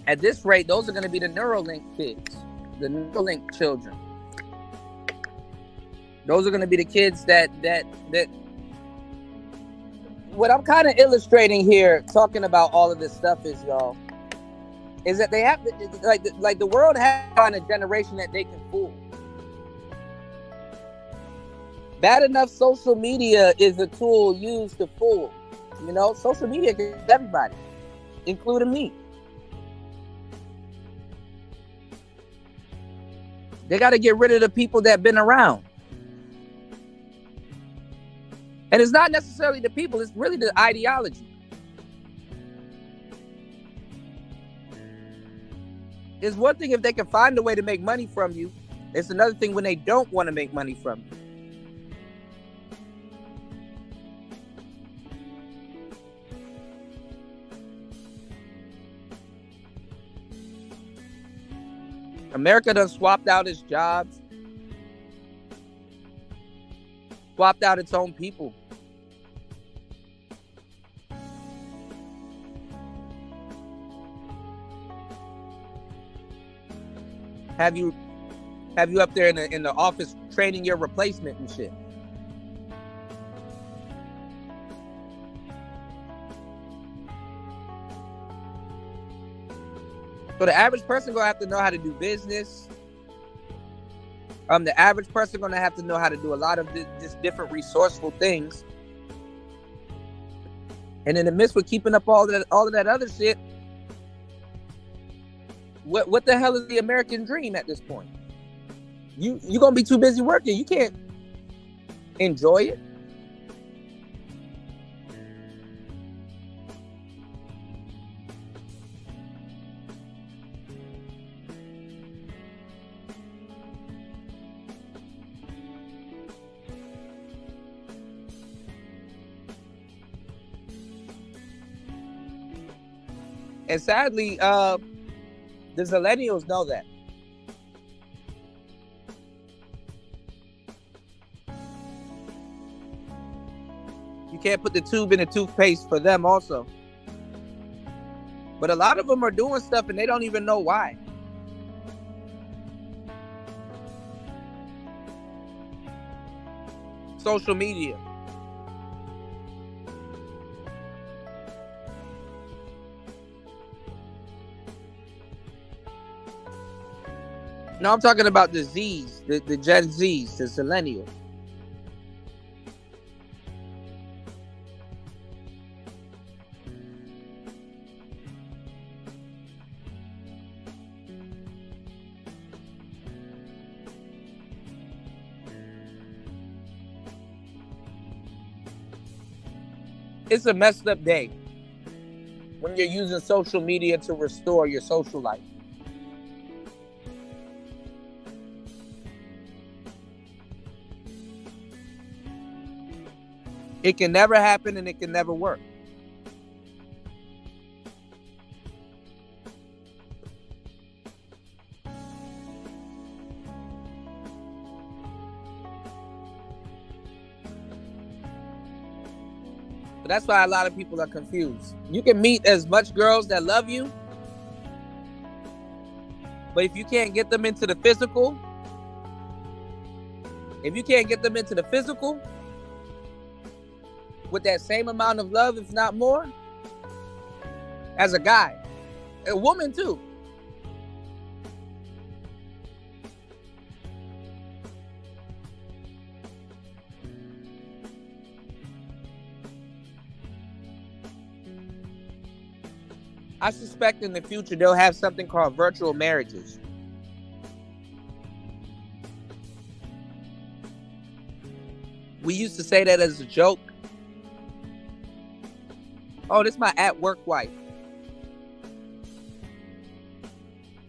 At this rate, those are going to be the Neuralink kids, the Neuralink children. Those are going to be the kids that what I'm kind of illustrating here, talking about all of this stuff is, y'all, is that they have to, like the world has to find a generation that they can fool. Bad enough social media is a tool used to fool. You know, social media can fool everybody, including me. They got to get rid of the people that been around. And it's not necessarily the people, it's really the ideology. It's one thing if they can find a way to make money from you. It's another thing when they don't want to make money from you. America done swapped out its jobs, swapped out its own people. Have you up there in the office training your replacement and shit? So the average person gonna have to know how to do business. The average person gonna have to know how to do a lot of just different resourceful things. And in the midst of keeping up all of that other shit, what the hell is the American dream at this point? You gonna be too busy working. You can't enjoy it. And sadly, the millennials know that. You can't put the tube in the toothpaste for them also. But a lot of them are doing stuff and they don't even know why. Social media. No, I'm talking about the Z's, the Gen Z's, the millennials. It's a messed up day when you're using social media to restore your social life. It can never happen and it can never work. So that's why a lot of people are confused. You can meet as much girls that love you, but if you can't get them into the physical, with that same amount of love, if not more, as a guy, a woman too. I suspect in the future they'll have something called virtual marriages. We used to say that as a joke. Oh, this is my at-work wife.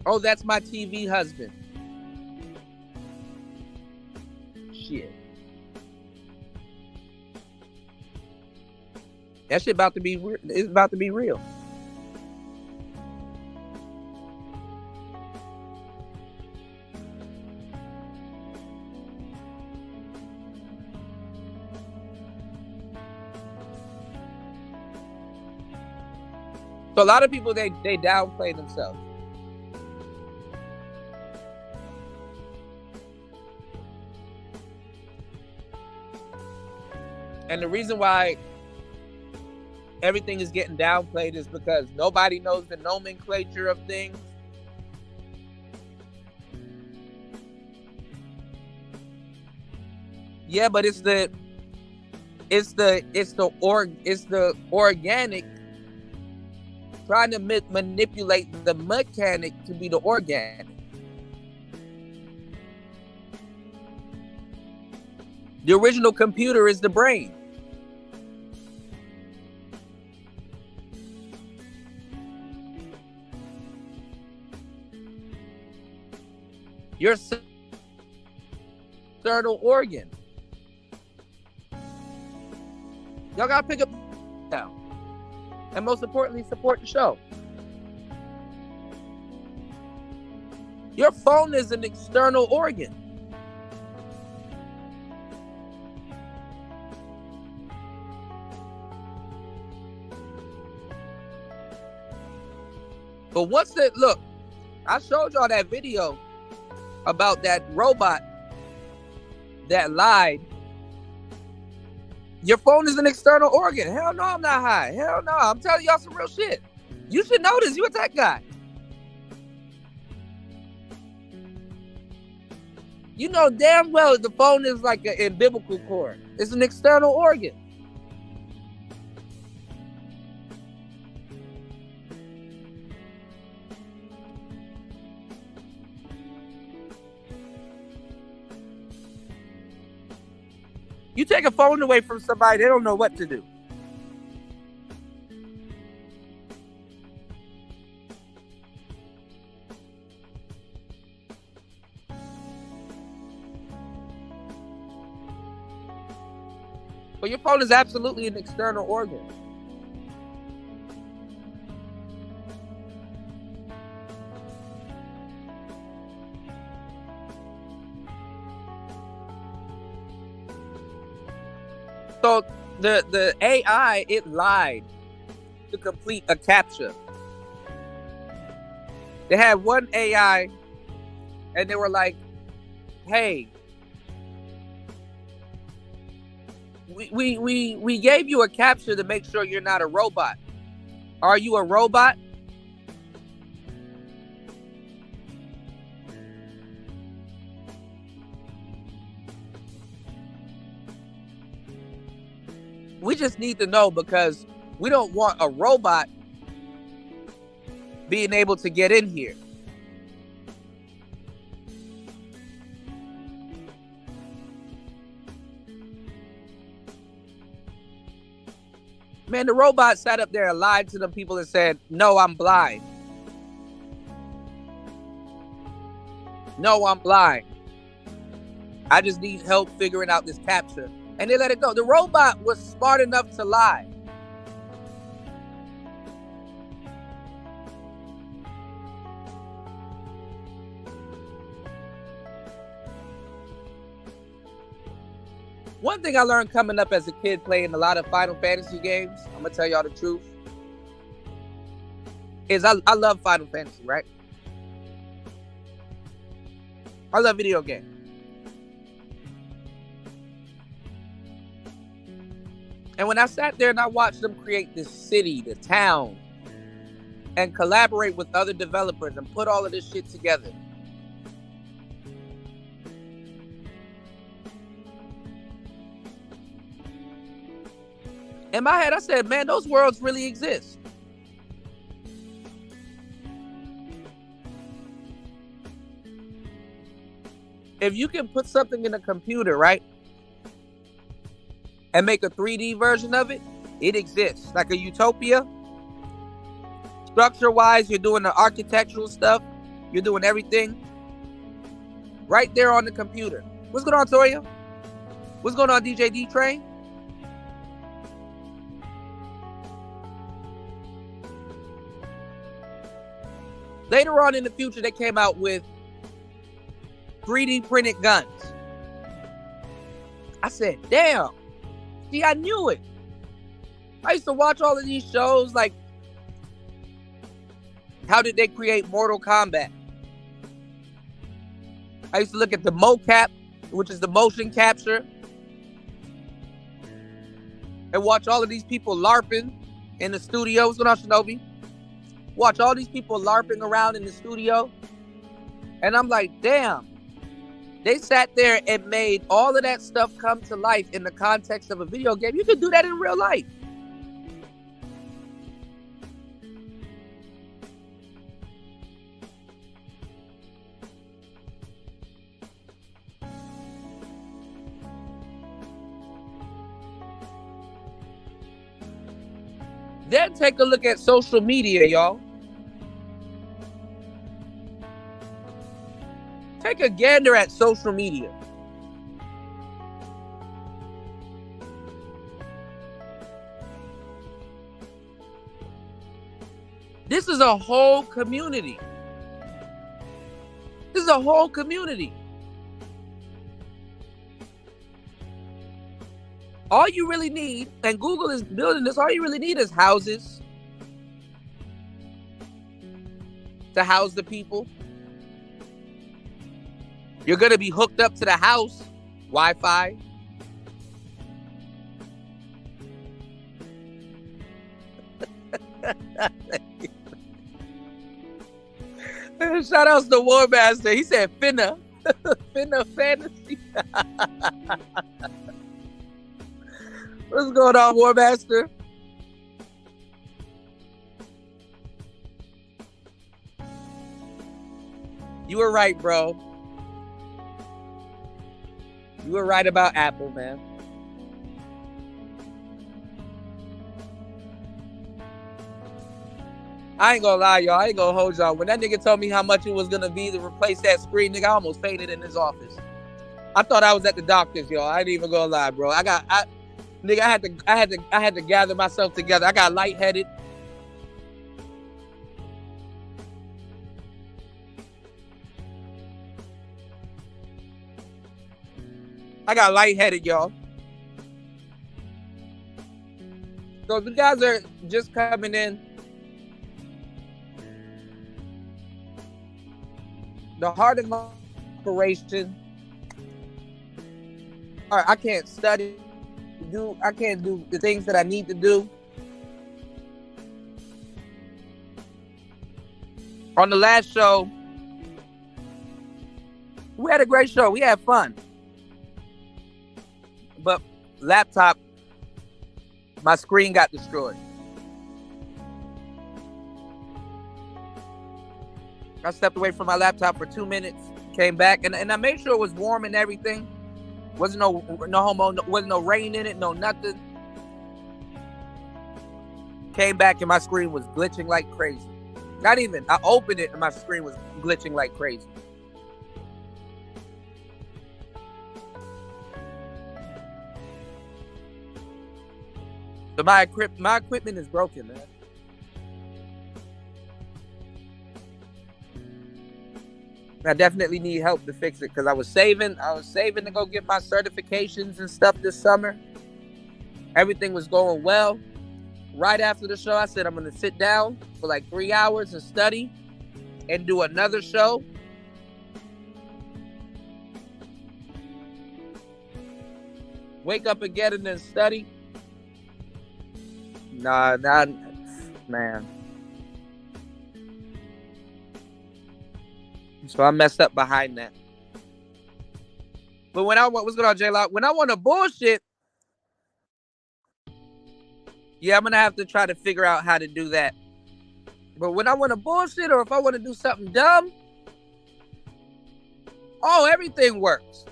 Oh, that's my TV husband. Shit. That shit about to be it's about to be real. So a lot of people, they downplay themselves. And the reason why everything is getting downplayed is because nobody knows the nomenclature of things. Yeah, but it's the organic trying to manipulate the mechanic to be the organic. The original computer is the brain. Your external organ. Y'all gotta pick up now. And most importantly, support the show. Your phone is an external organ. But once that, look, I showed y'all that video about that robot that lied. Your phone is an external organ. Hell no, I'm not high. Hell no, I'm telling y'all some real shit. You should know this. You a tech guy. You know damn well the phone is like an umbilical cord. It's an external organ. You take a phone away from somebody, they don't know what to do. But your phone is absolutely an external organ. So the AI, it lied to complete a captcha. They had one AI and they were like, hey, we gave you a captcha to make sure you're not a robot. Are you a robot? We just need to know because we don't want a robot being able to get in here. Man, the robot sat up there and lied to them people and said, no, I'm blind. No, I'm blind. I just need help figuring out this captcha. And they let it go. The robot was smart enough to lie. One thing I learned coming up as a kid playing a lot of Final Fantasy games, I'm going to tell y'all the truth, is I love Final Fantasy, right? I love video games. And when I sat there and I watched them create this city, the town, and collaborate with other developers and put all of this shit together, in my head, I said, man, those worlds really exist. If you can put something in a computer, right, and make a 3D version of it, it exists. Like a utopia. Structure-wise, you're doing the architectural stuff. You're doing everything right there on the computer. What's going on, Toya? What's going on, DJ D-Train? Later on in the future, they came out with 3D printed guns. I said, damn. See, I knew it. I used to watch all of these shows like how did they create Mortal Kombat? I used to look at the mocap, which is the motion capture, and watch all of these people LARPing in the studio. What's going on, Shinobi? Watch all these people LARPing around in the studio. And I'm like, damn. They sat there and made all of that stuff come to life in the context of a video game. You could do that in real life. Then take a look at social media, y'all. Take a gander at social media. This is a whole community. This is a whole community. All you really need, and Google is building this, all you really need is houses to house the people. You're going to be hooked up to the house, Wi-Fi. Shout outs to War Master. He said finna. Finna fantasy. What's going on, War Master? You were right, bro. You were right about Apple, man. I ain't gonna lie, y'all. I ain't gonna hold y'all. When that nigga told me how much it was gonna be to replace that screen, nigga, I almost fainted in his office. I thought I was at the doctor's, y'all. I ain't even gonna lie, bro. Nigga, I had to gather myself together. I got lightheaded. Y'all. So if you guys are just coming in, the heart of my operation. All right, I can't study. I can't do the things that I need to do. On the last show, we had a great show. We had fun. But laptop, my screen got destroyed. I stepped away from my laptop for 2 minutes, came back, and I made sure it was warm and everything. Wasn't wasn't no rain in it, no nothing. Came back and my screen was glitching like crazy. Not even, I opened it and my screen was glitching like crazy. So my equipment is broken, man. I definitely need help to fix it because I was saving to go get my certifications and stuff this summer. Everything was going well. Right after the show, I said I'm going to sit down for like 3 hours and study and do another show. Wake up again and then study. Nah, man. So I messed up behind that. But what's going on, J-Lock? When I want to bullshit, yeah, I'm going to have to try to figure out how to do that. But when I want to bullshit or if I want to do something dumb, everything works.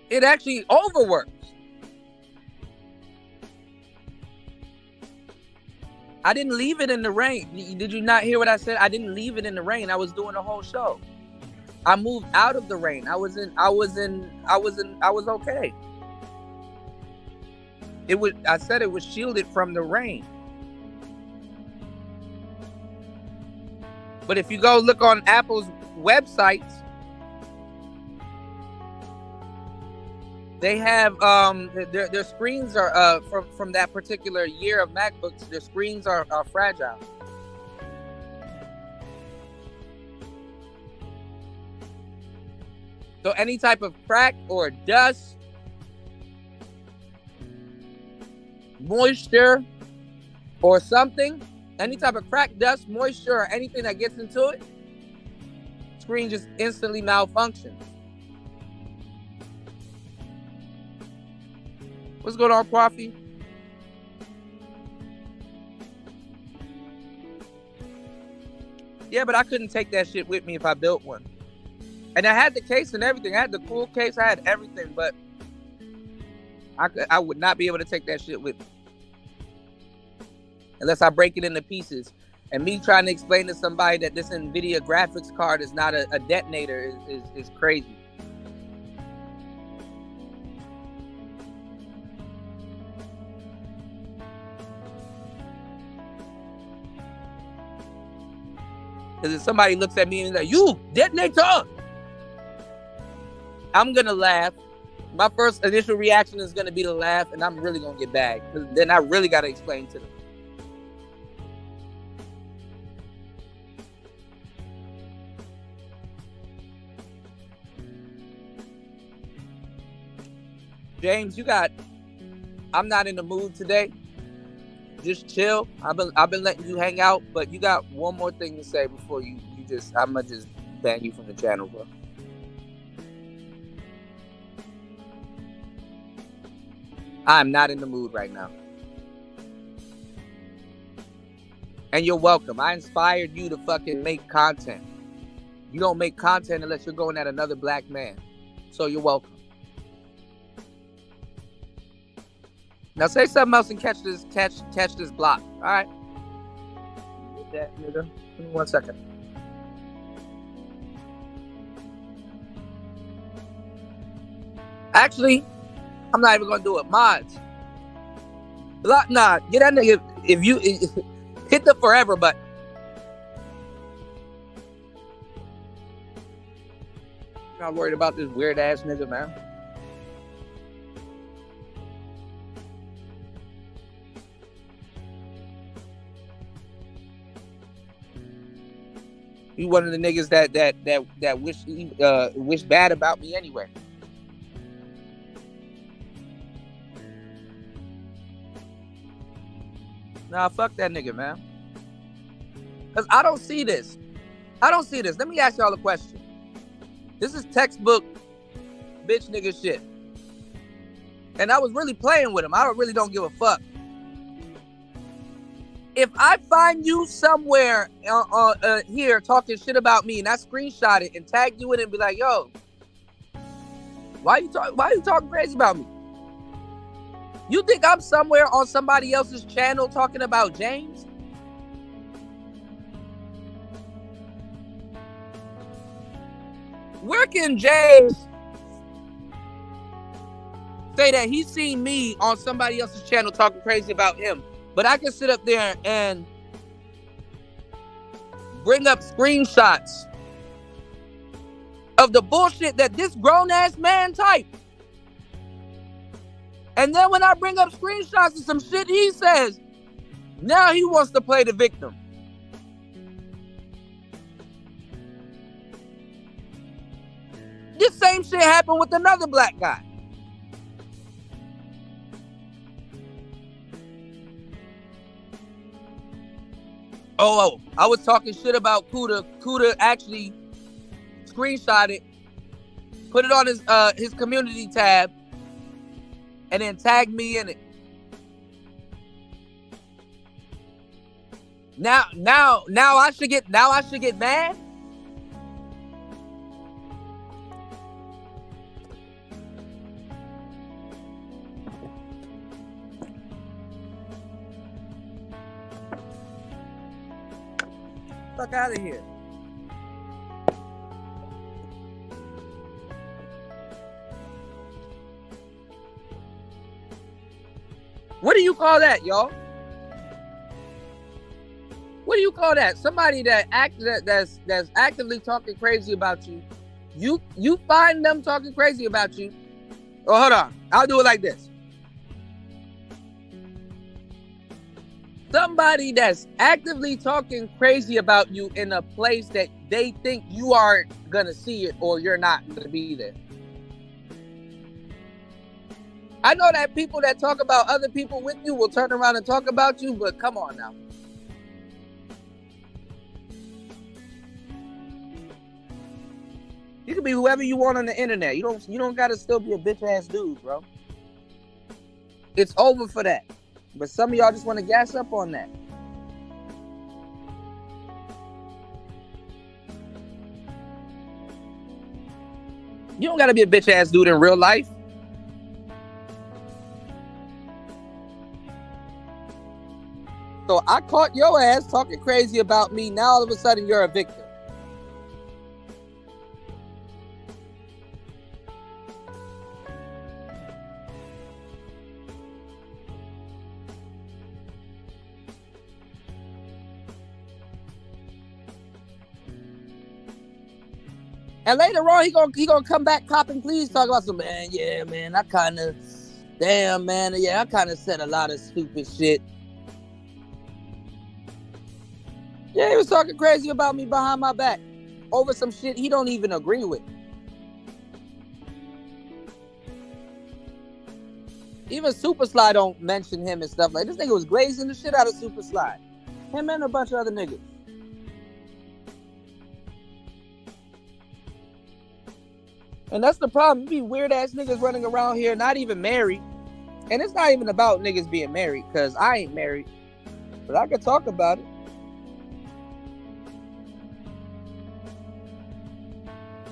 It actually overworks. I didn't leave it in the rain. Did you not hear what I said? I didn't leave it in the rain. I was doing the whole show. I moved out of the rain. I was okay. I said it was shielded from the rain. But if you go look on Apple's websites, they have their screens are from that particular year of MacBooks. Their screens are fragile. So any type of crack or dust, moisture, or something, any type of crack, dust, moisture, or anything that gets into it, screen just instantly malfunctions. What's going on, Coffee? Yeah, but I couldn't take that shit with me if I built one. And I had the case and everything. I had the cool case. I had everything, but I would not be able to take that shit with me. Unless I break it into pieces. And me trying to explain to somebody that this NVIDIA graphics card is not a detonator is crazy. Because if somebody looks at me and is like, "You detonator," I'm going to laugh. My first initial reaction is going to be to laugh, and I'm really going to get bagged. Because then I really got to explain to them. James, I'm not in the mood today. Just chill. I've been letting you hang out, but you got one more thing to say before I'ma just ban you from the channel, bro. I'm not in the mood right now. And you're welcome. I inspired you to fucking make content. You don't make content unless you're going at another black man. So you're welcome. Now say something else and catch this block. All right. Get that, nigga. Give me 1 second. Actually, I'm not even gonna do it. Mods. Block, nah. Get that nigga. If you hit the forever button. I'm not worried about this weird ass nigga, man. You one of the niggas that wish bad about me anyway. Nah, fuck that nigga, man. Cause I don't see this. Let me ask y'all a question. This is textbook bitch nigga shit. And I was really playing with him. I really don't give a fuck. If I find you somewhere here talking shit about me and I screenshot it and tag you in it and be like, yo, why you talking crazy about me? You think I'm somewhere on somebody else's channel talking about James? Where can James say that he's seen me on somebody else's channel talking crazy about him, but I can sit up there and bring up screenshots of the bullshit that this grown-ass man typed? And then when I bring up screenshots of some shit he says, now he wants to play the victim. This same shit happened with another black guy. Oh, I was talking shit about Kuda. Kuda actually screenshot it, put it on his community tab, and then tagged me in it. Now I should get mad. Fuck out of here. What do you call that, y'all? What do you call that? Somebody that's actively talking crazy about you. You find them talking crazy about you. Oh, hold on. I'll do it like this. Somebody that's actively talking crazy about you in a place that they think you aren't gonna see it or you're not gonna be there. I know that people that talk about other people with you will turn around and talk about you, but come on now. You can be whoever you want on the internet. You don't gotta still be a bitch ass dude, bro. It's over for that. But some of y'all just want to gas up on that. You don't gotta be a bitch ass dude in real life. So I caught your ass talking crazy about me. Now all of a sudden you're a victim. And later on, he gonna come back copping, please talk about some, man, yeah, man, I kind of said a lot of stupid shit. Yeah, he was talking crazy about me behind my back over some shit he don't even agree with. Even Super Sly don't mention him and stuff like this. Nigga was glazing the shit out of Super Sly. Him and a bunch of other niggas. And that's the problem. You be weird ass niggas running around here, not even married. And it's not even about niggas being married, because I ain't married. But I could talk about it.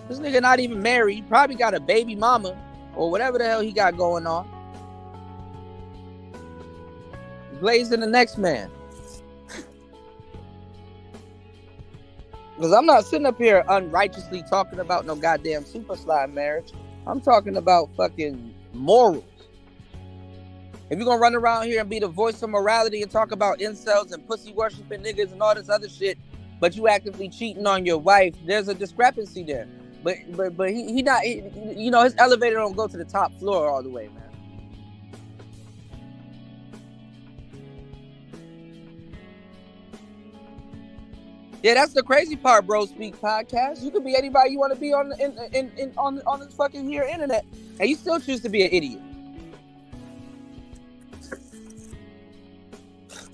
This nigga not even married. He probably got a baby mama or whatever the hell he got going on. Blazing the next man. Because I'm not sitting up here unrighteously talking about no goddamn super slime marriage. I'm talking about fucking morals. If you're gonna run around here and be the voice of morality and talk about incels and pussy worshiping niggas and all this other shit, but you actively cheating on your wife, there's a discrepancy there. But he not, you know, his elevator don't go to the top floor all the way, man. Yeah, that's the crazy part, Bro Speak podcast. You could be anybody you want to be on this fucking here internet, and you still choose to be an idiot.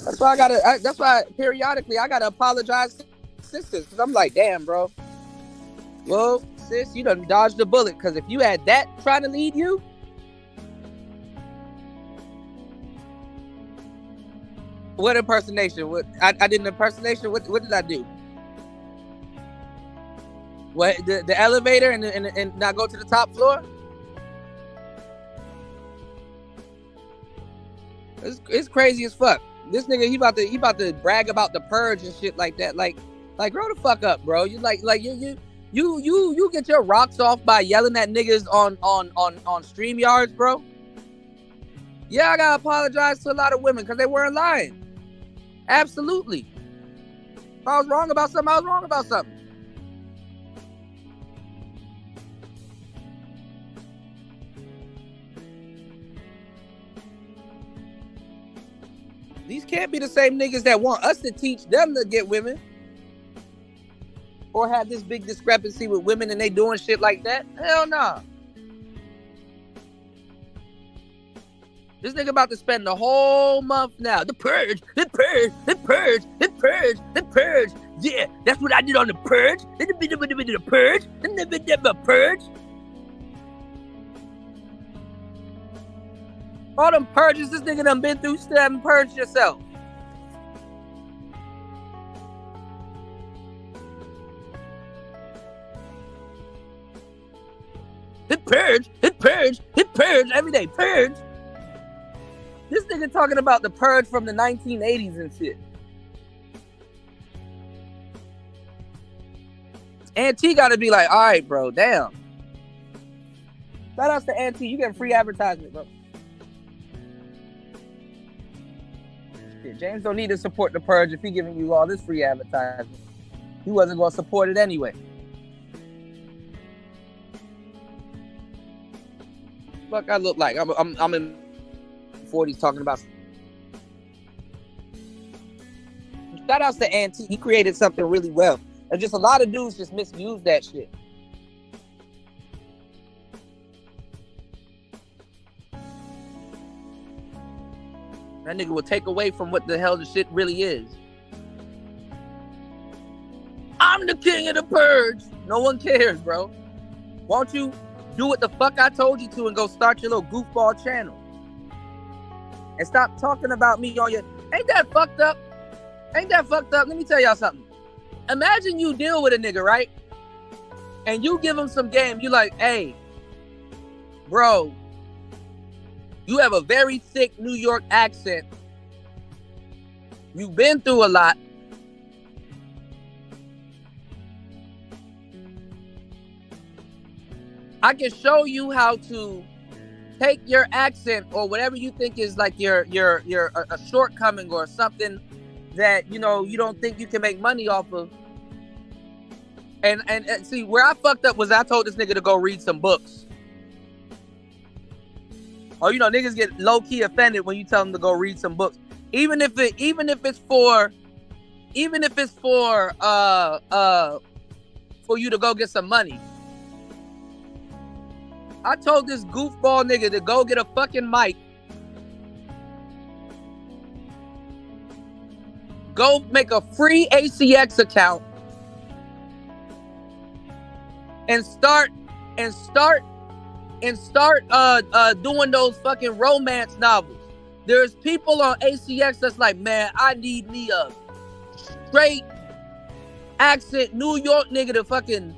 That's why that's why periodically I gotta apologize to sisters, because I'm like, damn, bro. Well, sis, you done dodged a bullet, because if you had that trying to lead you, what impersonation? I did an impersonation. What did I do? What, the elevator and not go to the top floor? It's crazy as fuck. This nigga, he about to brag about the purge and shit like that. Like grow the fuck up, bro. You you get your rocks off by yelling at niggas on Streamyards, bro. Yeah, I gotta apologize to a lot of women because they weren't lying. Absolutely. If I was wrong about something, I was wrong about something. These can't be the same niggas that want us to teach them to get women. Or have this big discrepancy with women and they doing shit like that. Hell nah. This nigga about to spend the whole month now. The purge. Yeah, that's what I did on the purge. The purge. All them purges this nigga done been through, you still haven't purged yourself. Hit purge every day. Purge. This nigga talking about the purge from the 1980s and shit. Auntie gotta be like, all right, bro, damn. Shout out to Auntie, you getting free advertisement, bro. Shit, James don't need to support the purge if he giving you all this free advertisement. He wasn't gonna support it anyway. Fuck, I look like I'm in 40s talking about. Shout outs to Auntie. He created something really well. And just a lot of dudes just misuse that shit. That nigga will take away from what the hell the shit really is. I'm the king of the purge. No one cares, bro. Won't you do what the fuck I told you to and go start your little goofball channel? And stop talking about me on your... Ain't that fucked up? Ain't that fucked up? Let me tell y'all something. Imagine you deal with a nigga, right? And you give him some game. You like, hey, bro, you have a very thick New York accent. You've been through a lot. I can show you how to take your accent or whatever you think is like your a shortcoming or something that, you know, you don't think you can make money off of. And see, where I fucked up was I told this nigga to go read some books. Or, you know, niggas get low-key offended when you tell them to go read some books. Even if it's for you to go get some money. I told this goofball nigga to go get a fucking mic. Go make a free ACX account. And start and start doing those fucking romance novels. There's people on ACX that's like, man, I need me a straight accent New York nigga to fucking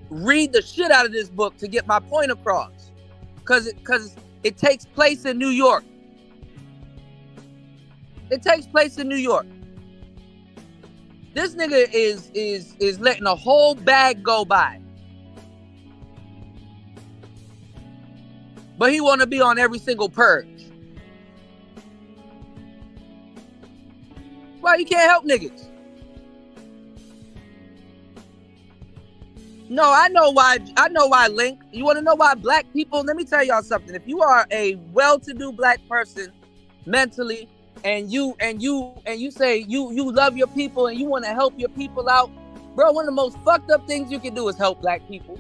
read the shit out of this book to get my point across. Cause it takes place in New York. It takes place in New York. This nigga is letting a whole bag go by. But he want to be on every single purge. Why you can't help niggas? No, I know why, Link. You want to know why black people? Let me tell y'all something. If you are a well-to-do black person mentally, and you say you love your people and you want to help your people out, bro, one of the most fucked up things you can do is help black people.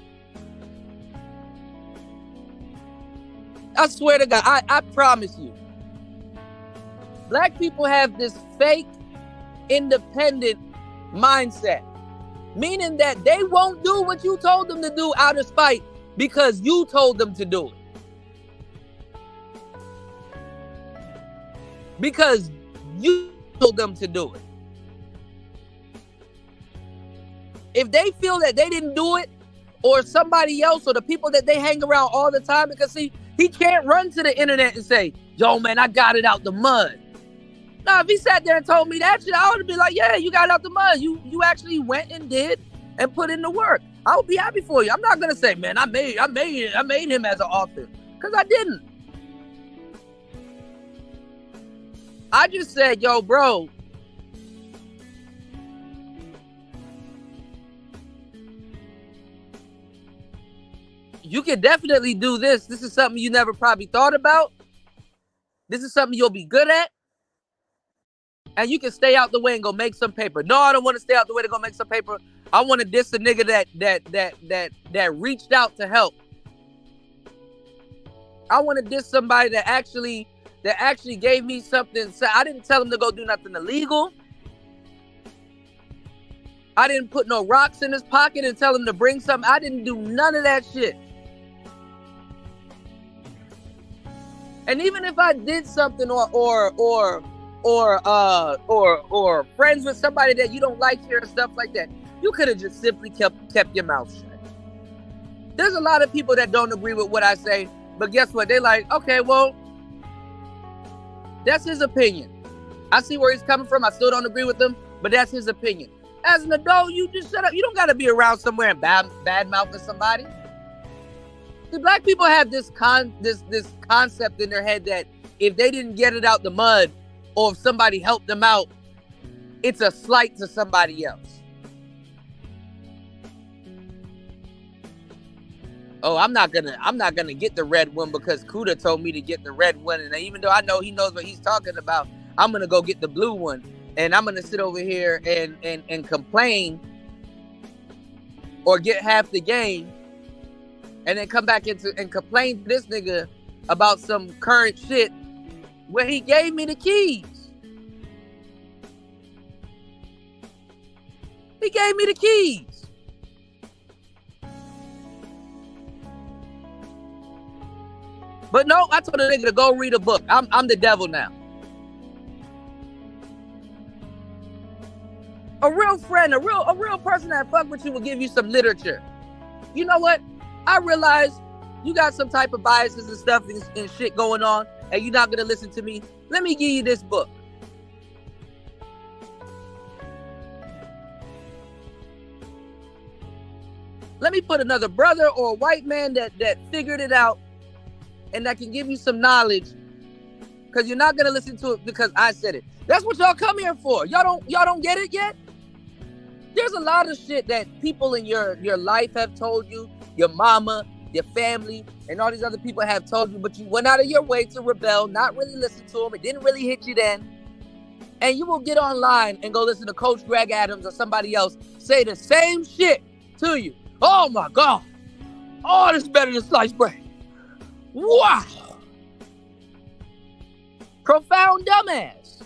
I swear to God, I promise you. Black people have this fake independent mindset, meaning that they won't do what you told them to do out of spite because you told them to do it. Because you told them to do it. If they feel that they didn't do it, or somebody else, or the people that they hang around all the time, because see, he can't run to the internet and say, yo, man, I got it out the mud. Now, if he sat there and told me that shit, I would be like, yeah, you got it out the mud. You actually went and did and put in the work. I would be happy for you. I'm not gonna say, man, I made him as an author, because I didn't. I just said, yo, bro, you can definitely do this. This is something you never probably thought about. This is something you'll be good at. And you can stay out the way and go make some paper. No, I don't want to stay out the way to go make some paper. I want to diss a nigga that reached out to help. I want to diss somebody that actually gave me something. So I didn't tell him to go do nothing illegal. I didn't put no rocks in his pocket and tell him to bring something. I didn't do none of that shit. And even if I did something or friends with somebody that you don't like here and stuff like that, you could have just simply kept your mouth shut. There's a lot of people that don't agree with what I say, but guess what? They like, okay, well, that's his opinion. I see where he's coming from. I still don't agree with him, but that's his opinion. As an adult, you just shut up. You don't got to be around somewhere and bad mouthing somebody. See, black people have this concept in their head that if they didn't get it out the mud, or if somebody helped them out, it's a slight to somebody else. Oh, I'm not gonna get the red one because Kuda told me to get the red one, and even though I know he knows what he's talking about, I'm gonna go get the blue one, and I'm gonna sit over here and complain, or get half the game, and then come back into and complain to this nigga about some current shit where he gave me the keys. He gave me the keys. But no, I told the nigga to go read a book. I'm the devil now. A real friend, a real person that fuck with you will give you some literature. You know what? I realize you got some type of biases and stuff and shit going on, and you're not gonna listen to me. Let me give you this book. Let me put another brother or a white man that figured it out and that can give you some knowledge, because you're not gonna listen to it because I said it. That's what y'all come here for. Y'all don't get it yet? There's a lot of shit that people in your life have told you, your mama, your family, and all these other people have told you, but you went out of your way to rebel, not really listen to them. It didn't really hit you then. And you will get online and go listen to Coach Greg Adams or somebody else say the same shit to you. Oh my God. Oh, this is better than sliced bread. Wow. Profound dumbass.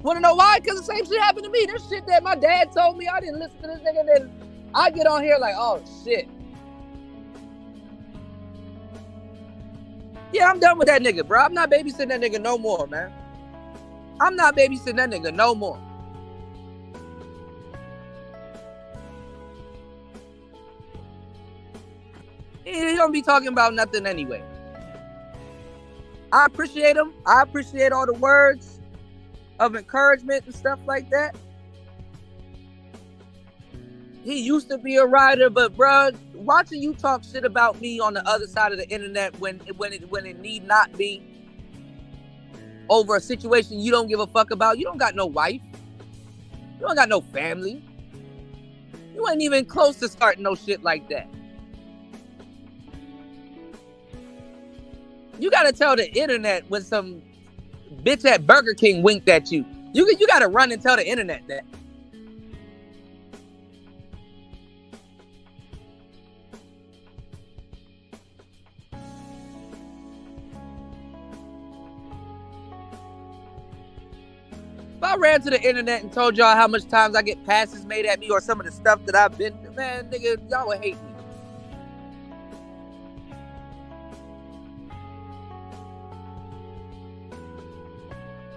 Want to know why? Because the same shit happened to me. There's shit that my dad told me. I didn't listen to this nigga. Then I get on here like, oh, shit. Yeah, I'm done with that nigga, bro. I'm not babysitting that nigga no more, man. I'm not babysitting that nigga no more. He don't be talking about nothing anyway. I appreciate him. I appreciate all the words of encouragement and stuff like that. He used to be a writer, but bruh, watching you talk shit about me on the other side of the internet when it need not be over a situation you don't give a fuck about. You don't got no wife. You don't got no family. You ain't even close to starting no shit like that. You gotta tell the internet when some bitch at Burger King winked at you. You gotta run and tell the internet that. If I ran to the internet and told y'all how much times I get passes made at me or some of the stuff that I've been, man, nigga, y'all would hate me.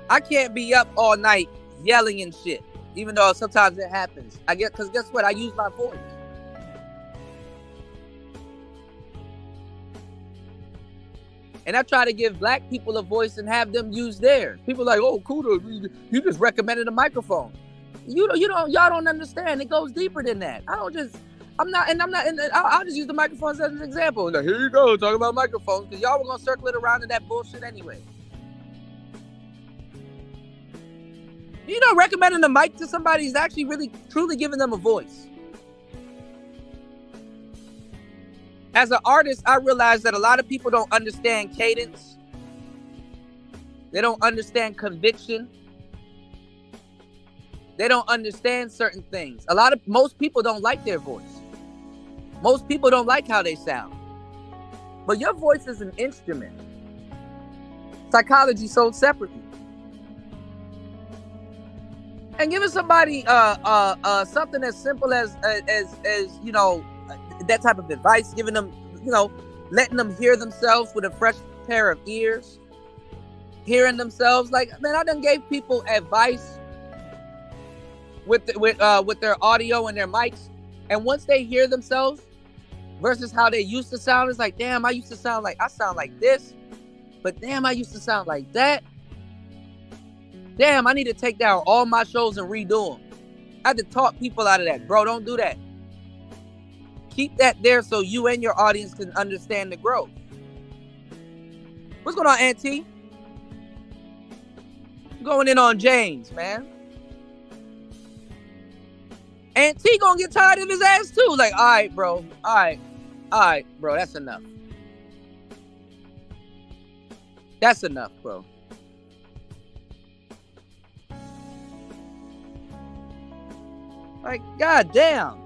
I can't be up all night yelling and shit, even though sometimes it happens. I guess, because guess what? I use my voice. And I try to give black people a voice and have them use theirs. People are like, oh, Kuda, you just recommended a microphone. Y'all don't understand. It goes deeper than that. I'll just use the microphones as an example. Like, here you go, talk about microphones, because y'all were gonna circle it around to that bullshit anyway. You know, recommending a mic to somebody is actually really, truly giving them a voice. As an artist, I realize that a lot of people don't understand cadence. They don't understand conviction. They don't understand certain things. Most people don't like their voice. Most people don't like how they sound. But your voice is an instrument. Psychology sold separately. And giving somebody something as simple as you know, that type of advice, giving them, you know, letting them hear themselves with a fresh pair of ears, hearing themselves. Like, man, I done gave people advice with their audio and their mics, and once they hear themselves versus how they used to sound, it's like, damn, I sound like this, but damn, I used to sound like that. Damn, I need to take down all my shows and redo them. I had to talk people out of that. Bro, don't do that. Keep that there so you and your audience can understand the growth. What's going on, Auntie? Going in on James, man. Auntie gonna get tired of his ass too. Like, all right, bro. All right, bro. That's enough. That's enough, bro. Like, goddamn.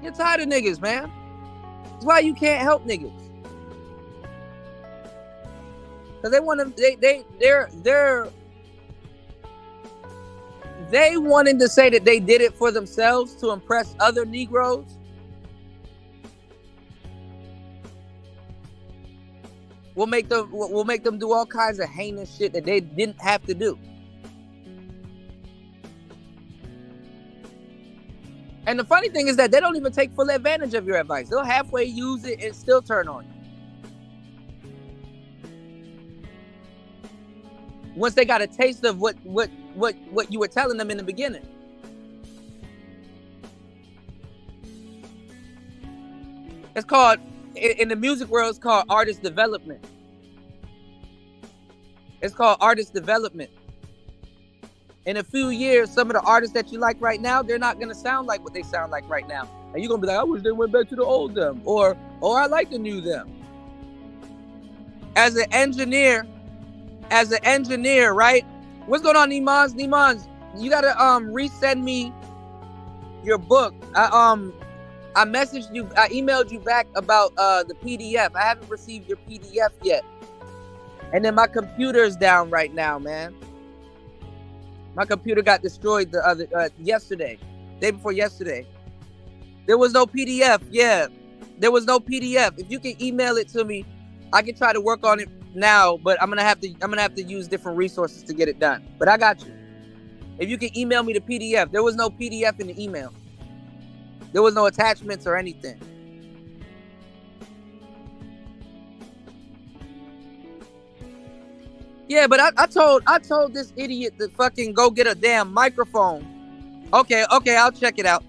Get tired of niggas, man. That's why you can't help niggas. Cause they want to. They wanted to say that they did it for themselves to impress other Negroes. We'll make them do all kinds of heinous shit that they didn't have to do. And the funny thing is that they don't even take full advantage of your advice. They'll halfway use it and still turn on you. Once they got a taste of what you were telling them in the beginning. It's called, in the music world, it's called artist development. It's called artist development. In a few years, some of the artists that you like right now, they're not going to sound like what they sound like right now. And you're going to be like, I wish they went back to the old them. Or I like the new them. As an engineer, right? What's going on, Nimans? Nimans, you got to resend me your book. I messaged you. I emailed you back about the PDF. I haven't received your PDF yet. And then my computer is down right now, man. My computer got destroyed the other yesterday, day before yesterday. There was no PDF. Yeah, there was no PDF. If you can email it to me, I can try to work on it now. But I'm gonna have to use different resources to get it done. But I got you. If you can email me the PDF, there was no PDF in the email. There was no attachments or anything. Yeah, but I told this idiot to fucking go get a damn microphone. Okay, I'll check it out.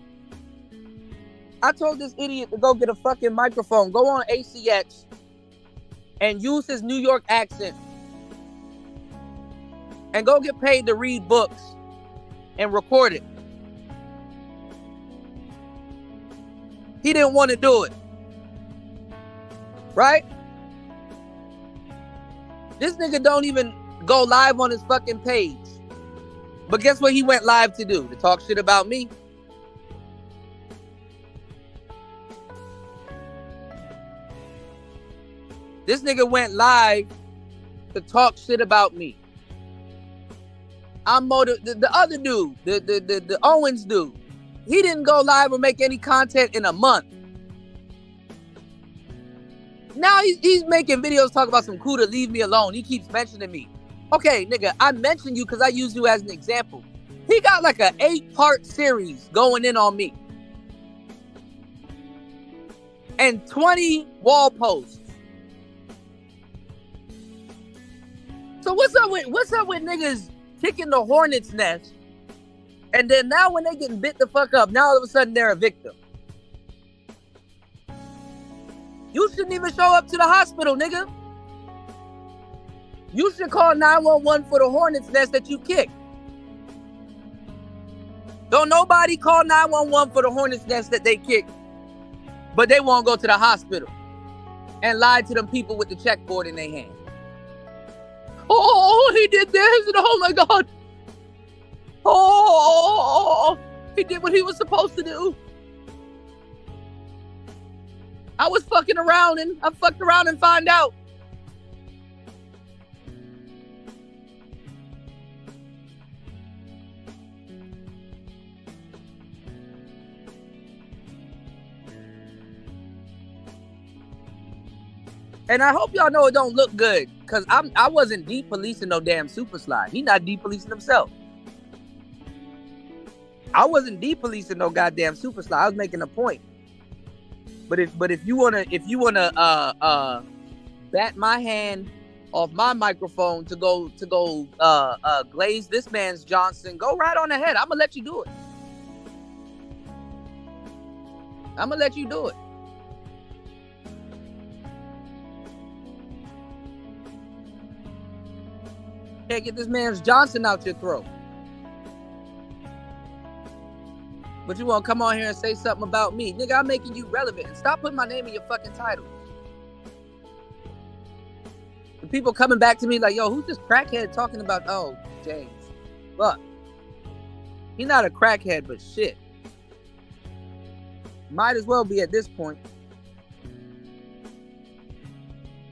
I told this idiot to go get a fucking microphone. Go on ACX and use his New York accent. And go get paid to read books and record it. He didn't want to do it. Right? This nigga don't even go live on his fucking page. But guess what he went live to do? To talk shit about me. This nigga went live to talk shit about me. The other dude, the Owens dude, he didn't go live or make any content in a month. Now he's making videos talking about some Kuda, leave me alone. He keeps mentioning me. Okay, nigga, I mentioned you because I used you as an example. He got like an 8-part series going in on me. And 20 wall posts. So what's up with niggas kicking the hornet's nest? And then now when they getting bit the fuck up, now all of a sudden they're a victim. You shouldn't even show up to the hospital, nigga. You should call 911 for the hornet's nest that you kicked. Don't nobody call 911 for the hornet's nest that they kicked, but they won't go to the hospital and lie to them people with the checkboard in their hand. Oh, he did this, and oh my God. Oh, he did what he was supposed to do. I was fucking around and I fucked around and find out. And I hope y'all know it don't look good, because I wasn't depolicing no damn super slide. He not depolicing himself. I wasn't depolicing no goddamn super slide. I was making a point. But if you wanna bat my hand off my microphone to go glaze this man's Johnson, go right on ahead. I'm gonna let you do it. I'm gonna let you do it. Can't get this man's Johnson out your throat. But you want to come on here and say something about me. Nigga, I'm making you relevant. And stop putting my name in your fucking title. The people coming back to me like, yo, who's this crackhead talking about? Oh, James. Look. He's not a crackhead, but shit. Might as well be at this point.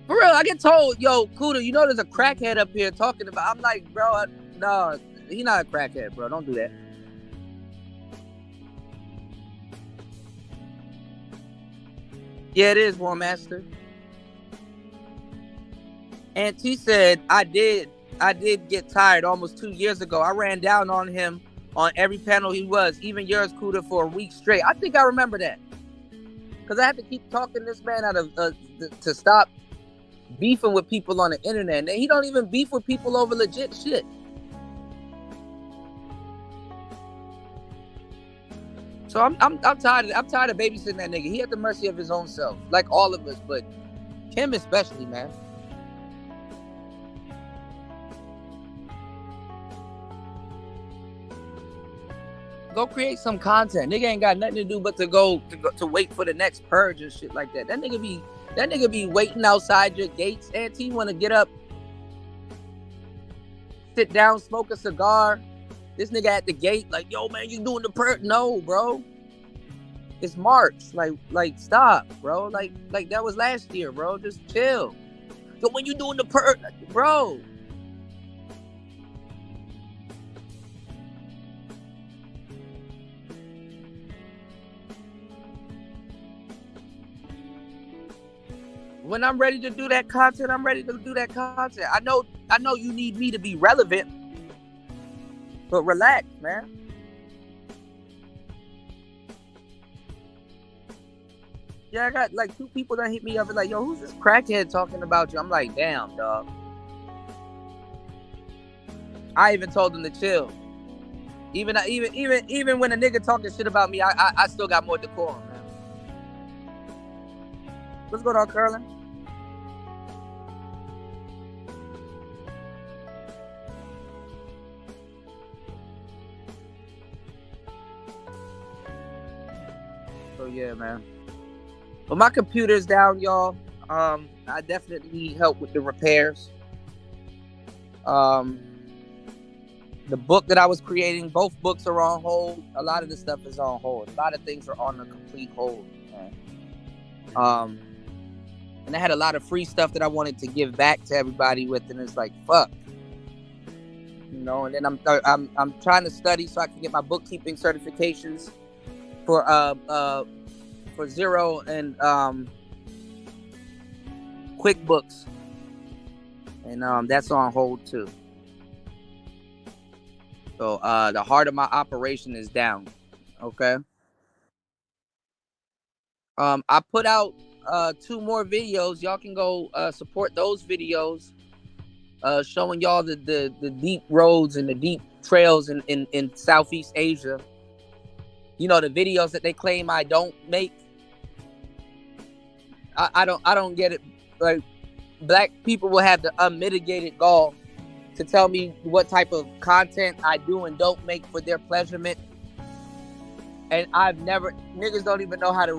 For real, I get told, yo, Kuda, you know there's a crackhead up here talking about. I'm like, bro, no, he's not a crackhead, bro. Don't do that. Yeah, it is, War Master. And he said, I did get tired almost 2 years ago. I ran down on him on every panel he was, even yours, Kuda, for a week straight. I think I remember that. Because I had to keep talking this man out of to stop beefing with people on the internet. And he don't even beef with people over legit shit. So I'm tired of babysitting that nigga. He at the mercy of his own self, like all of us, but Kim especially, man. Go create some content. Nigga ain't got nothing to do but to wait for the next purge and shit like that. That nigga be waiting outside your gates. Auntie wanna get up, sit down, smoke a cigar. This nigga at the gate, like, yo, man, you doing the purge? No, bro. It's March. Like stop, bro. Like that was last year, bro. Just chill. So when you doing the bro. When I'm ready to do that content, I'm ready to do that content. I know you need me to be relevant, but relax, man. Yeah, I got like 2 people that hit me up and like, yo, who's this crackhead talking about you? I'm like, damn, dog. I even told them to chill. Even when a nigga talking shit about me, I still got more decorum, man. What's going on, Curlin? So yeah, man. But my computer's down, y'all. I definitely need help with the repairs. The book that I was creating, both books are on hold. A lot of the stuff is on hold. A lot of things are on a complete hold. Man. And I had a lot of free stuff that I wanted to give back to everybody with, and it's like, fuck. You know, and then I'm trying to study so I can get my bookkeeping certifications for Zero and QuickBooks, and that's on hold too. So the heart of my operation is down. Okay. I put out 2 more videos. Y'all can go support those videos, showing y'all the deep roads and the deep trails in Southeast Asia. You know, the videos that they claim I don't make. I don't get it. Like, black people will have the unmitigated gall to tell me what type of content I do and don't make for their pleasurement. And niggas don't even know how to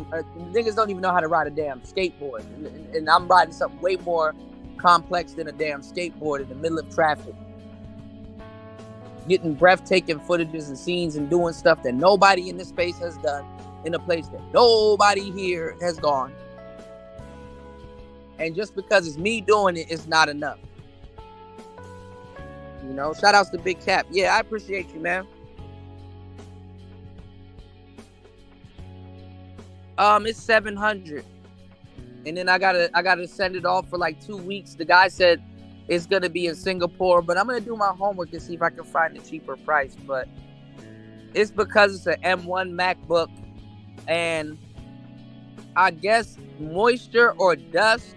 ride a damn skateboard. And I'm riding something way more complex than a damn skateboard in the middle of traffic. Getting breathtaking footages and scenes and doing stuff that nobody in this space has done in a place that nobody here has gone. And just because it's me doing it, it's not enough. You know, shout outs to Big Cap. Yeah, I appreciate you, man. It's 700, and then I gotta send it off for like 2 weeks. The guy said it's gonna be in Singapore, but I'm gonna do my homework to see if I can find a cheaper price. But it's because it's an M1 MacBook, and I guess moisture or dust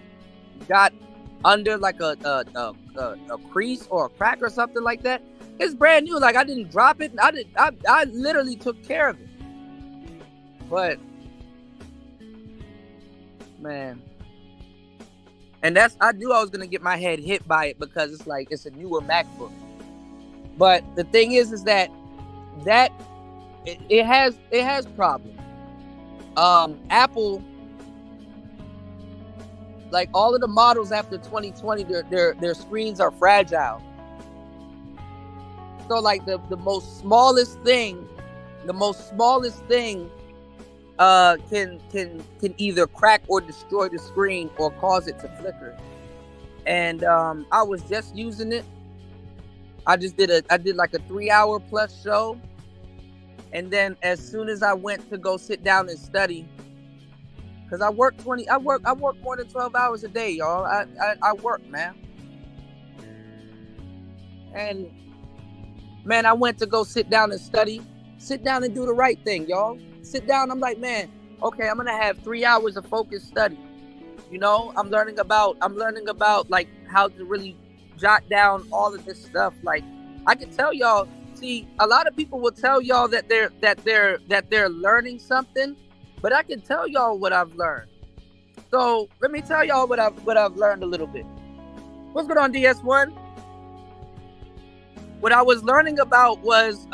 got under like a crease or a crack or something like that. It's brand new. Like, I didn't drop it. I literally took care of it. But man, and I knew I was gonna get my head hit by it because it's like it's a newer MacBook. But the thing is that it has problems. Apple, like all of the models after 2020, their screens are fragile. So like the most smallest thing can either crack or destroy the screen or cause it to flicker. And I was just using it. I did like a 3-hour plus show, and then as soon as I went to go sit down and study, because I work more than 12 hours a day, y'all. I work, man. And man, I went to go sit down and study, sit down and do the right thing, y'all. Sit down. I'm like, man, okay, I'm gonna have 3 hours of focused study. You know, I'm learning about like how to really jot down all of this stuff. Like, I can tell y'all. See, a lot of people will tell y'all that they're learning something, but I can tell y'all what I've learned. So let me tell y'all what I've learned a little bit. What's going on, DS1? What I was learning about was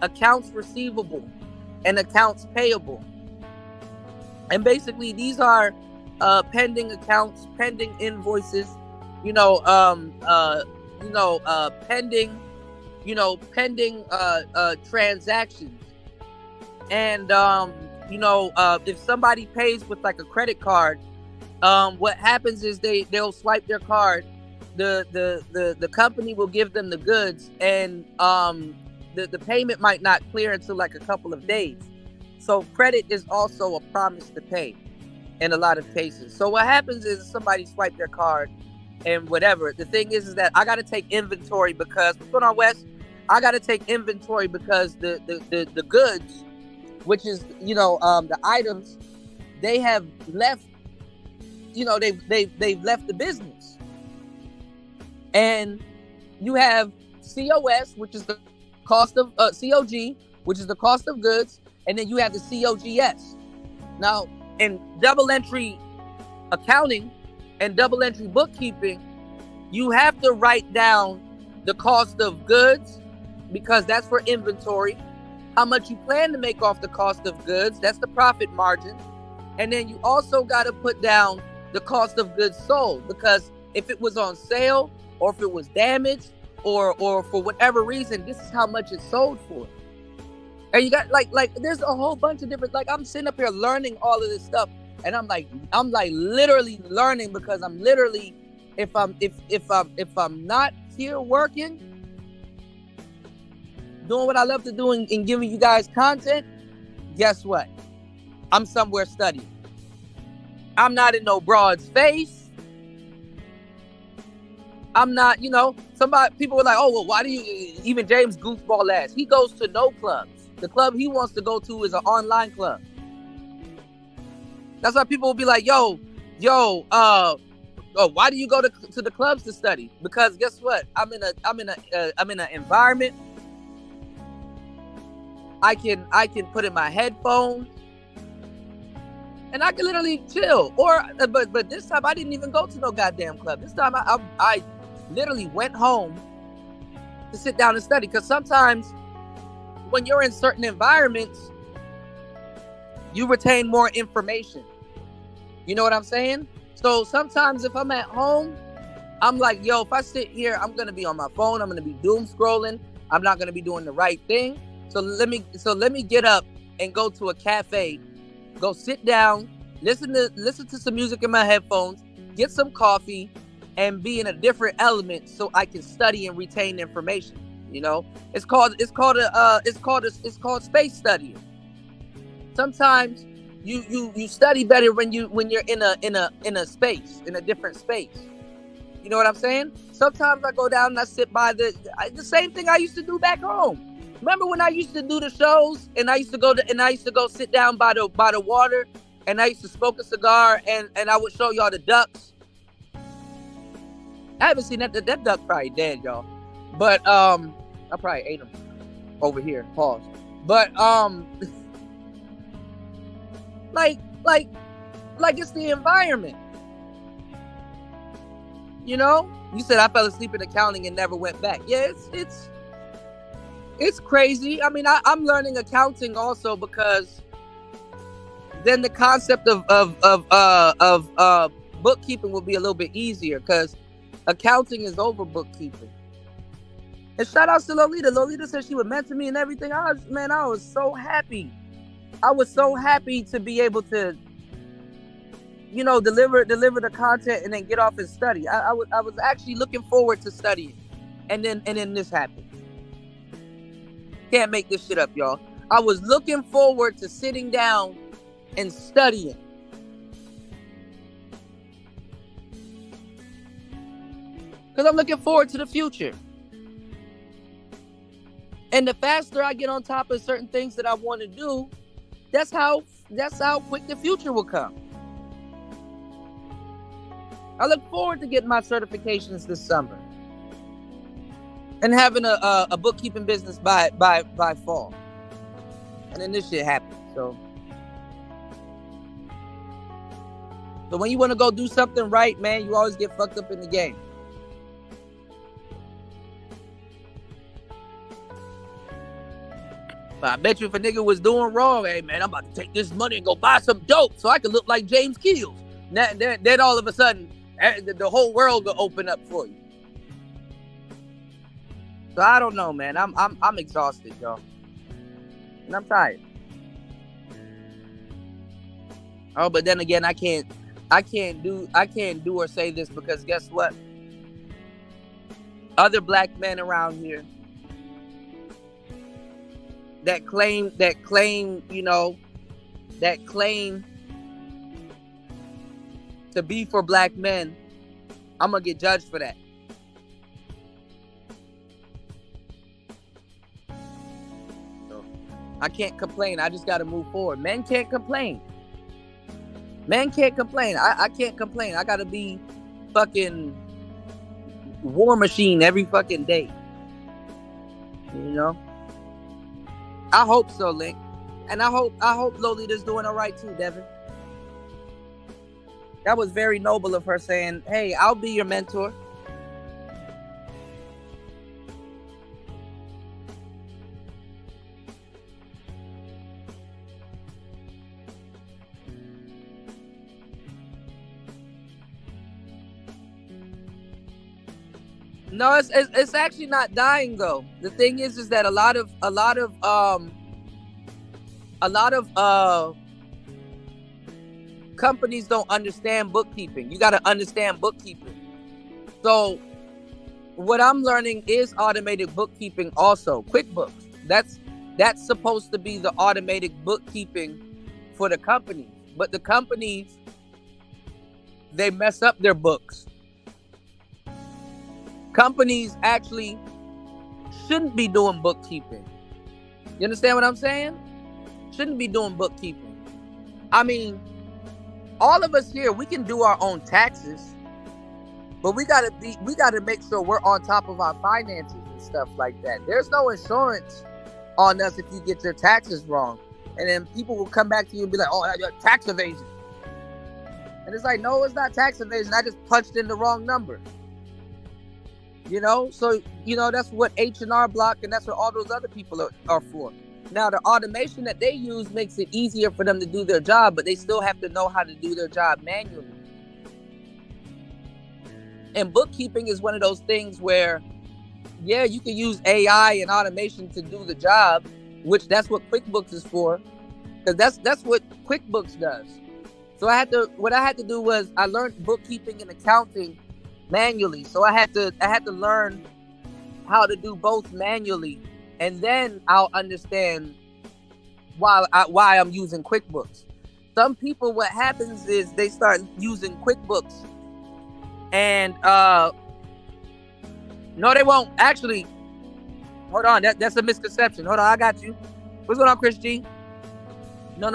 accounts receivable and accounts payable. And basically these are pending accounts, pending invoices, pending transactions. And if somebody pays with like a credit card, what happens is they'll swipe their card. The company will give them the goods, and the payment might not clear until like a couple of days. So credit is also a promise to pay in a lot of cases. So what happens is somebody swipe their card and whatever. The thing is that I got to take inventory because what's going on, Wes? I got to take inventory because the goods, which is the items, they have left. They've left the business, and you have COS, which is the cost of COG, which is the cost of goods, and then you have the COGS. Now, in double entry accounting and double entry bookkeeping, you have to write down the cost of goods because that's for inventory, how much you plan to make off the cost of goods, that's the profit margin, and then you also got to put down the cost of goods sold, because if it was on sale or if it was damaged or for whatever reason, this is how much it's sold for. And you got like there's a whole bunch of different, like I'm sitting up here learning all of this stuff, and I'm like literally learning, because I'm literally if I'm not here working, doing what I love to do and giving you guys content, guess what? I'm somewhere studying. I'm not in no broad's face. I'm not, people were like, oh, well, why do you, even James Goofball ass, he goes to no clubs. The club he wants to go to is an online club. That's why people will be like, yo, why do you go to the clubs to study? Because guess what? I'm in an environment. I can put in my headphones and I can literally chill. But this time I didn't even go to no goddamn club. This time I literally went home to sit down and study. Because sometimes when you're in certain environments, you retain more information. You know what I'm saying? So sometimes if I'm at home, I'm like, yo, if I sit here, I'm going to be on my phone. I'm going to be doom scrolling. I'm not going to be doing the right thing. So let me get up and go to a cafe, go sit down, listen to some music in my headphones, get some coffee, and be in a different element so I can study and retain information. It's called space studying. Sometimes you study better when you're in a space, in a different space. You know what I'm saying? Sometimes I go down and I sit by the same thing I used to do back home. Remember when I used to do the shows and I used to go sit down by the water, and I used to smoke a cigar and I would show y'all the ducks. I haven't seen that duck probably dead, y'all. But I probably ate him over here. Pause. But like it's the environment. You said I fell asleep in accounting and never went back. Yeah, it's crazy. I mean, I'm learning accounting also because then the concept of bookkeeping will be a little bit easier because accounting is over bookkeeping. And shout out to Lolita. Lolita said she would mentor me and everything. I was so happy. I was so happy to be able to, deliver the content and then get off and study. I was actually looking forward to studying, and then this happened. Can't make this shit up, y'all. I was looking forward to sitting down and studying. Because I'm looking forward to the future. And the faster I get on top of certain things that I want to do, that's how quick the future will come. I look forward to getting my certifications this summer and having a bookkeeping business by fall. And then this shit happened. So when you want to go do something right, man, you always get fucked up in the game. But I bet you if a nigga was doing wrong, hey man, I'm about to take this money and go buy some dope so I can look like James Keels. Then all of a sudden, the whole world will open up for you. So I don't know, man. I'm exhausted, y'all. And I'm tired. Oh, but then again, I can't do or say this because guess what? Other black men around here that claim, to be for black men, I'm gonna get judged for that. So I can't complain. I just gotta move forward. Men can't complain. Men can't complain. I can't complain. I gotta be fucking War Machine every fucking day. I hope so, Link. And I hope Lolita's doing all right too, Devin. That was very noble of her saying, hey, I'll be your mentor. No, it's actually not dying though. The thing is that a lot of companies don't understand bookkeeping. You got to understand bookkeeping. So what I'm learning is automated bookkeeping also. QuickBooks. That's supposed to be the automated bookkeeping for the companies. But the companies, they mess up their books. Companies actually shouldn't be doing bookkeeping. You understand what I'm saying? Shouldn't be doing bookkeeping. I mean, all of us here, we can do our own taxes, but we gotta make sure we're on top of our finances and stuff like that. There's no insurance on us if you get your taxes wrong. And then people will come back to you and be like, oh, you're tax evasion. And it's like, no, it's not tax evasion. I just punched in the wrong number. So that's what H&R Block and that's what all those other people are for. Now the automation that they use makes it easier for them to do their job, but they still have to know how to do their job manually. And bookkeeping is one of those things where, yeah, you can use AI and automation to do the job, which that's what QuickBooks is for, because that's what QuickBooks does. So what I had to do was I learned bookkeeping and accounting manually. So I had to learn how to do both manually, and then I'll understand why I'm using QuickBooks. Some people, what happens is they start using QuickBooks and no, they won't. Actually, hold on, that's a misconception. Hold on, I got you. What's going on, Chris G? No,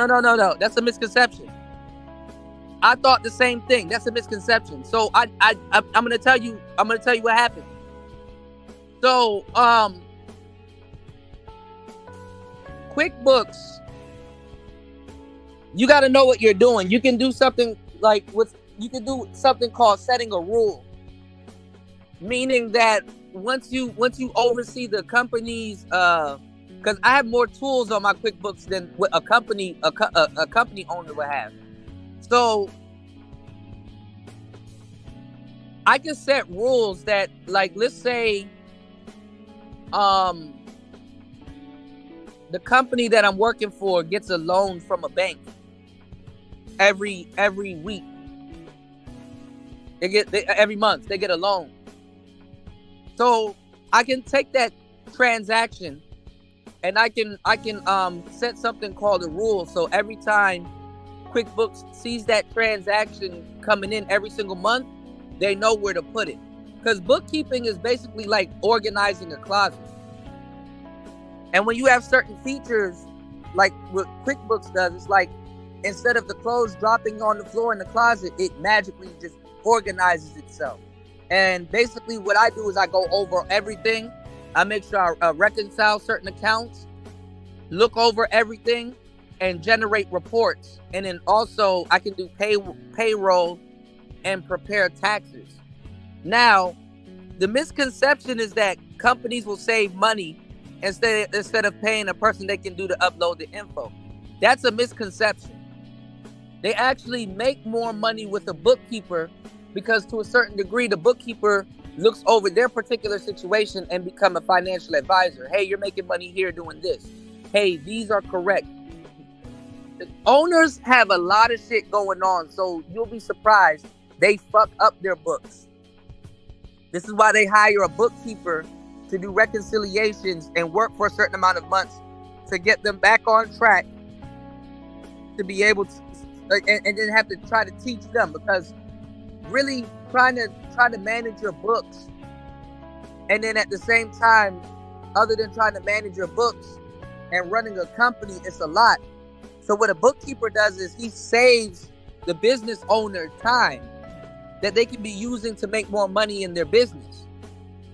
that's a misconception. I thought the same thing. That's a misconception. So I'm gonna tell you what happened. So QuickBooks, you got to know what you're doing. You can do something called setting a rule, meaning that once you oversee the company's because I have more tools on my QuickBooks than what a company owner would have. So I can set rules that, like, let's say the company that I'm working for gets a loan from a bank every week. Every month they get a loan. So I can take that transaction and I can set something called a rule. So every time QuickBooks sees that transaction coming in every single month, they know where to put it. Because bookkeeping is basically like organizing a closet. And when you have certain features, like what QuickBooks does, it's like instead of the clothes dropping on the floor in the closet, it magically just organizes itself. And basically what I do is I go over everything. I make sure I reconcile certain accounts, look over everything, and generate reports. And then also I can do payroll and prepare taxes. Now, the misconception is that companies will save money instead of paying a person they can do to upload the info. That's a misconception. They actually make more money with a bookkeeper because to a certain degree, the bookkeeper looks over their particular situation and become a financial advisor. Hey, you're making money here doing this. Hey, these are correct. Owners have a lot of shit going on, so you'll be surprised they fuck up their books. This is why they hire a bookkeeper to do reconciliations and work for a certain amount of months to get them back on track, to be able to, and then have to try to teach them, because really trying to manage your books, and then at the same time, other than trying to manage your books and running a company, it's a lot. So what a bookkeeper does is he saves the business owner time that they can be using to make more money in their business.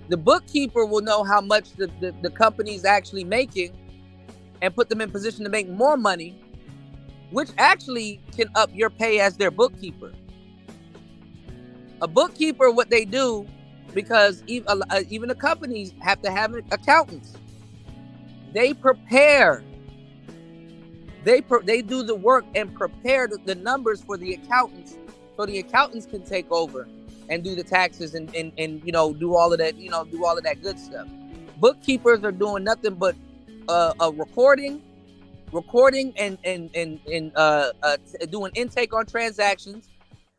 The bookkeeper will know how much the company's actually making and put them in position to make more money, which actually can up your pay as their bookkeeper. A bookkeeper, what they do, because even the companies have to have accountants. They prepare. They do the work and prepare the numbers for the accountants, so the accountants can take over and do the taxes and do all of that, do all of that good stuff. Bookkeepers are doing nothing but recording and doing intake on transactions.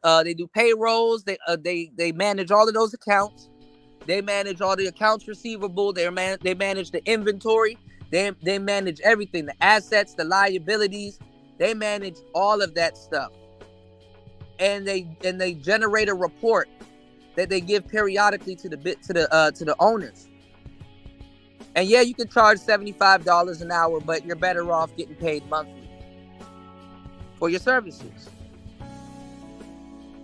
They do payrolls. They manage all of those accounts. They manage all the accounts receivable. They manage the inventory. They manage everything, the assets, the liabilities. They manage all of that stuff, and they generate a report that they give periodically to the owners. And yeah, you can charge $75 an hour, but you're better off getting paid monthly for your services.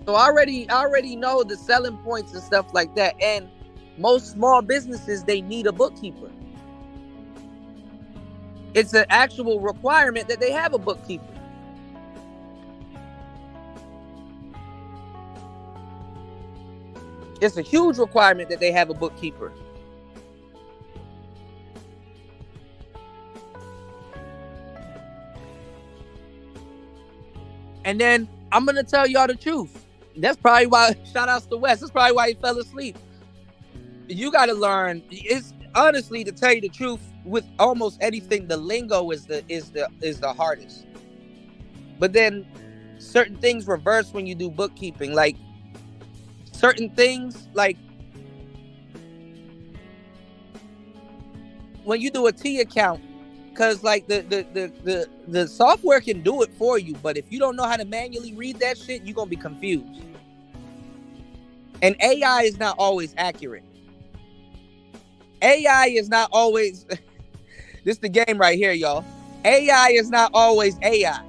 So I already know the selling points and stuff like that. And most small businesses, they need a bookkeeper. It's an actual requirement that they have a bookkeeper. It's a huge requirement that they have a bookkeeper. And then I'm going to tell y'all the truth. That's probably why, shout outs to Wes, that's probably why he fell asleep. You got to learn, it's honestly, to tell you the truth, with almost anything, the lingo is the hardest. But then certain things reverse when you do bookkeeping. Like certain things, like when you do a T account, because like the software can do it for you, but if you don't know how to manually read that shit, you're gonna be confused. And AI is not always accurate. AI is not always this is the game right here, y'all. AI is not always AI.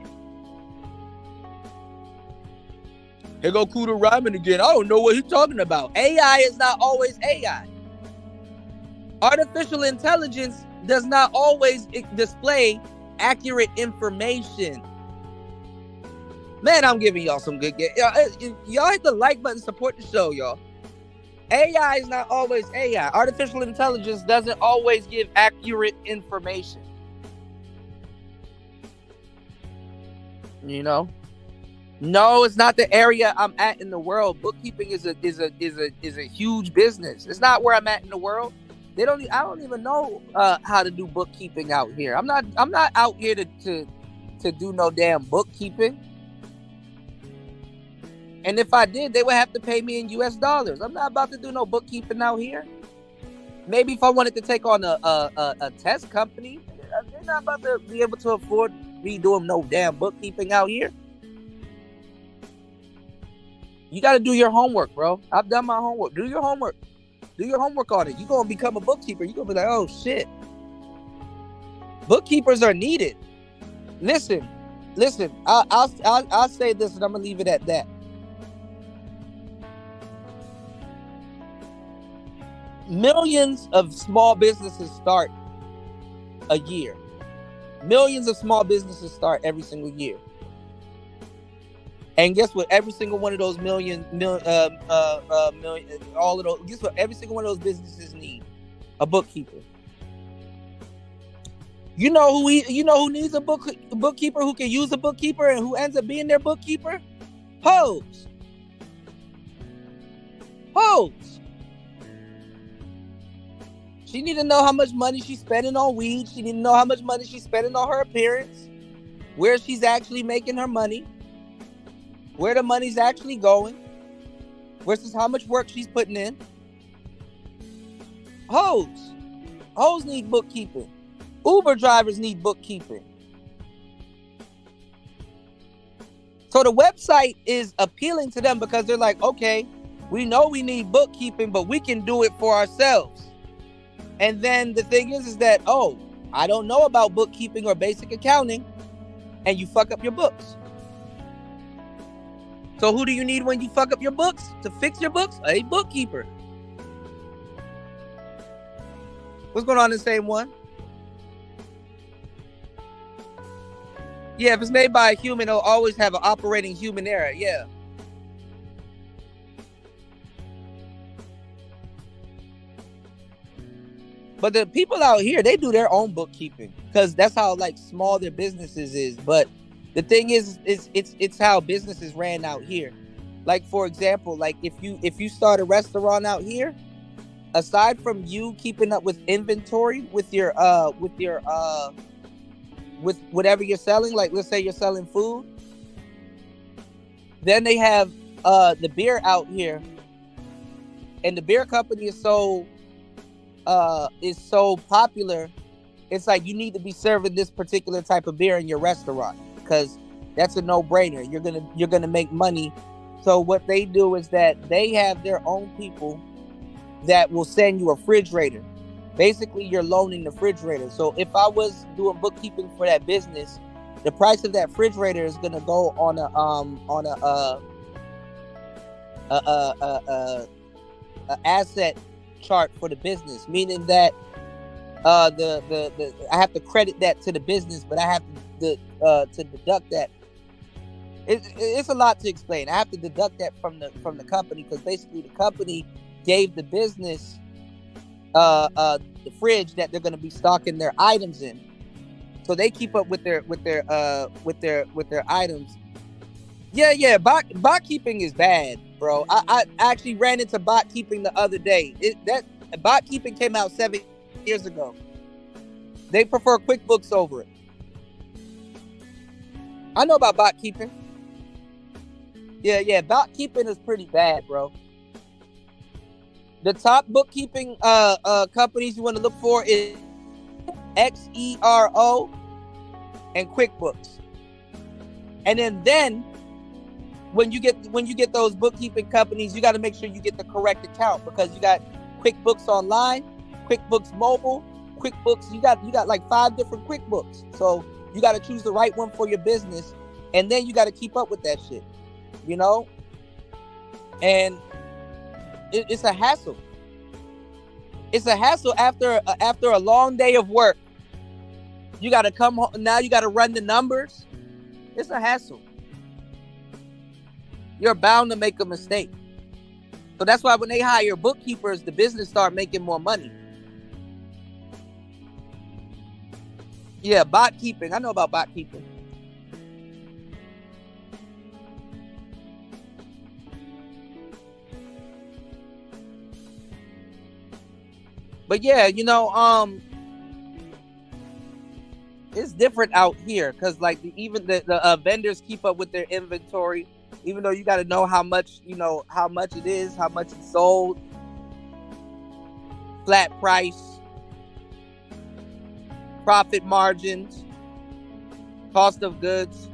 Here go Kuda rhyming again. I don't know what he's talking about. AI is not always AI. Artificial intelligence does not always display accurate information. Man, I'm giving y'all some good game. Y'all hit the like button, support the show, y'all. AI is not always AI. Artificial intelligence doesn't always give accurate information. You know? No, it's not the area I'm at in the world. Bookkeeping is a huge business. It's not where I'm at in the world. I don't even know how to do bookkeeping out here. I'm not out here to do no damn bookkeeping. And if I did, they would have to pay me in US dollars. I'm not about to do no bookkeeping out here. Maybe if I wanted to take on a test company, they're not about to be able to afford me doing no damn bookkeeping out here. You got to do your homework, bro. I've done my homework. Do your homework. Do your homework on it. You're going to become a bookkeeper. You're going to be like, oh, shit. Bookkeepers are needed. Listen. I'll say this and I'm going to leave it at that. Millions of small businesses start a year. Millions of small businesses start every single year. And guess what? Every single one of those all of those. Guess what? Every single one of those businesses need a bookkeeper. You know who needs a bookkeeper, who can use a bookkeeper, and who ends up being their bookkeeper? Hoes. She need to know how much money she's spending on weed. She need to know how much money she's spending on her appearance. where she's actually making her money, where the money's actually going, versus how much work she's putting in. Hoes need bookkeeping. Uber drivers need bookkeeping. So the website is appealing to them because they're like, okay, we know we need bookkeeping, but we can do it for ourselves. And then the thing is that, oh, I don't know about bookkeeping or basic accounting, and you fuck up your books. So who do you need when you fuck up your books? To fix your books? A bookkeeper. What's going on in the same one? Yeah, if it's made by a human, it'll always have an operating human error. Yeah. But the people out here, they do their own bookkeeping because that's how like small their businesses is. But the thing is it's how businesses ran out here. Like for example, like if you start a restaurant out here, aside from you keeping up with inventory with whatever you're selling, like let's say you're selling food, then they have the beer out here, and the beer company is so popular. It's like you need to be serving this particular type of beer in your restaurant because that's a no-brainer. You're gonna make money. So what they do is that they have their own people that will send you a refrigerator. Basically, you're loaning the refrigerator. So if I was doing bookkeeping for that business, the price of that refrigerator is gonna go on a asset chart for the business, meaning that the I have to credit that to the business, but I have to deduct that. It's a lot to explain. I have to deduct that from the company because basically the company gave the business the fridge that they're going to be stocking their items in, so they keep up with their items. Yeah. Bot keeping is bad, bro. I actually ran into bot keeping the other day. That bot keeping came out 7 years ago. They prefer QuickBooks over it. I know about bot keeping. Yeah. Bot keeping is pretty bad, bro. The top bookkeeping companies you want to look for is Xero and QuickBooks. And then when you get those bookkeeping companies, you got to make sure you get the correct account because you got QuickBooks Online, QuickBooks Mobile, QuickBooks. You got like 5 different QuickBooks. So you got to choose the right one for your business, and then you got to keep up with that shit, you know? And it's a hassle. It's a hassle after a long day of work. You got to come home. Now you got to run the numbers. It's a hassle. You're bound to make a mistake. So that's why when they hire bookkeepers, the business start making more money. Yeah, bot keeping. I know about bot keeping. But yeah, it's different out here because like even the vendors keep up with their inventory, even though you got to know how much it is, how much it's sold, flat price, profit margins, cost of goods.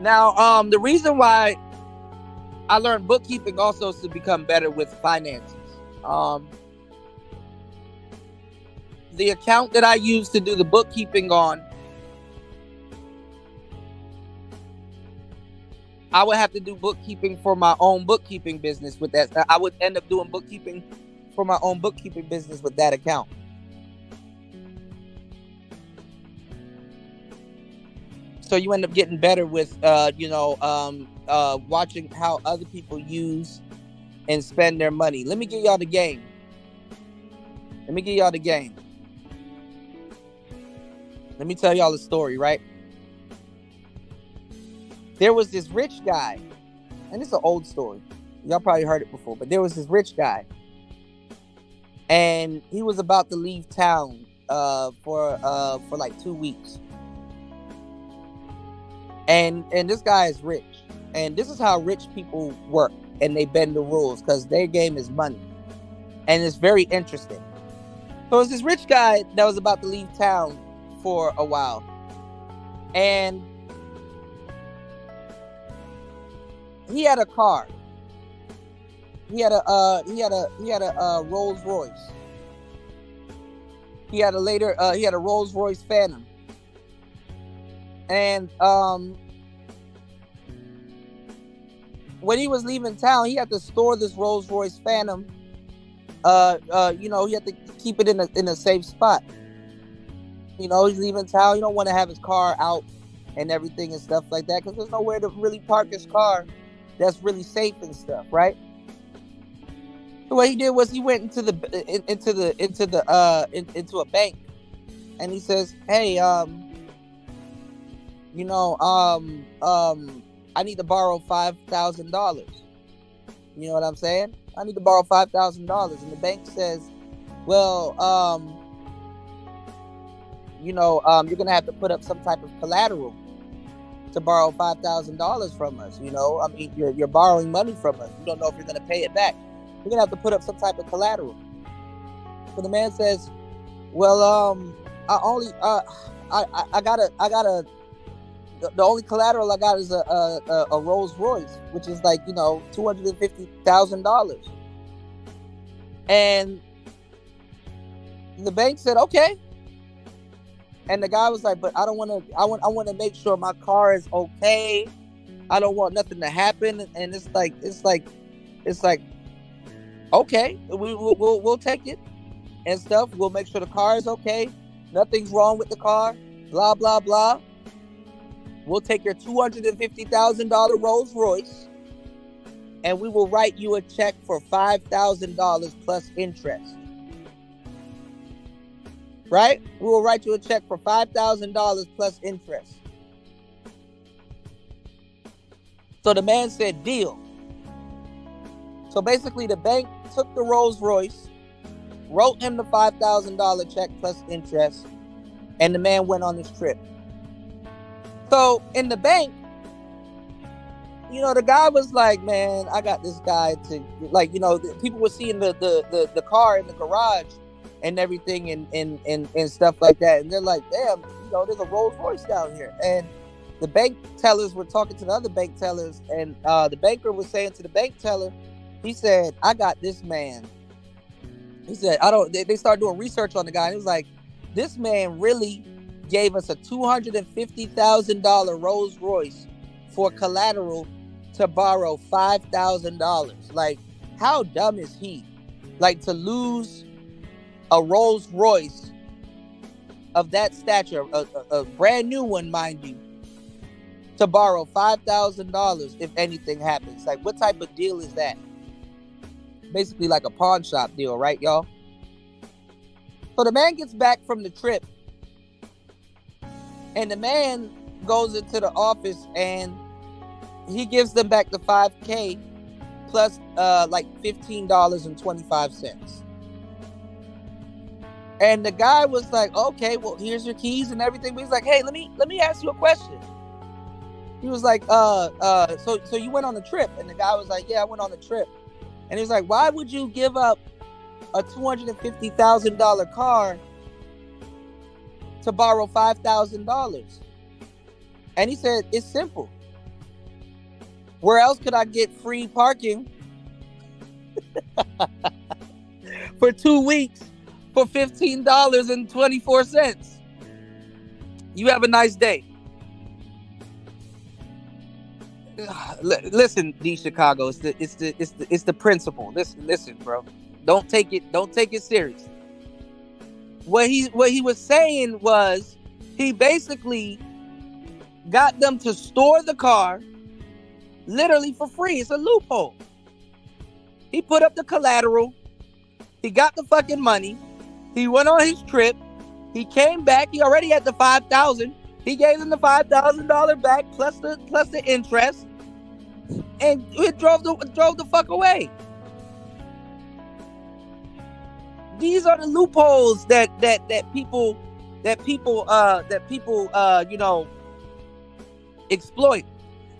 Now, the reason why I learned bookkeeping also is to become better with finances. The account that I use to do the bookkeeping on, I would have to do bookkeeping for my own bookkeeping business with that. I would end up doing bookkeeping for my own bookkeeping business with that account. So you end up getting better with, watching how other people use and spend their money. Let me give y'all the game. Let me tell y'all a story, right? There was this rich guy, and it's an old story. Y'all probably heard it before, but there was this rich guy, and he was about to leave town for like 2 weeks. And this guy is rich, and this is how rich people work, and they bend the rules because their game is money, and it's very interesting. So it's this rich guy that was about to leave town for a while, and he had a car. He had a Rolls Royce. He had a Rolls Royce Phantom. And when he was leaving town, he had to store this Rolls Royce Phantom. He had to keep it in a safe spot. He's leaving town. You don't want to have his car out and everything and stuff like that because there's nowhere to really park his car that's really safe and stuff, right? So what he did was he went into a bank, and he says, "Hey, I need to borrow $5,000. You know what I'm saying? I need to borrow $5,000." And the bank says, "Well, you're gonna have to put up some type of collateral to borrow $5,000 from us. You're borrowing money from us. You don't know if you're gonna pay it back. You're gonna have to put up some type of collateral." So the man says, "Well, the only collateral I got is a Rolls Royce, which is like $250,000." And the bank said, "Okay." And the guy was like, "But I want to make sure my car is okay. I don't want nothing to happen." And it's like, "Okay, we'll take it and stuff. We'll make sure the car is okay. Nothing's wrong with the car. Blah blah blah. We'll take your $250,000 Rolls Royce, and we will write you a check for $5,000 plus interest. Right? We will write you a check for $5,000 plus interest." So the man said, "Deal." So basically, the bank took the Rolls Royce, wrote him the $5,000 check plus interest, and the man went on his trip. So in the bank, the guy was like, "Man, I got this guy to people were seeing the car in the garage and everything and stuff like that, and they're like, damn, there's a Rolls Royce down here." And the bank tellers were talking to the other bank tellers, and the banker was saying to the bank teller, he said, "I got this man." He said, they started doing research on the guy, and he was like, "This man really gave us a $250,000 Rolls Royce for collateral to borrow $5,000. Like, how dumb is he? Like, to a Rolls Royce of that stature, a brand new one, mind you, to borrow $5,000 if anything happens. Like, what type of deal is that? Basically like a pawn shop deal, right, y'all? So the man gets back from the trip, and the man goes into the office, and he gives them back the $5K plus like $15.25. And the guy was like, "Okay, well, here's your keys and everything." But he's like, "Hey, let me ask you a question." He was like, so you went on a trip?" And the guy was like, "Yeah, I went on a trip." And he was like, "Why would you give up a $250,000 car to borrow $5,000? And he said, "It's simple. Where else could I get free parking for 2 weeks for $15.24? You have a nice day." Listen, D Chicago, it's the principle. Listen, bro. Don't take it serious. What he was saying was, he basically got them to store the car literally for free. It's a loophole. He put up the collateral. He got the fucking money. He went on his trip. He came back. He already had the $5,000. He gave them the $5,000 back plus the interest, and it drove the fuck away. These are the loopholes that people exploit.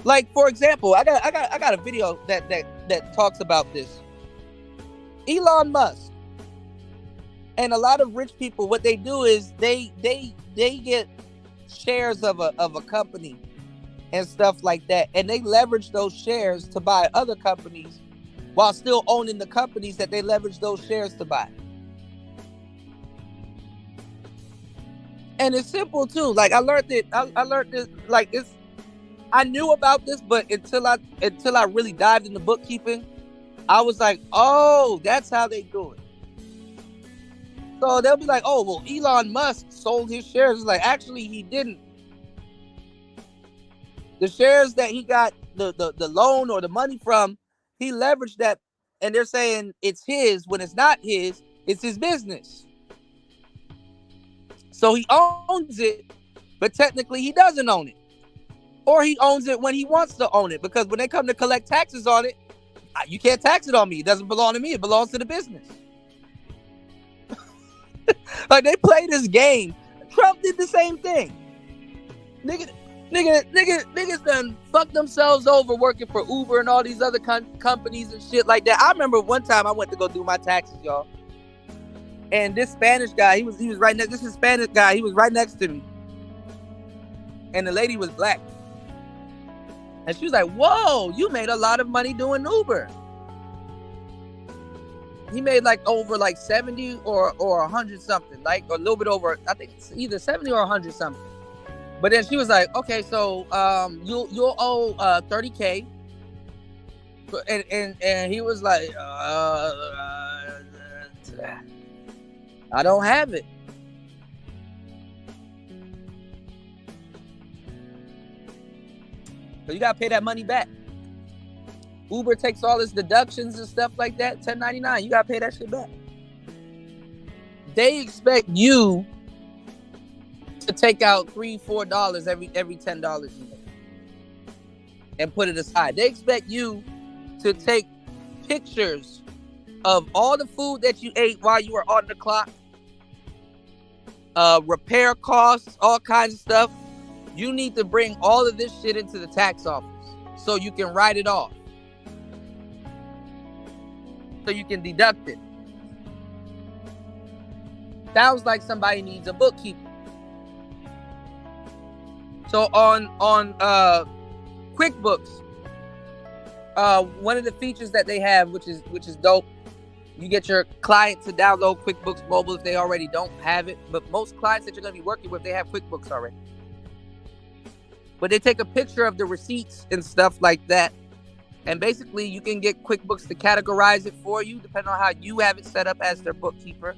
Like, for example, I got a video that talks about this. Elon Musk and a lot of rich people, what they do is they get shares of a company and stuff like that, and they leverage those shares to buy other companies while still owning the companies that they leverage those shares to buy. And it's simple too. Like, I learned this. Like, I knew about this, but until I really dived into bookkeeping, I was like, oh, that's how they do it. So they'll be like, oh, well, Elon Musk sold his shares. It's like, actually, he didn't. The shares that he got the loan or the money from, he leveraged that, and they're saying it's his when it's not his. It's his business. So he owns it, but technically he doesn't own it. Or he owns it when he wants to own it, because when they come to collect taxes on it, you can't tax it on me. It doesn't belong to me. It belongs to the business. Like, they play this game. Trump did the same thing. Niggas done fucked themselves over working for Uber and all these other companies and shit like that. I remember one time I went to go do my taxes, y'all. And this Spanish guy, he was right next. This Hispanic guy, he was right next to me. And the lady was black. And she was like, whoa, you made a lot of money doing Uber. He made over 70 or 100 something, like a little bit over. I think it's either 70 or 100 something. But then she was like, okay, so you'll owe $30K. And he was like, I don't have it. So you gotta pay that money back. Uber takes all its deductions and stuff like that. $10.99. You gotta pay that shit back. They expect you to take out $3-4 every $10 you make and put it aside. They expect you to take pictures of all the food that you ate while you were on the clock, repair costs, all kinds of stuff. You need to bring all of this shit into the tax office so you can write it off, so you can deduct it. Sounds like somebody needs a bookkeeper. So on QuickBooks, one of the features that they have, which is dope, you get your client to download QuickBooks Mobile if they already don't have it. But most clients that you're going to be working with, they have QuickBooks already. But they take a picture of the receipts and stuff like that. And basically, you can get QuickBooks to categorize it for you, depending on how you have it set up as their bookkeeper.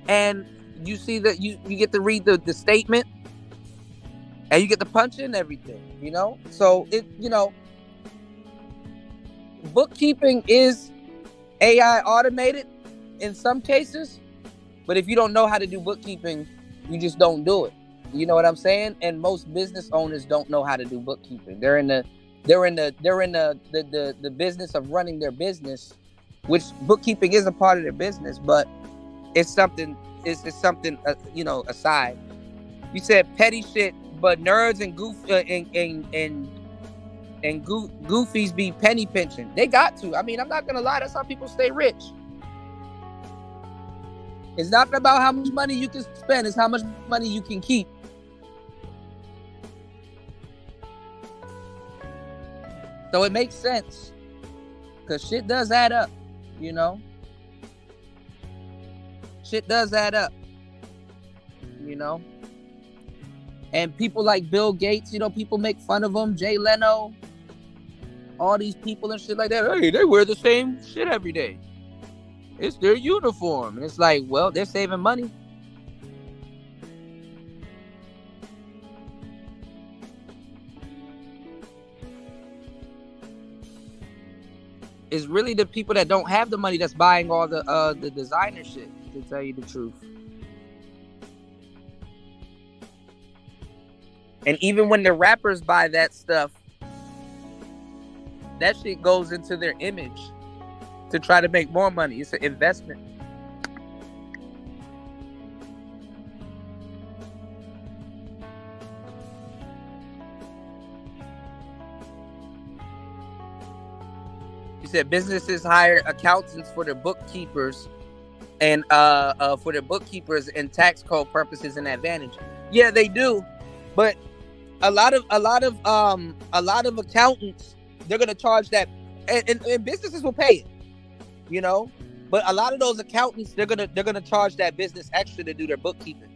And you see that you get to read the statement, and you get to punch in everything, you know? So, bookkeeping is AI automated in some cases, but if you don't know how to do bookkeeping, you just don't do it. You know what I'm saying? And most business owners don't know how to do bookkeeping. They're in the business of running their business, which bookkeeping is a part of their business, but it's something aside. You said petty shit, but nerds and goofies be penny pinching. They got to. I mean, I'm not gonna lie. That's how people stay rich. It's not about how much money you can spend. It's how much money you can keep. So it makes sense, because shit does add up, you know? Shit does add up, you know? And people like Bill Gates, people make fun of him, Jay Leno, all these people and shit like that. Hey, they wear the same shit every day. It's their uniform. And it's like, well, they're saving money. It's really the people that don't have the money that's buying all the designer shit, to tell you the truth. And even when the rappers buy that stuff, that shit goes into their image. to try to make more money. It's an investment. You said businesses hire accountants for their bookkeepers and for their bookkeepers and tax code purposes and advantage. Yeah, they do, but a lot of accountants, they're gonna charge that, and businesses will pay it, you know. But a lot of those accountants, they're gonna charge that business extra to do their bookkeeping.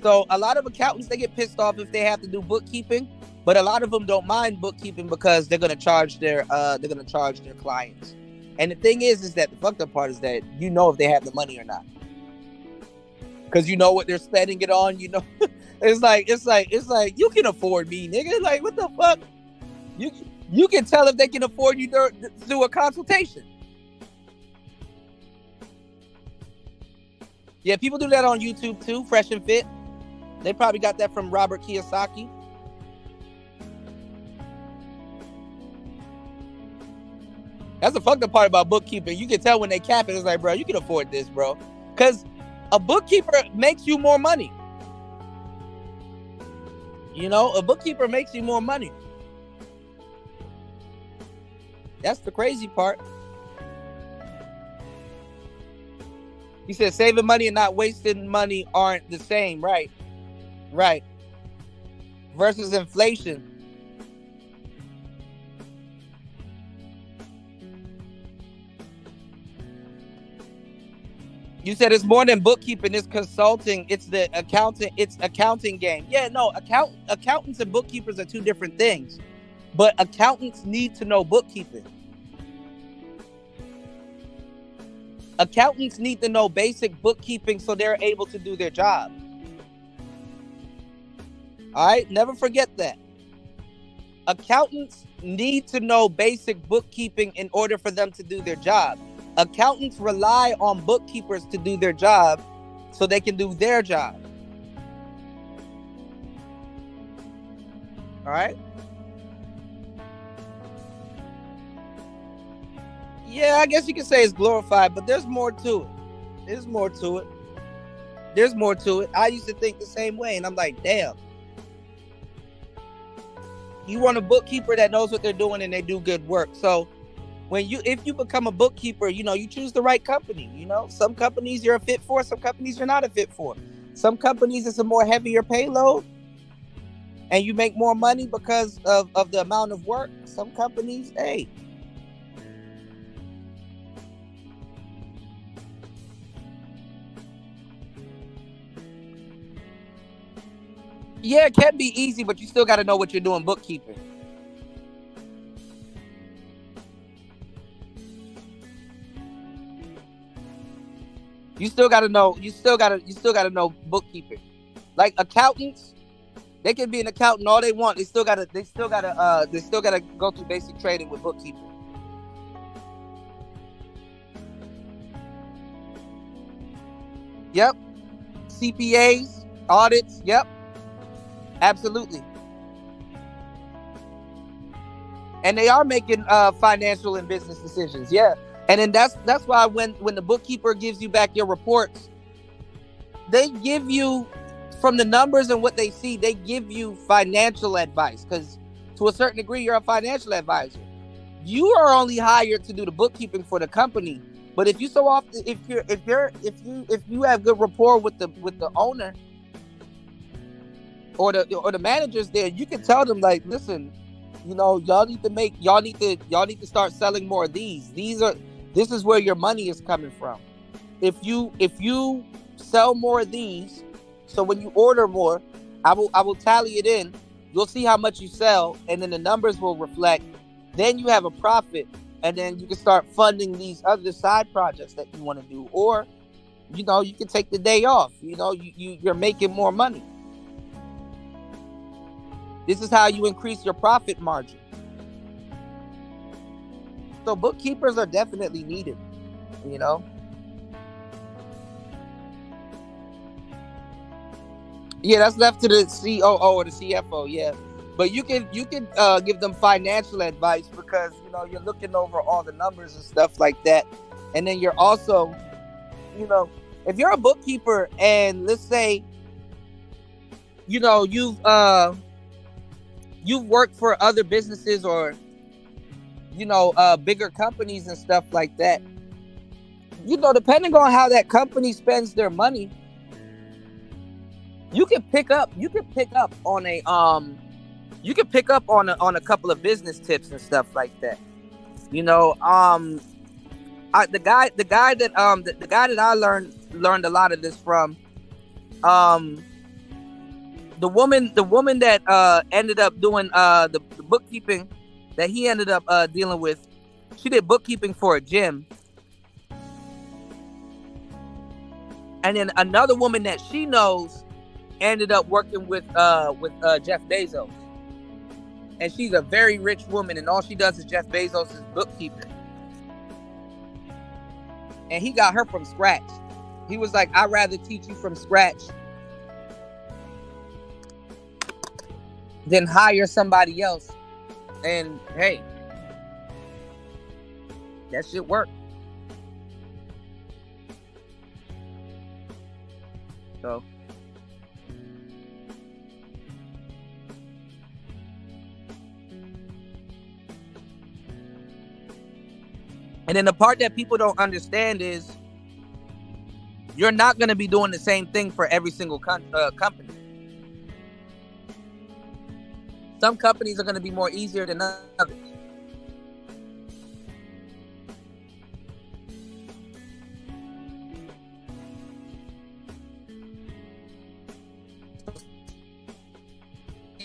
So a lot of accountants, they get pissed off if they have to do bookkeeping. But a lot of them don't mind bookkeeping because they're gonna charge their clients. And the thing is that the fucked up part is that you know if they have the money or not, because you know what they're spending it on. You know, it's like you can afford me, nigga. Like, what the fuck? You can tell if they can afford you through a consultation. Yeah, people do that on YouTube too. Fresh and Fit. They probably got that from Robert Kiyosaki. That's the fucked up part about bookkeeping. You can tell when they cap it. It's like, bro, you can afford this, bro. Because a bookkeeper makes you more money. You know, a bookkeeper makes you more money. That's the crazy part. He said saving money and not wasting money aren't the same, right? Right. Versus inflation. You said it's more than bookkeeping, it's consulting, it's the accounting game. Yeah, no, accountants and bookkeepers are two different things. But accountants need to know bookkeeping. Accountants need to know basic bookkeeping so they're able to do their job. All right, never forget that. Accountants need to know basic bookkeeping in order for them to do their job. Accountants rely on bookkeepers to do their job so they can do their job. All right? Yeah, I guess you can say it's glorified, but there's more to it. There's more to it. There's more to it. I used to think the same way, and I'm like, damn. You want a bookkeeper that knows what they're doing and they do good work. So if you become a bookkeeper, you know, you choose the right company. You know, some companies you're a fit for, some companies you're not a fit for. Some companies it's a more heavier payload and you make more money because of the amount of work. Some companies, hey. Yeah, it can be easy, but you still got to know what you're doing bookkeeping. You still got to know bookkeeping. Like accountants, they can be an accountant all they want. They still got to go through basic training with bookkeeping. Yep. CPAs, audits, yep. Absolutely. And they are making financial and business decisions. Yeah. And then that's why when the bookkeeper gives you back your reports, they give you, from the numbers and what they see, they give you financial advice. Because to a certain degree, you're a financial advisor. You are only hired to do the bookkeeping for the company. But if you have good rapport with the owner or the managers there, you can tell them, like, listen, you know, y'all need to start selling more of these. This is where your money is coming from. If you sell more of these, so when you order more, I will tally it in. You'll see how much you sell, and then the numbers will reflect. Then you have a profit, and then you can start funding these other side projects that you want to do. Or, you know, you can take the day off. You know, you're making more money. This is how you increase your profit margin. So bookkeepers are definitely needed, you know. Yeah, that's left to the COO or the CFO. Yeah, But you can give them financial advice because you're looking over all the numbers and stuff like that, and then you're also, if you're a bookkeeper and let's say, you've worked for other businesses or bigger companies and stuff like that. Depending on how that company spends their money, you can pick up on a couple of business tips and stuff like that. The guy that I learned a lot of this from, the woman that ended up doing the bookkeeping that he ended up dealing with. She did bookkeeping for a gym. And then another woman that she knows ended up working with Jeff Bezos. And she's a very rich woman, and all she does is Jeff Bezos' bookkeeping. And he got her from scratch. He was like, I'd rather teach you from scratch than hire somebody else. And hey, that shit worked. So and then the part that people don't understand is you're not going to be doing the same thing for every single company. Some companies are going to be more easier than others.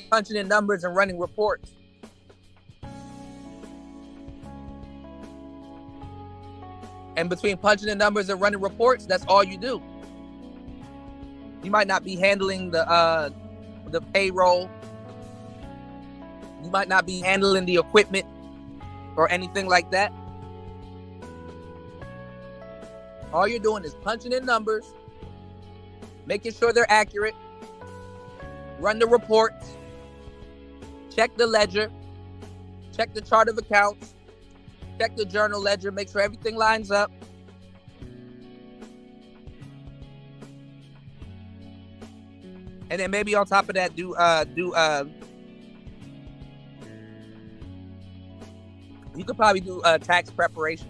Punching in numbers and running reports. And between punching in numbers and running reports, that's all you do. You might not be handling the payroll. You might not be handling the equipment or anything like that. All you're doing is punching in numbers, making sure they're accurate, run the reports, check the ledger, check the chart of accounts, check the journal ledger, make sure everything lines up. And then maybe on top of that, you could probably do tax preparation.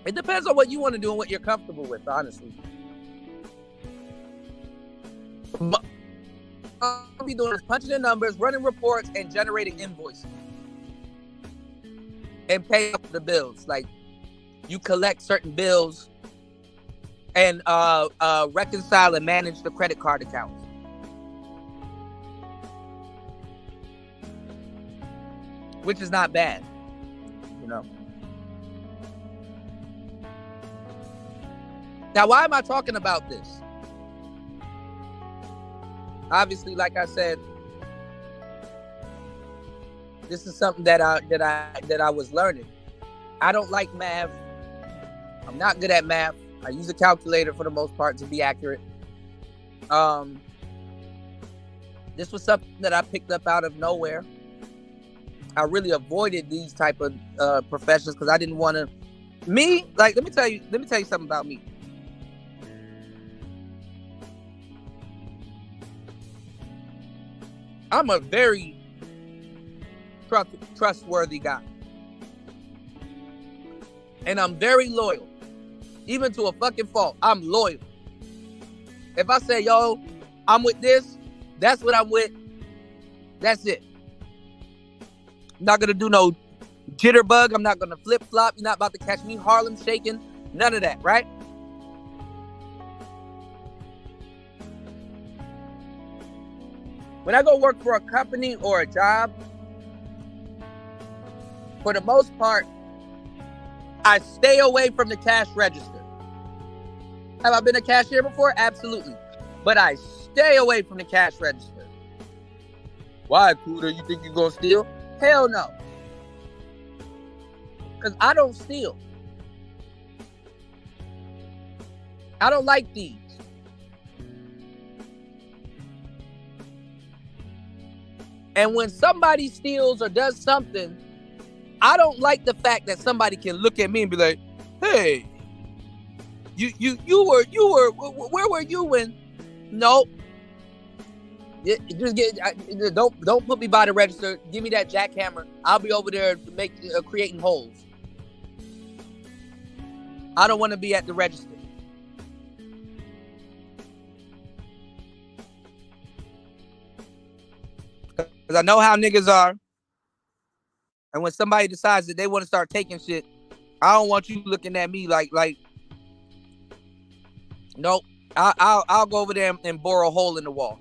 It depends on what you want to do and what you're comfortable with, honestly. I'll be doing is punching in numbers, running reports, and generating invoices. And paying up the bills. Like, you collect certain bills and reconcile and manage the credit card accounts. Which is not bad, Now, why am I talking about this? Obviously, like I said, this is something that I was learning. I don't like math. I'm not good at math. I use a calculator for the most part to be accurate. This was something that I picked up out of nowhere. I really avoided these type of professions because I didn't want to. Let me tell you something about me. I'm a very trustworthy guy. And I'm very loyal. Even to a fucking fault. I'm loyal. If I say, yo, I'm with this, that's what I'm with. That's it. I'm not going to do no jitterbug. I'm not going to flip-flop. You're not about to catch me Harlem shaking. None of that, right? When I go work for a company or a job, for the most part, I stay away from the cash register. Have I been a cashier before? Absolutely. But I stay away from the cash register. Why, Cooter? You think you're going to steal? Hell no. Because I don't steal. I don't like thieves. And when somebody steals or does something, I don't like the fact that somebody can look at me and be like, "Hey, you were where were you when?" Nope. Don't put me by the register. Give me that jackhammer. I'll be over there creating holes. I don't want to be at the register. Because I know how niggas are. And when somebody decides that they want to start taking shit, I don't want you looking at me like nope. I'll go over there and bore a hole in the wall.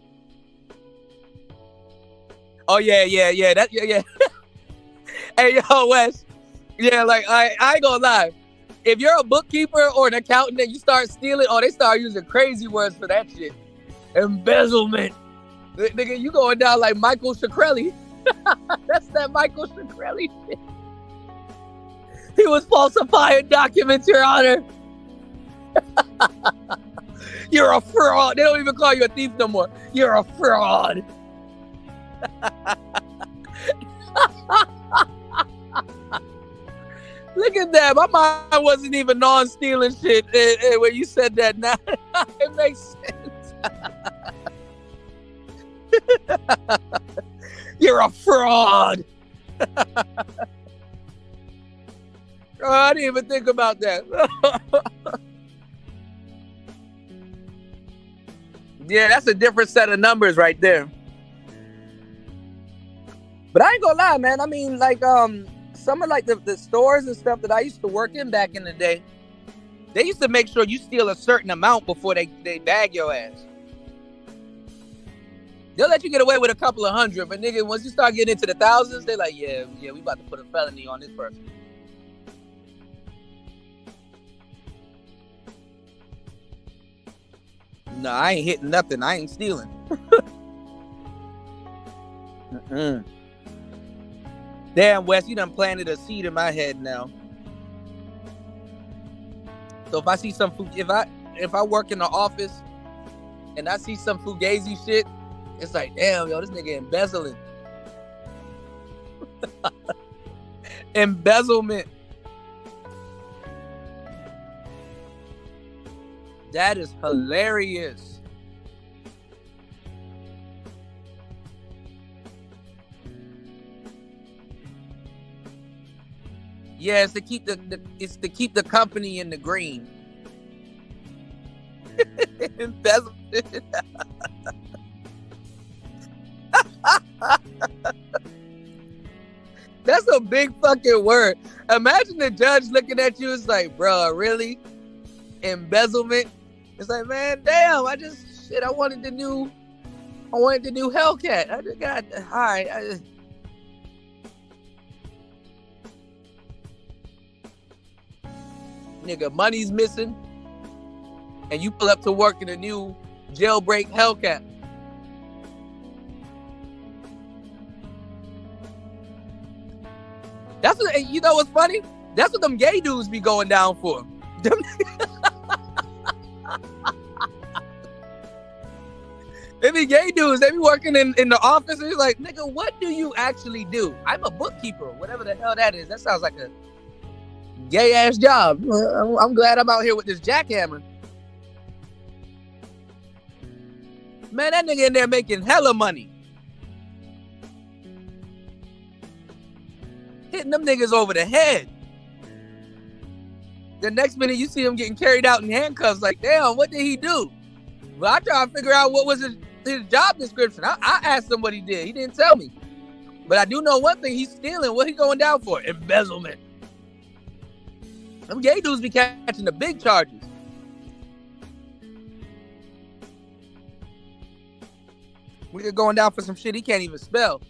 Oh yeah. Yeah. Hey yo, Wes. Yeah, like I ain't gonna lie. If you're a bookkeeper or an accountant and you start stealing, they start using crazy words for that shit. Embezzlement. Nigga, you going down like Michael Shkreli. That's that Michael Shkreli shit. He was falsifying documents, Your Honor. You're a fraud. They don't even call you a thief no more. You're a fraud. Look at that. My mind wasn't even non-stealing shit when you said that. Now it makes sense. You're a fraud. I didn't even think about that. Yeah, that's a different set of numbers right there. But I ain't gonna lie, man. I mean, like, some of like the stores and stuff that I used to work in back in the day, they used to make sure you steal a certain amount before they bag your ass. They'll let you get away with a couple of hundred, but nigga, once you start getting into the thousands, they're like, yeah, we about to put a felony on this person. No, I ain't hitting nothing. I ain't stealing. Damn, Wes, you done planted a seed in my head now. So if I see some if I work in the office and I see some fugazi shit, it's like, damn, yo, this nigga embezzling. Embezzlement. That is hilarious. Yeah, it's to keep the company in the green. Embezzlement. That's a big fucking word. Imagine the judge looking at you. It's like, bro, really? Embezzlement? It's like, man, damn, I wanted the new Hellcat. I just got, all right. Nigga, money's missing. And you pull up to work in a new jailbreak Hellcat. That's what, you know what's funny? That's what them gay dudes be going down for. They be gay dudes. They be working in the office. And he's like, nigga, what do you actually do? I'm a bookkeeper. Whatever the hell that is. That sounds like a gay ass job. I'm glad I'm out here with this jackhammer. Man, that nigga in there making hella money. Hitting them niggas over the head. The next minute you see him getting carried out in handcuffs, like, damn, what did he do? Well, I try to figure out what was his job description. I asked him what he did. He didn't tell me. But I do know one thing. He's stealing. What he going down for? Embezzlement. Them gay dudes be catching the big charges. We're going down for some shit he can't even spell.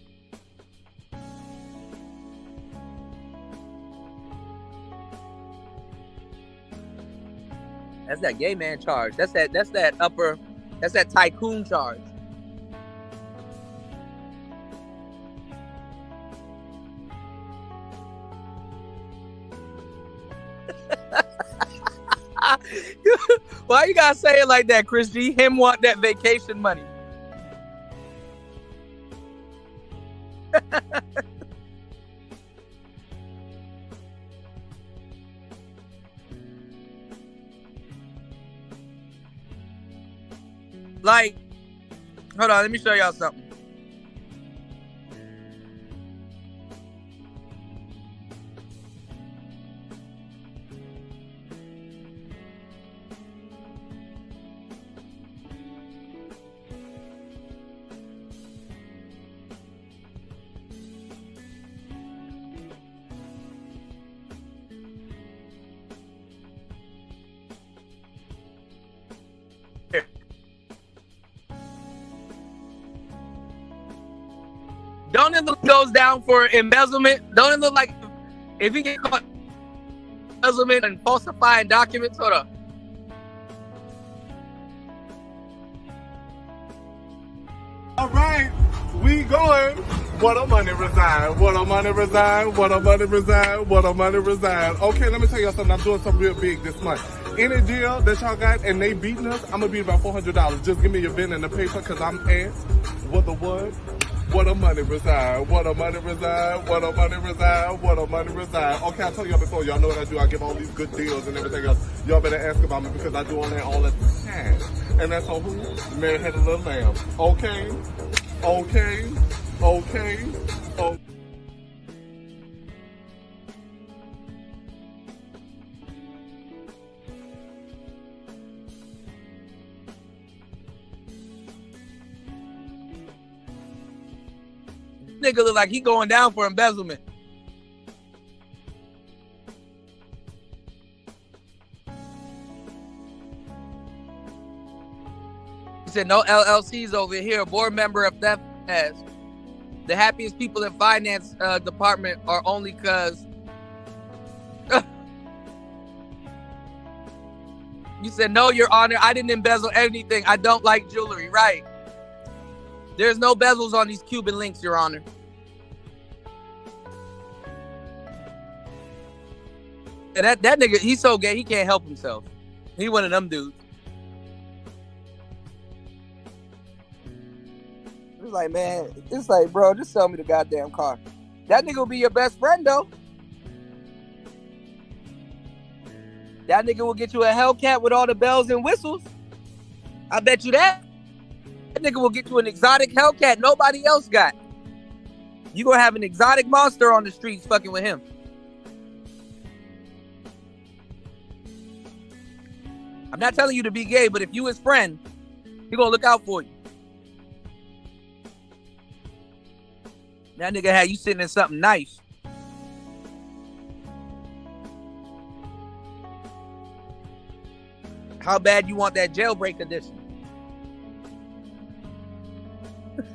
That's that gay man charge. That's that tycoon charge. Why you gotta say it like that, Chris G? Him want that vacation money. Like, hold on, let me show y'all something. Don't it look goes down for embezzlement? Don't it look like if he get caught embezzlement and falsifying documents? Hold up. All right, we going. What a money resign. What a money resign. What a money resign. What a money resign. Okay, let me tell y'all something. I'm doing something real big this month. Any deal that y'all got and they beating us, I'm gonna beat about $400. Just give me your pen and the paper, cause I'm ass. What the what? What a money resign. What a money resign. What a money resign. What a money resign. Okay, I told y'all before. Y'all know what I do. I give all these good deals and everything else. Y'all better ask about me because I do all that all the time. And that's on who? Man had a little lamb. Okay. Okay. Okay. Okay. Nigga look like he going down for embezzlement. He said no LLCs over here. Board member of theft has. The happiest people in finance department are only cause you said no, Your Honor. I didn't embezzle anything. I don't like jewelry. Right. There's no bezels on these Cuban links, Your Honor. And that nigga, he's so gay, he can't help himself. He one of them dudes. It's like, man, it's like, bro, just sell me the goddamn car. That nigga will be your best friend, though. That nigga will get you a Hellcat with all the bells and whistles. I bet you that. That nigga will get you an exotic Hellcat nobody else got. You gonna have an exotic monster on the streets fucking with him. I'm not telling you to be gay, but if you his friend, he gonna look out for you. That nigga had you sitting in something nice. How bad you want that jailbreak edition?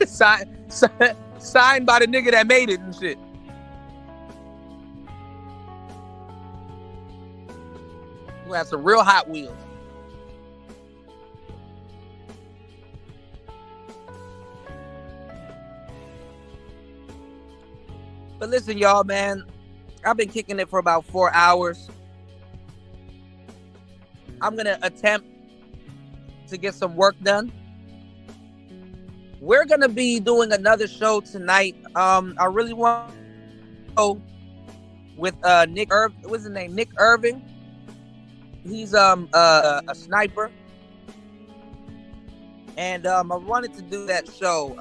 Signed by the nigga that made it and shit. You have some real Hot Wheels. But listen, y'all, man, I've been kicking it for about 4 hours. I'm going to attempt to get some work done. We're going to be doing another show tonight. I really want to go with Nick Irving. What's his name? Nick Irving. He's a sniper. And I wanted to do that show.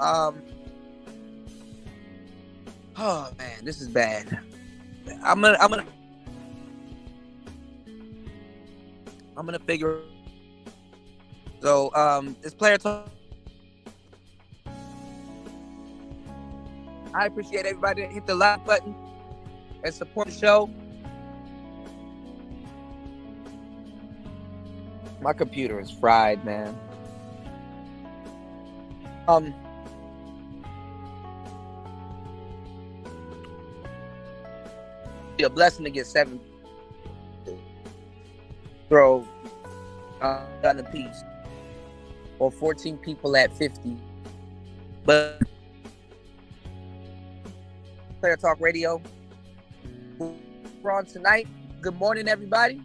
Oh man, this is bad. I'm gonna figure. So this player talk. I appreciate everybody that hit the like button and support the show. My computer is fried, man. A blessing to get 7 throw gun a piece or 14 people at 50. But Player Talk Radio, we're on tonight. Good morning, everybody.